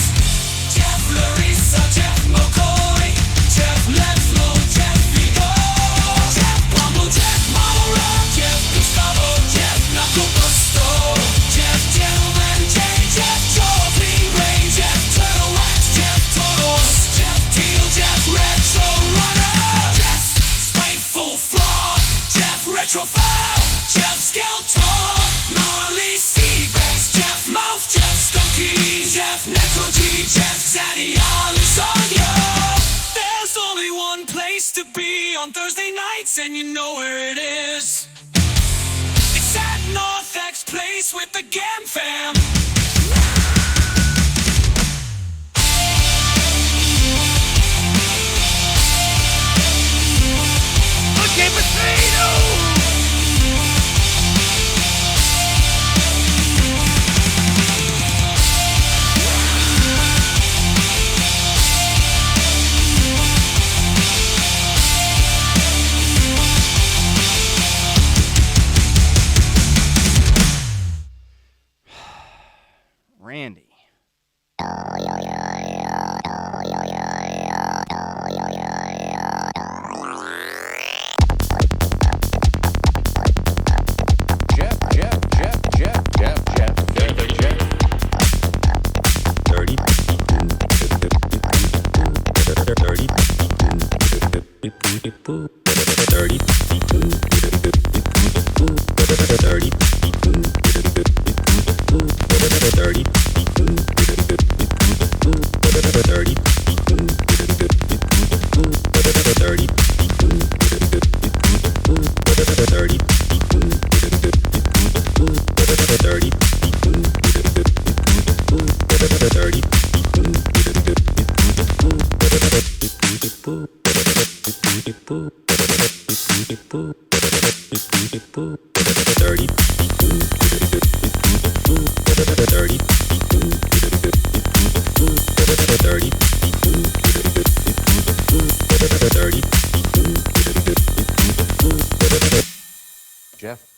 Jeff, Laryssa, Jeff, McCoy. Jeff, Leslo, Jeff, Vigo. Jeff, Bumble, Jeff, Mara. Jeff, Gustavo, Jeff, Knuckle Busto. Jeff, Gentleman, Jeff, Jordan, Ray, Jeff, Turtle Wax, Jeff, Toros. Jeff, Teal, Jeff, RetroRunner. Jeff, Spiteful Fraud. Jeff, Retrofoul. Jeff, Skeletor. Gnarly Seabass. Jeff, Mouth. Jeff, Skunky. Jeff, NekroG. Jeff, Zaddy, Lasagna. There's only one place to be on Thursday nights, and you know where it is. It's at North X Place with the Gam Fam. Okay, potato! Randy.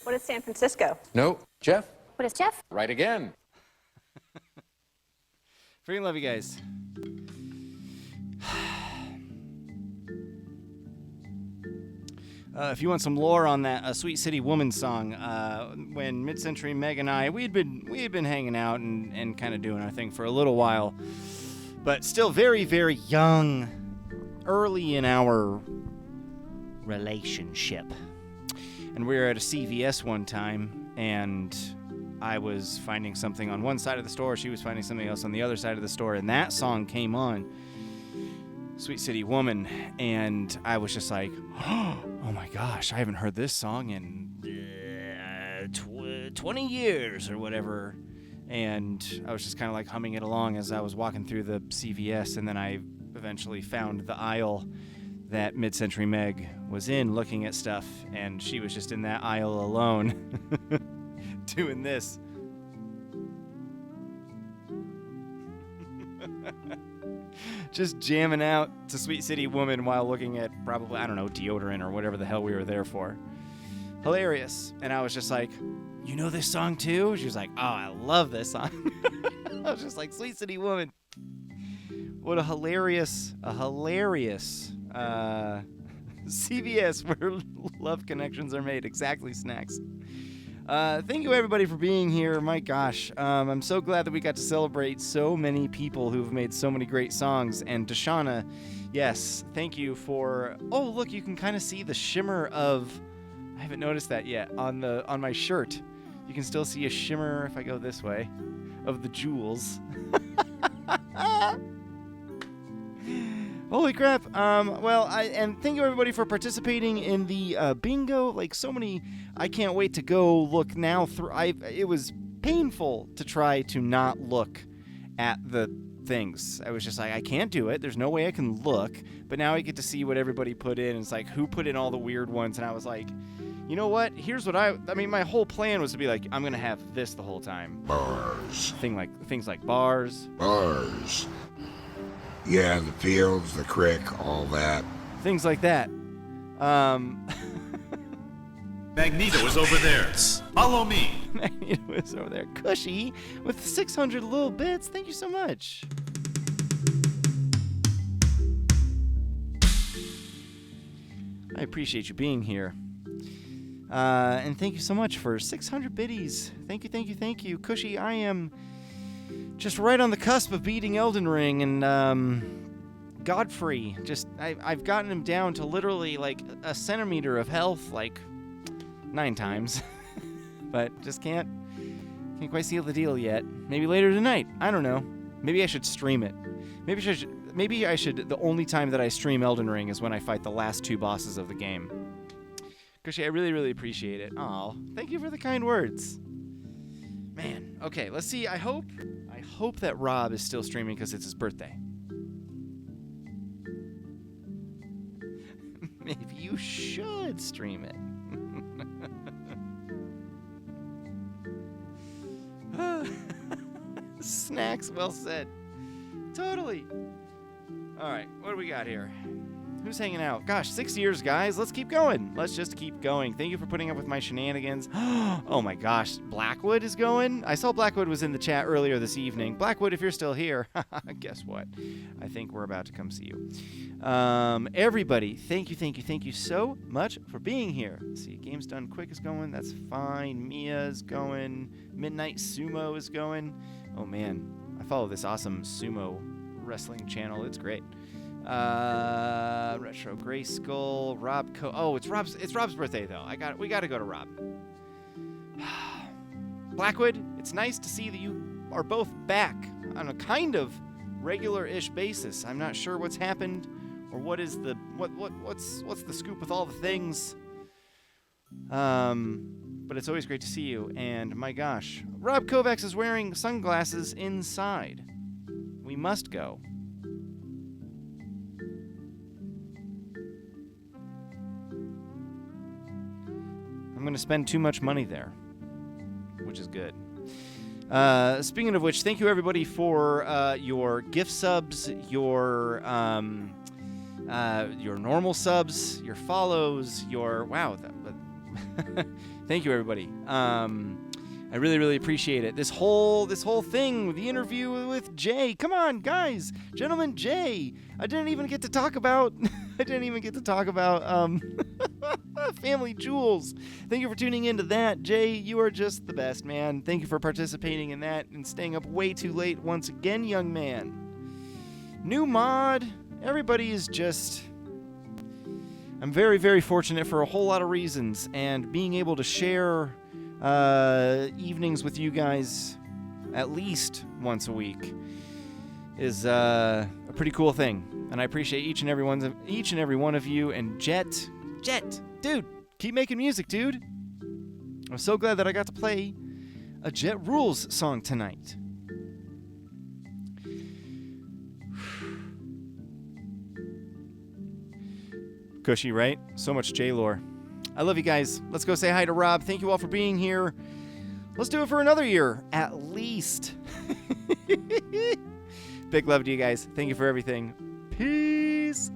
What is San Francisco? No, Jeff. What is Jeff? Right again. Freaking love you guys. If you want some lore on that Sweet City Woman song, when Mid-Century Meg and I, we had been hanging out and kind of doing our thing for a little while, but still very, very young, early in our relationship. And we were at a CVS one time, and I was finding something on one side of the store, she was finding something else on the other side of the store, and that song came on, Sweet City Woman, and I was just like, oh my gosh, I haven't heard this song in 20 years or whatever. And I was just kind of like humming it along as I was walking through the CVS, and then I eventually found the aisle that Mid-Century Meg was in looking at stuff, and she was just in that aisle alone doing this. Just jamming out to Sweet City Woman while looking at probably, I don't know, deodorant or whatever the hell we were there for. Hilarious. And I was just like, you know this song too? She was like, oh, I love this song. I was just like, Sweet City Woman. What a hilarious CVS where love connections are made. Exactly, Snacks. Thank you, everybody, for being here. My gosh, I'm so glad that we got to celebrate so many people who've made so many great songs. And Dshana, yes, thank you for... Oh, look, you can kind of see the shimmer of... I haven't noticed that yet. On my shirt, you can still see a shimmer, if I go this way, of the jewels. Holy crap. And thank you, everybody, for participating in the bingo. Like, so many... I can't wait to go look now through... It was painful to try to not look at the things. I was just like, I can't do it. There's no way I can look. But now I get to see what everybody put in. It's like, who put in all the weird ones? And I was like, you know what? Here's what I mean, my whole plan was to be like, I'm going to have this the whole time. Bars. Things like bars. Bars. Yeah, the fields, the creek, all that. Things like that. Magneto is over there. Follow me. Magneto is over there. Cushy with 600 little bits. Thank you so much. I appreciate you being here. And thank you so much for 600 biddies. Thank you, thank you, thank you. Cushy, I am just right on the cusp of beating Elden Ring, and Godfrey, I've gotten him down to literally like a centimeter of health like 9 times. But just can't quite seal the deal yet. Maybe later tonight. I don't know. Maybe I should stream it. Maybe I should. The only time that I stream Elden Ring is when I fight the last 2 bosses of the game. Cushy, I really, really appreciate it. Aw, thank you for the kind words. Man, okay, let's see. I hope that Rob is still streaming because it's his birthday. Maybe you should stream it. Snacks, well said. Totally. All right, what do we got here? Who's hanging out? Gosh, 6 years, guys. Let's keep going. Let's just keep going. Thank you for putting up with my shenanigans. Oh my gosh, Blackwood is going? I saw Blackwood was in the chat earlier this evening. Blackwood, if you're still here, guess what? I think we're about to come see you. Everybody, thank you so much for being here. Let's see, Games Done Quick is going. That's fine. Mia is going. Midnight Sumo is going. Oh man, I follow this awesome sumo wrestling channel. It's great. Retro Grayskull, Rob it's Rob's birthday though. We gotta go to Rob. Blackwood, it's nice to see that you are both back on a kind of regular-ish basis. I'm not sure what's happened or what's the scoop with all the things. But it's always great to see you. And my gosh, Rob Kovacs is wearing sunglasses inside. We must go. I'm going to spend too much money there, which is good. Speaking of which, thank you everybody for your gift subs, your normal subs, your follows, thank you everybody. I really, really appreciate it. This whole thing with the interview with Jay. Come on, guys, gentlemen, Jay. I didn't even get to talk about Family Jewels. Thank you for tuning into that, Jay. You are just the best, man. Thank you for participating in that and staying up way too late once again, young man. New mod. Everybody is just... I'm very, very fortunate for a whole lot of reasons, and being able to share evenings with you guys at least once a week is a pretty cool thing. And I appreciate each and every one of you. And Jet, dude, keep making music, dude. I'm so glad that I got to play a Jet Rules song tonight. Cushy, right? So much J-lore. I love you guys. Let's go say hi to Rob. Thank you all for being here. Let's do it for another year, at least. Big love to you guys. Thank you for everything. Peace.